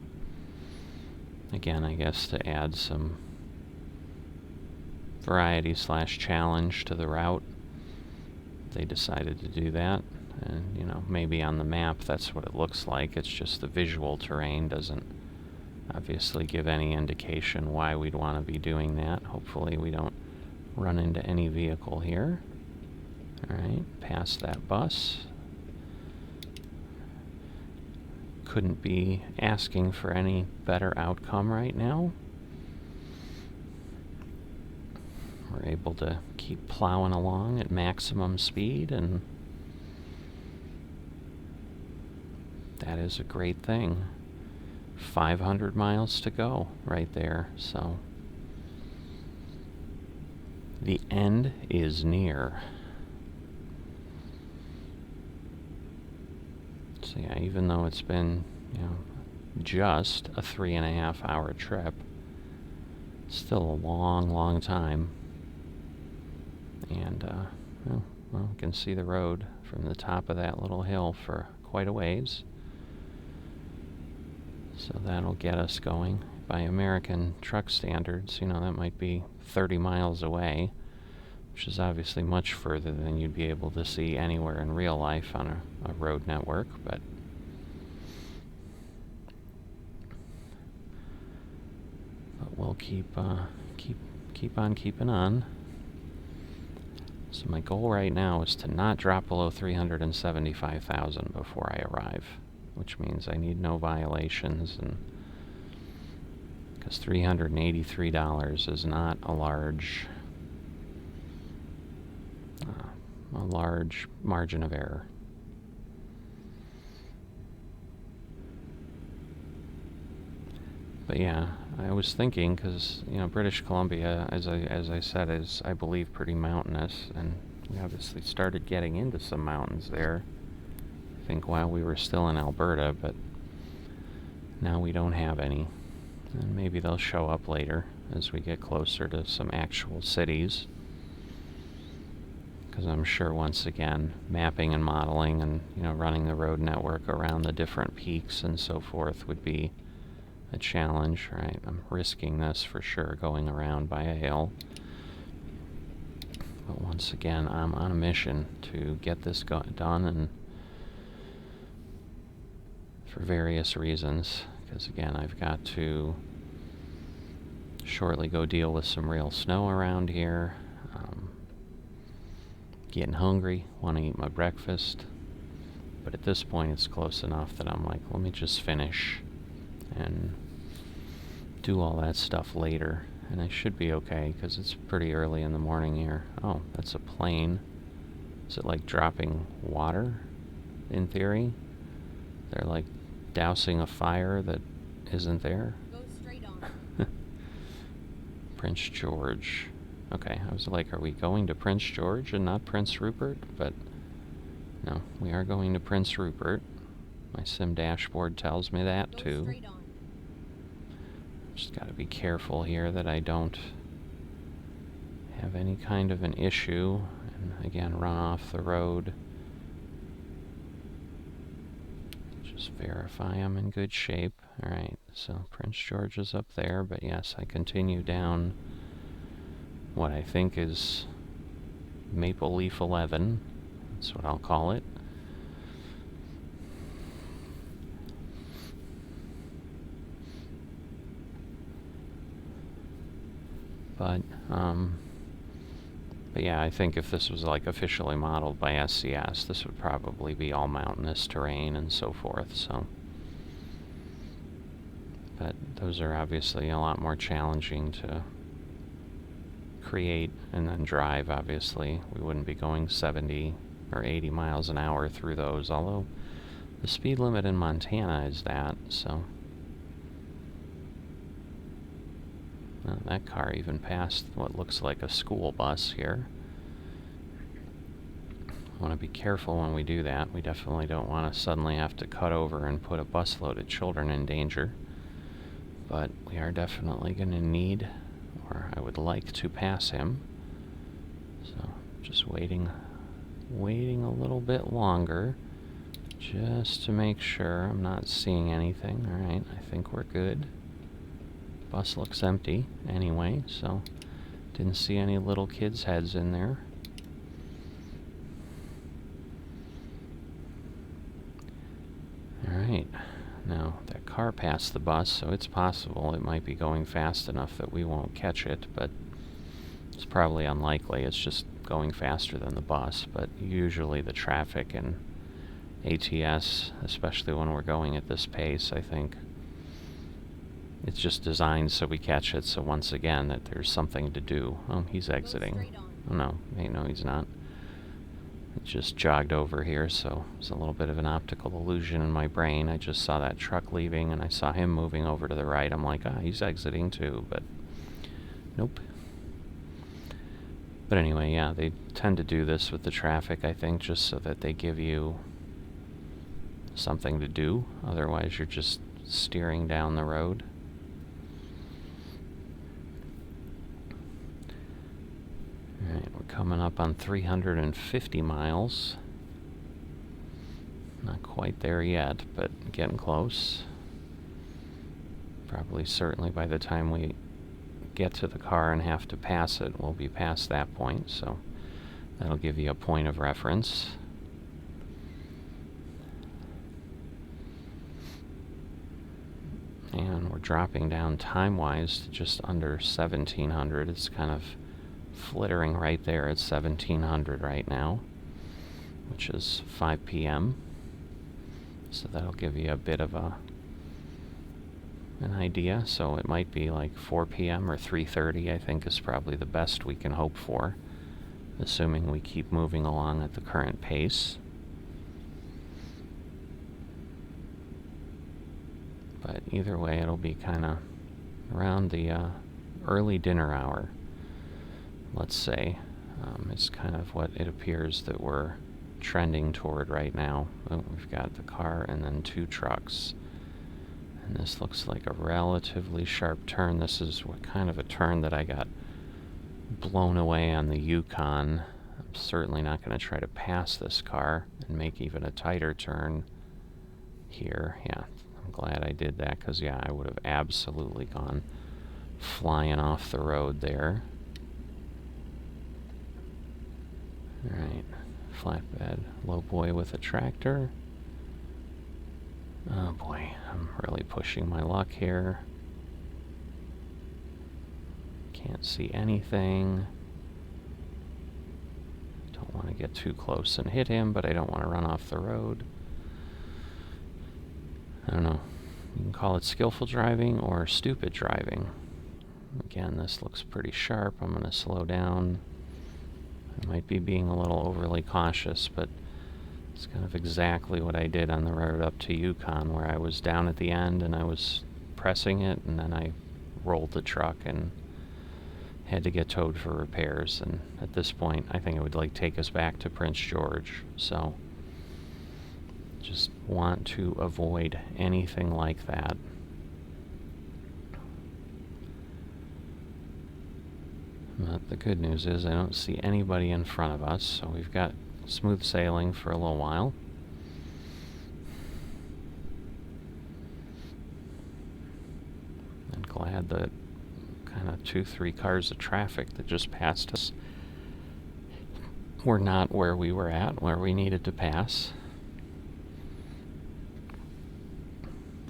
again, I guess to add some variety / challenge to the route, they decided to do that. And maybe on the map that's what it looks like. It's just the visual terrain doesn't obviously give any indication why we'd want to be doing that. Hopefully we don't run into any vehicle here. Alright, past that bus. Couldn't be asking for any better outcome right now. We're able to keep plowing along at maximum speed, and that is a great thing. 500 miles to go right there, so the end is near. So even though it's been, just a 3.5 hour trip, it's still a long time. And, well, you can see the road from the top of that little hill for quite a ways. So that'll get us going. By American truck standards, that might be 30 miles away, which is obviously much further than you'd be able to see anywhere in real life on a road network, but we'll keep on keeping on. So my goal right now is to not drop below 375,000 before I arrive, which means I need no violations, and because $383 is not a large margin of error. But yeah, I was thinking, because British Columbia, as I said, is, I believe, pretty mountainous, and we obviously started getting into some mountains there, I think, while we were still in Alberta, but now we don't have any, and maybe they'll show up later as we get closer to some actual cities, because I'm sure, once again, mapping and modeling and running the road network around the different peaks and so forth would be a challenge, right? I'm risking this for sure, going around by a hill. But once again, I'm on a mission to get this done, and for various reasons, because again, I've got to shortly go deal with some real snow around here. Getting hungry, want to eat my breakfast, but at this point it's close enough that I'm like, let me just finish and do all that stuff later, and I should be okay, because it's pretty early in the morning here. Oh, that's a plane. Is it like dropping water, in theory? They're like dousing a fire that isn't there? Go straight on. Prince George. Okay, I was like, are we going to Prince George and not Prince Rupert? But no, we are going to Prince Rupert. My sim dashboard tells me that Go too. straight on. Just got to be careful here that I don't have any kind of an issue and again run off the road. Just verify I'm in good shape. Alright, so Prince George is up there, but yes, I continue down what I think is Maple Leaf 11. That's what I'll call it. But yeah, I think if this was like officially modeled by SCS, this would probably be all mountainous terrain and so forth, so. But those are obviously a lot more challenging to create and then drive, obviously. We wouldn't be going 70 or 80 miles an hour through those, although the speed limit in Montana is that, so. Well, that car even passed what looks like a school bus here. Want to be careful when we do that. We definitely don't want to suddenly have to cut over and put a busload of children in danger. But we are definitely going to need, or I would like to pass him. So just waiting a little bit longer just to make sure I'm not seeing anything. Alright, I think we're good. Bus looks empty anyway, so didn't see any little kids' heads in there. Alright, now that car passed the bus, so it's possible it might be going fast enough that we won't catch it, but it's probably unlikely. It's just going faster than the bus, but usually the traffic and ATS, especially when we're going at this pace, I think it's just designed so we catch it, so once again, that there's something to do. Oh, he's exiting. Oh, no. Hey, no, he's not. It just jogged over here, so it's a little bit of an optical illusion in my brain. I just saw that truck leaving, and I saw him moving over to the right. I'm like, he's exiting too, but nope. But anyway, yeah, they tend to do this with the traffic, I think, just so that they give you something to do. Otherwise, you're just steering down the road. Alright, we're coming up on 350 miles. Not quite there yet, but getting close. Probably, certainly by the time we get to the car and have to pass it, we'll be past that point, so that'll give you a point of reference. And we're dropping down time-wise to just under 1700. It's kind of flittering right there at 1700 right now, which is 5 p.m. So that'll give you a bit of an idea. So it might be like 4 p.m. or 3:30, I think, is probably the best we can hope for, assuming we keep moving along at the current pace. But either way, it'll be kind of around the early dinner hour, let's say. It's kind of what it appears that we're trending toward right now. We've got the car and then 2 trucks. And this looks like a relatively sharp turn. This is what kind of a turn that I got blown away on the Yukon. I'm certainly not going to try to pass this car and make even a tighter turn here. Yeah, I'm glad I did that, because yeah, I would have absolutely gone flying off the road there. Alright, flatbed, low boy with a tractor. Oh boy, I'm really pushing my luck here. Can't see anything. Don't want to get too close and hit him, but I don't want to run off the road. I don't know. You can call it skillful driving or stupid driving. Again, this looks pretty sharp. I'm going to slow down. I might be being a little overly cautious, but it's kind of exactly what I did on the road up to Yukon, where I was down at the end and I was pressing it, and then I rolled the truck and had to get towed for repairs. And at this point, I think it would like take us back to Prince George. So just want to avoid anything like that. But the good news is I don't see anybody in front of us, so we've got smooth sailing for a little while. And glad that kind of 2-3 cars of traffic that just passed us were not where we were at, where we needed to pass.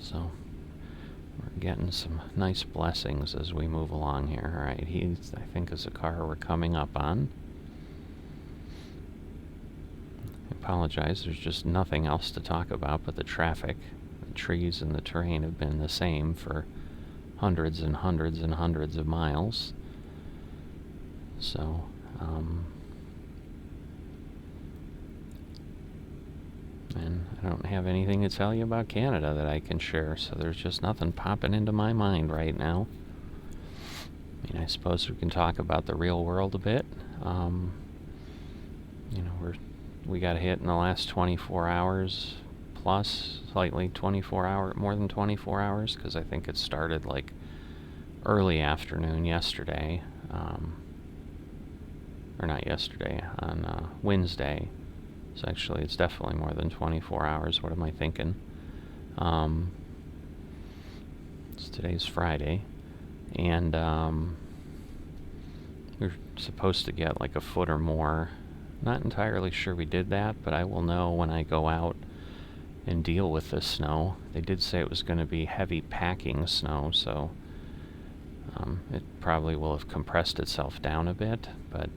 So we're getting some nice blessings as we move along here. All right, I think is a car we're coming up on. I apologize, there's just nothing else to talk about but the traffic. The trees and the terrain have been the same for hundreds and hundreds and hundreds of miles. So, and I don't have anything to tell you about Canada that I can share, so there's just nothing popping into my mind right now. I mean, I suppose we can talk about the real world a bit. We got hit in the last 24 hours plus, slightly more than 24 hours, because I think it started like early afternoon yesterday, or not yesterday, on Wednesday. So actually it's definitely more than 24 hours. What am I thinking? Today's Friday, and we're supposed to get like a foot or more. Not entirely sure we did that, but I will know when I go out and deal with this snow. They did say it was going to be heavy packing snow, so it probably will have compressed itself down a bit, but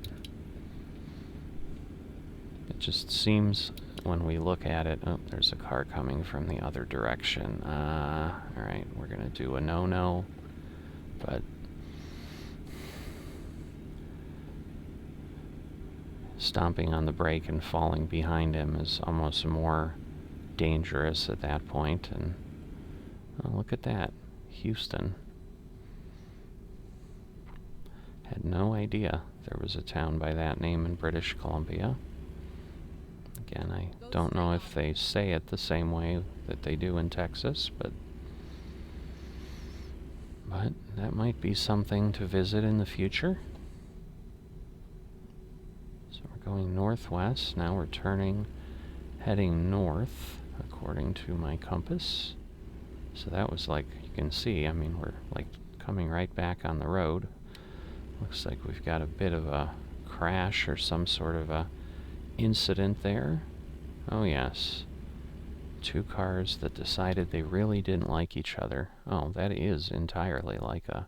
it just seems when we look at it, oh, there's a car coming from the other direction. Alright, we're going to do a no-no, but stomping on the brake and falling behind him is almost more dangerous at that point. And oh, look at that, Houston. Had no idea there was a town by that name in British Columbia. Again, I don't know if they say it the same way that they do in Texas, but that might be something to visit in the future. So we're going northwest. Now we're heading north, according to my compass. So that was like, you can see, I mean, we're like coming right back on the road. Looks like we've got a bit of a crash or some sort of a incident there. Oh yes, 2 cars that decided they really didn't like each other. Oh, that is entirely like a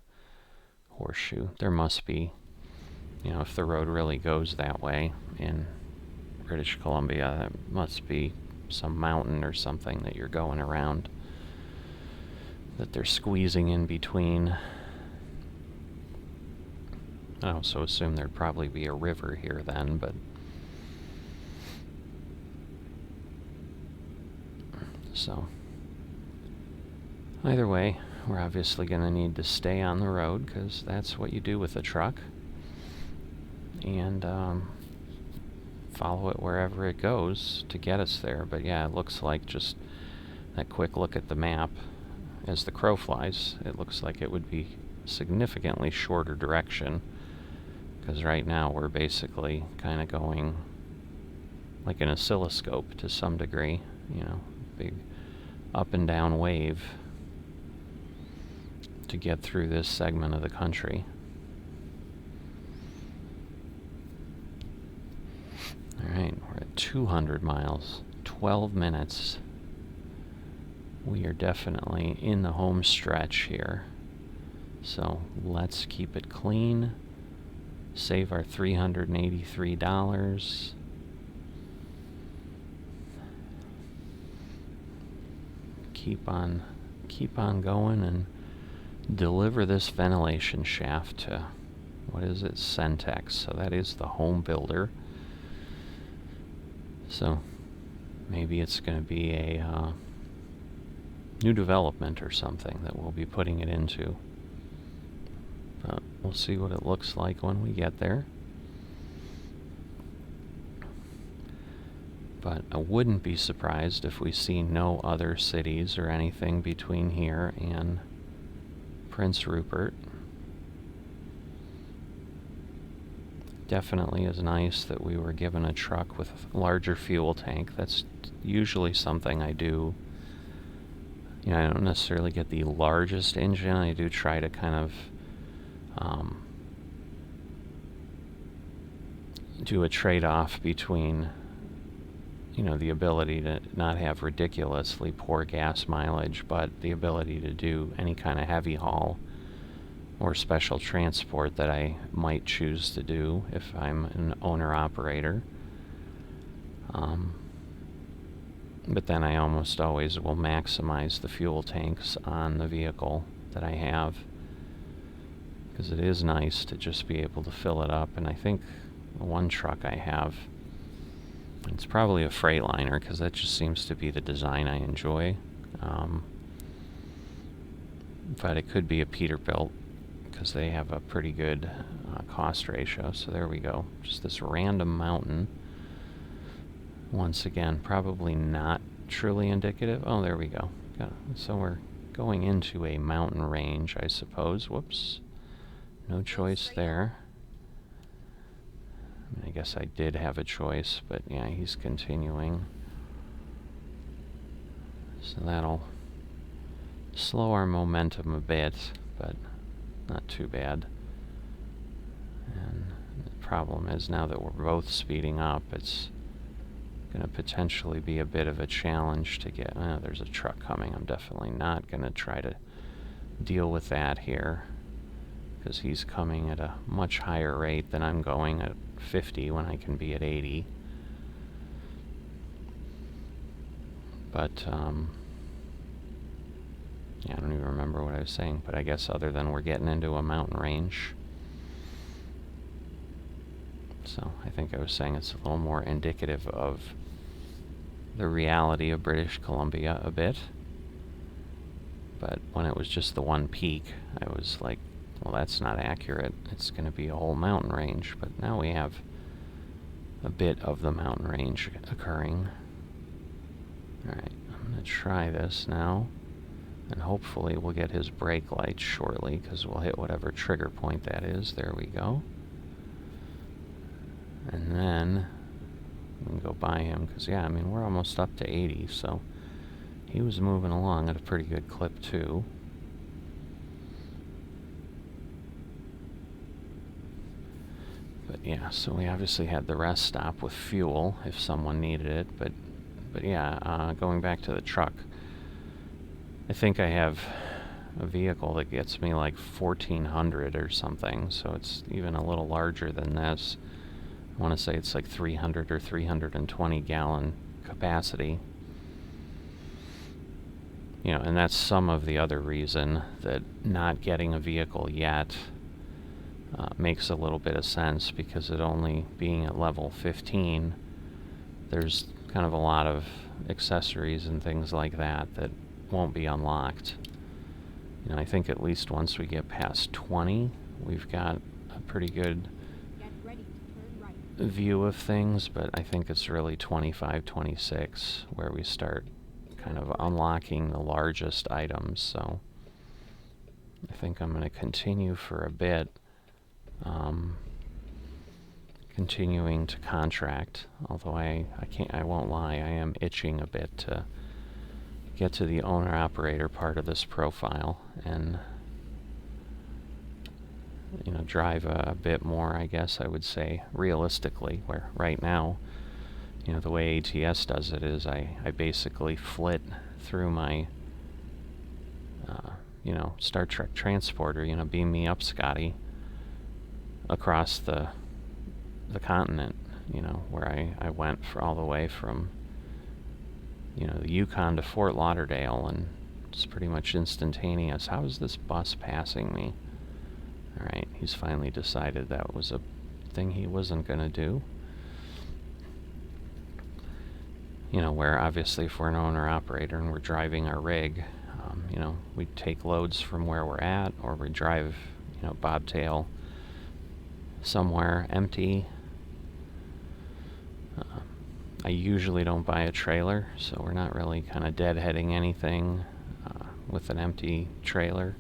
horseshoe. There must be, if the road really goes that way in British Columbia, that must be some mountain or something that you're going around, that they're squeezing in between. I also assume there'd probably be a river here then, but so either way, we're obviously going to need to stay on the road, because that's what you do with a truck, and follow it wherever it goes to get us there. But yeah, it looks like, just that quick look at the map, as the crow flies, it looks like it would be significantly shorter direction, because right now we're basically kind of going like an oscilloscope to some degree, big up and down wave to get through this segment of the country. Alright, we're at 200 miles, 12 minutes. We are definitely in the home stretch here. So let's keep it clean, save our $383. Keep on going and deliver this ventilation shaft to, what is it, Centex. So that is the home builder. So maybe it's going to be a new development or something that we'll be putting it into. But we'll see what it looks like when we get there. But I wouldn't be surprised if we see no other cities or anything between here and Prince Rupert. Definitely is nice that we were given a truck with a larger fuel tank. That's usually something I do, I don't necessarily get the largest engine. I do try to kind of do a trade-off between, the ability to not have ridiculously poor gas mileage, but the ability to do any kind of heavy haul or special transport that I might choose to do if I'm an owner-operator. But then I almost always will maximize the fuel tanks on the vehicle that I have, because it is nice to just be able to fill it up. And I think one truck I have, it's probably a Freightliner, because that just seems to be the design I enjoy. But it could be a Peterbilt, because they have a pretty good cost ratio. So there we go. Just this random mountain. Once again, probably not truly indicative. Oh, there we go. So we're going into a mountain range, I suppose. Whoops. No choice there. I guess I did have a choice, but yeah, he's continuing. So that'll slow our momentum a bit, but not too bad. And the problem is, now that we're both speeding up, it's going to potentially be a bit of a challenge to get... there's a truck coming. I'm definitely not going to try to deal with that here, because he's coming at a much higher rate than I'm going at 50 when I can be at 80. But, yeah, I don't even remember what I was saying, but I guess other than we're getting into a mountain range. So I think I was saying it's a little more indicative of the reality of British Columbia a bit. But when it was just the one peak, I was like, well, that's not accurate. It's going to be a whole mountain range. But now we have a bit of the mountain range occurring. Alright, I'm going to try this now. And hopefully we'll get his brake lights shortly, because we'll hit whatever trigger point that is. There we go. And then we can go by him, because, yeah, I mean, we're almost up to 80, so he was moving along at a pretty good clip, too. But, yeah, so we obviously had the rest stop with fuel if someone needed it, but yeah, going back to the truck, I think I have a vehicle that gets me like 1,400 or something, so it's even a little larger than this. I want to say it's like 300 or 320 gallon capacity. And that's some of the other reason that not getting a vehicle yet makes a little bit of sense, because it only being at level 15, there's kind of a lot of accessories and things like that won't be unlocked. I think at least once we get past 20, we've got a pretty good view of things, but I think it's really 25, 26 where we start kind of unlocking the largest items. So I think I'm going to continue for a bit, continuing to contract, although I won't lie, I am itching a bit to get to the owner-operator part of this profile and drive a bit more, I guess I would say, realistically, where right now, the way ATS does it is I basically flit through my, Star Trek transporter, beam me up, Scotty, across the continent, where I went for all the way from, the Yukon to Fort Lauderdale, and it's pretty much instantaneous. How is this bus passing me? Alright, he's finally decided that was a thing he wasn't going to do. Where obviously if we're an owner-operator and we're driving our rig, we take loads from where we're at, or we drive, bobtail somewhere empty. I usually don't buy a trailer, so we're not really kind of deadheading anything with an empty trailer.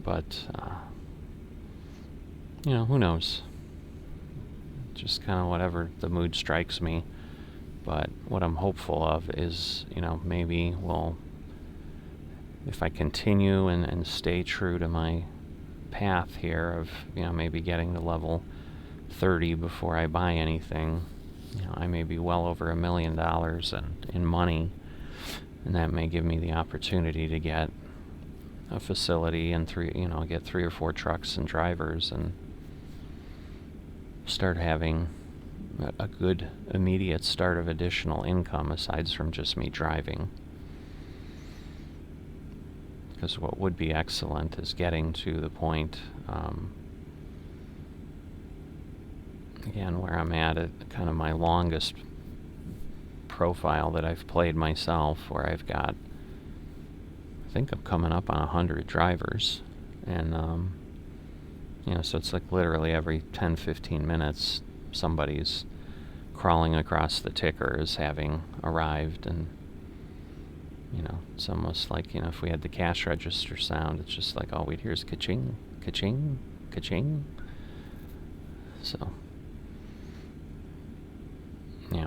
But, who knows? Just kind of whatever the mood strikes me. But what I'm hopeful of is, maybe we'll if I continue and stay true to my path here of, maybe getting to level 30 before I buy anything, I may be well over $1 million in money, and that may give me the opportunity to get a facility and get 3 or 4 trucks and drivers and start having a good immediate start of additional income aside from just me driving. Because what would be excellent is getting to the point, again, where I'm at kind of my longest profile that I've played myself, where I've got, I think I'm coming up on 100 drivers, and so it's like literally every 10-15 minutes somebody's crawling across the ticker as having arrived, and it's almost like, if we had the cash register sound, it's just like all we'd hear is ka-ching, ka-ching, ka-ching. So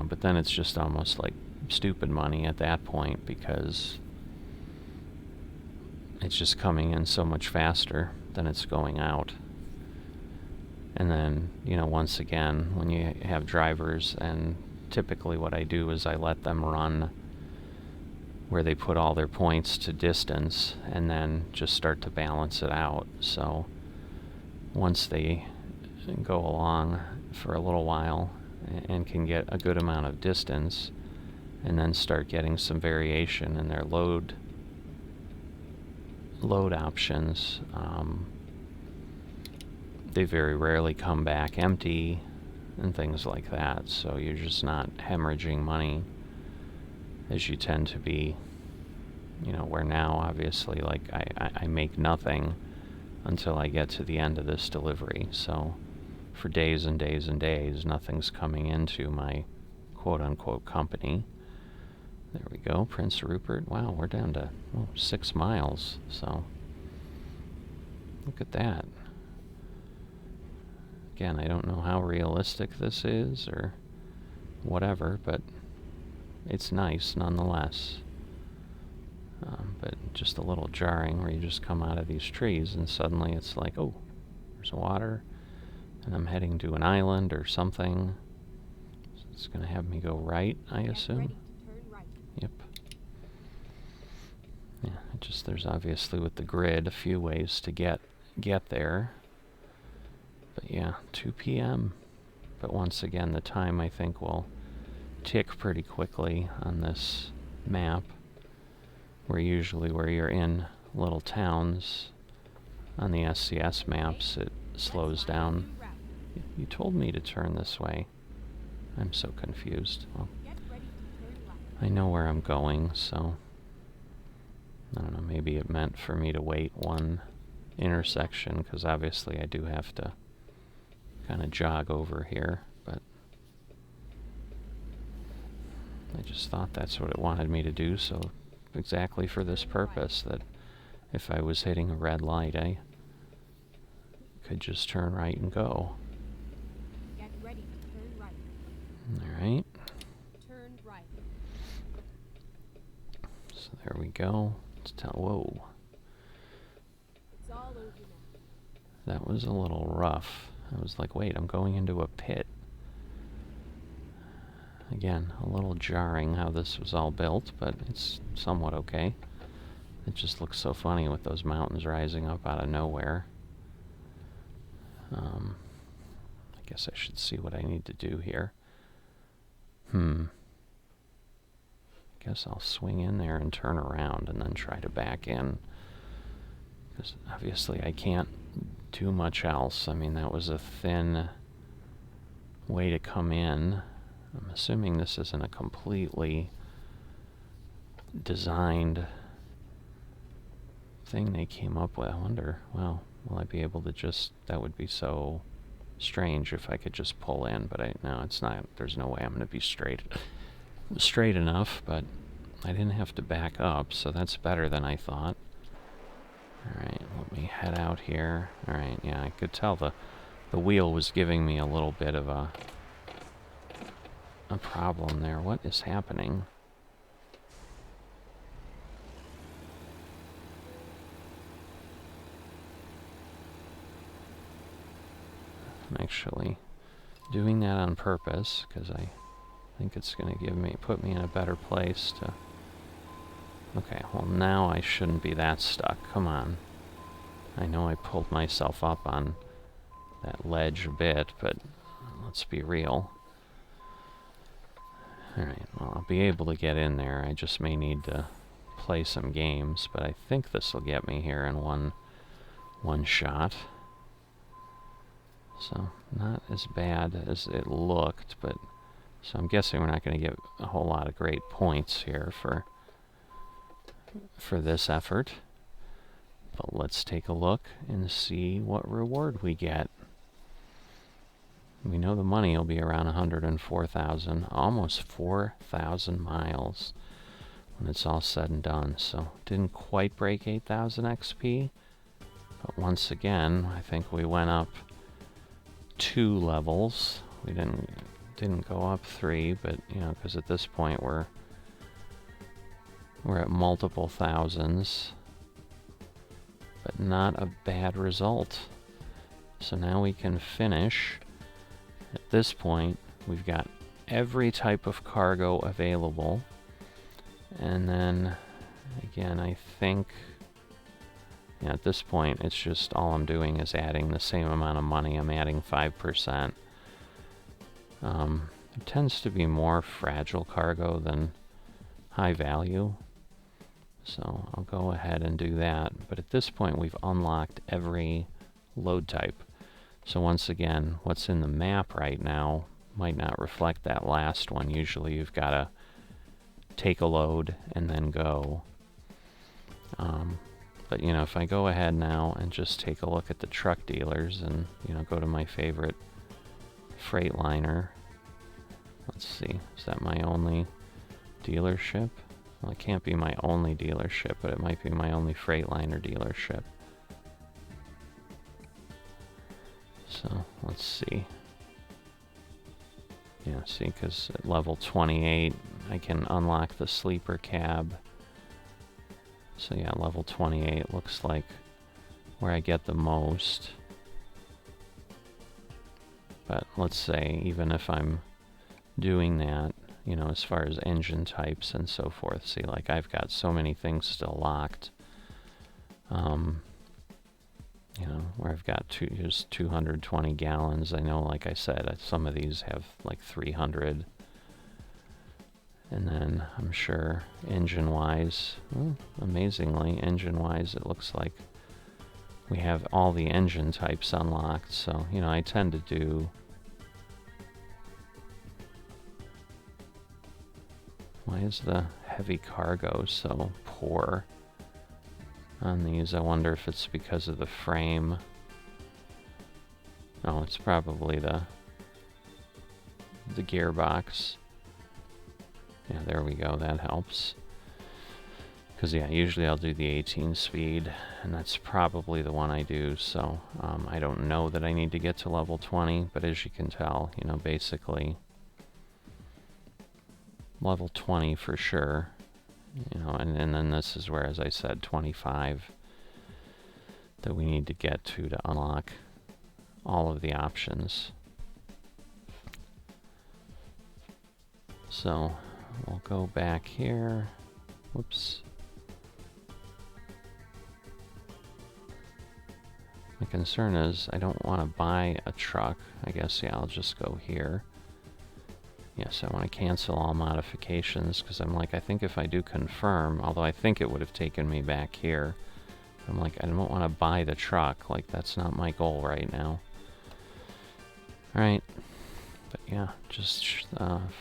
but then it's just almost like stupid money at that point, because it's just coming in so much faster than it's going out. And then, once again, when you have drivers, and typically what I do is I let them run where they put all their points to distance and then just start to balance it out. So once they go along for a little while and can get a good amount of distance, and then start getting some variation in their load options, they very rarely come back empty and things like that. So you're just not hemorrhaging money as you tend to be, where now obviously, like, I make nothing until I get to the end of this delivery. So for days and days and days, nothing's coming into my quote-unquote company. There we go, Prince Rupert. Wow, we're down to 6 miles, so look at that. Again, I don't know how realistic this is or whatever, but it's nice nonetheless. But just a little jarring where you just come out of these trees and suddenly it's like, oh, there's water, and I'm heading to an island or something. So it's going to have me go right, I assume. Ready to turn right. Yep. Yeah, there's obviously with the grid a few ways to get there. But yeah, 2 p.m. But once again, the time I think will tick pretty quickly on this map, where usually where you're in little towns on the SCS maps, it slows down. You told me to turn this way. I'm so confused. Well, I know where I'm going, so I don't know, maybe it meant for me to wait one intersection, because obviously I do have to kind of jog over here, but I just thought that's what it wanted me to do, so exactly for this purpose, that if I was hitting a red light, I could just turn right and go. Get ready to turn right. Alright. Turn right. So there we go. Whoa. It's all over now. That was a little rough. I was like, wait, I'm going into a pit. Again, a little jarring how this was all built, but it's somewhat okay. It just looks so funny with those mountains rising up out of nowhere. I guess I should see what I need to do here. Guess I'll swing in there and turn around and then try to back in, because obviously I can't do much else. I mean, that was a thin way to come in. I'm assuming this isn't a completely designed thing they came up with. I wonder, well, will I be able to just, that would be so strange if I could just pull in, but no, it's not. There's no way I'm going to be straight enough, but I didn't have to back up, so that's better than I thought. Alright, let me head out here. Alright, yeah, I could tell the wheel was giving me a little bit of a problem there. What is happening? actually doing that on purpose because I think it's going to put me in a better place to... Okay, well now I shouldn't be that stuck. Come on. I know I pulled myself up on that ledge a bit, but let's be real. Alright, well, I'll be able to get in there. I just may need to play some games, but I think this will get me here in one shot. So, not as bad as it looked, but... So I'm guessing we're not going to get a whole lot of great points here for this effort. But let's take a look and see what reward we get. We know the money will be around 104,000, almost 4,000 miles when it's all said and done. So didn't quite break 8,000 XP, but once again, I think we went up 2 levels. We didn't go up 3, but you know, because at this point we're at multiple thousands, but not a bad result. So now we can finish. At this point, we've got every type of cargo available. And then, again, I think, yeah, at this point, it's just all I'm doing is adding the same amount of money. I'm adding 5%. It tends to be more fragile cargo than high value. So I'll go ahead and do that. But at this point, we've unlocked every load type. So once again, what's in the map right now might not reflect that last one. Usually you've got to take a load and then go. But you know, if I go ahead now and just take a look at the truck dealers and, you know, go to my favorite Freightliner. Let's see, is that my only dealership? Well, it can't be my only dealership, but it might be my only Freightliner dealership. So, let's see. Yeah, see, because at level 28, I can unlock the sleeper cab. So yeah, level 28 looks like where I get the most. But let's say, even if I'm doing that, you know, as far as engine types and so forth, see, like I've got so many things still locked. You know, where I've got just 220 gallons. I know, like I said, some of these have like 300. And then I'm sure engine-wise, well, amazingly, engine-wise, it looks like we have all the engine types unlocked. So, you know, I tend to do... Why is the heavy cargo so poor on these? I wonder if it's because of the frame. Oh, it's probably the gearbox. Yeah, there we go, that helps. Because, yeah, usually I'll do the 18 speed, and that's probably the one I do, so I don't know that I need to get to level 20, but as you can tell, you know, basically level 20 for sure. You know, and then this is where, as I said, 25 that we need to get to unlock all of the options. So we'll go back here. Whoops. My concern is I don't want to buy a truck. I guess, yeah, I'll just go here. Yes, I want to cancel all modifications because I'm like, I think if I do confirm, although I think it would have taken me back here, I'm like, I don't want to buy the truck. Like, that's not my goal right now. Alright. But yeah, just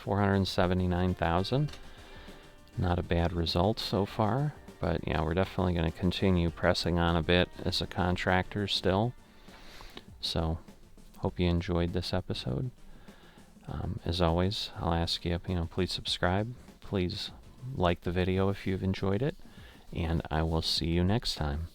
479,000. Not a bad result so far. But yeah, we're definitely going to continue pressing on a bit as a contractor still. So, hope you enjoyed this episode. As always, I'll ask you, please subscribe. Please like the video if you've enjoyed it. And I will see you next time.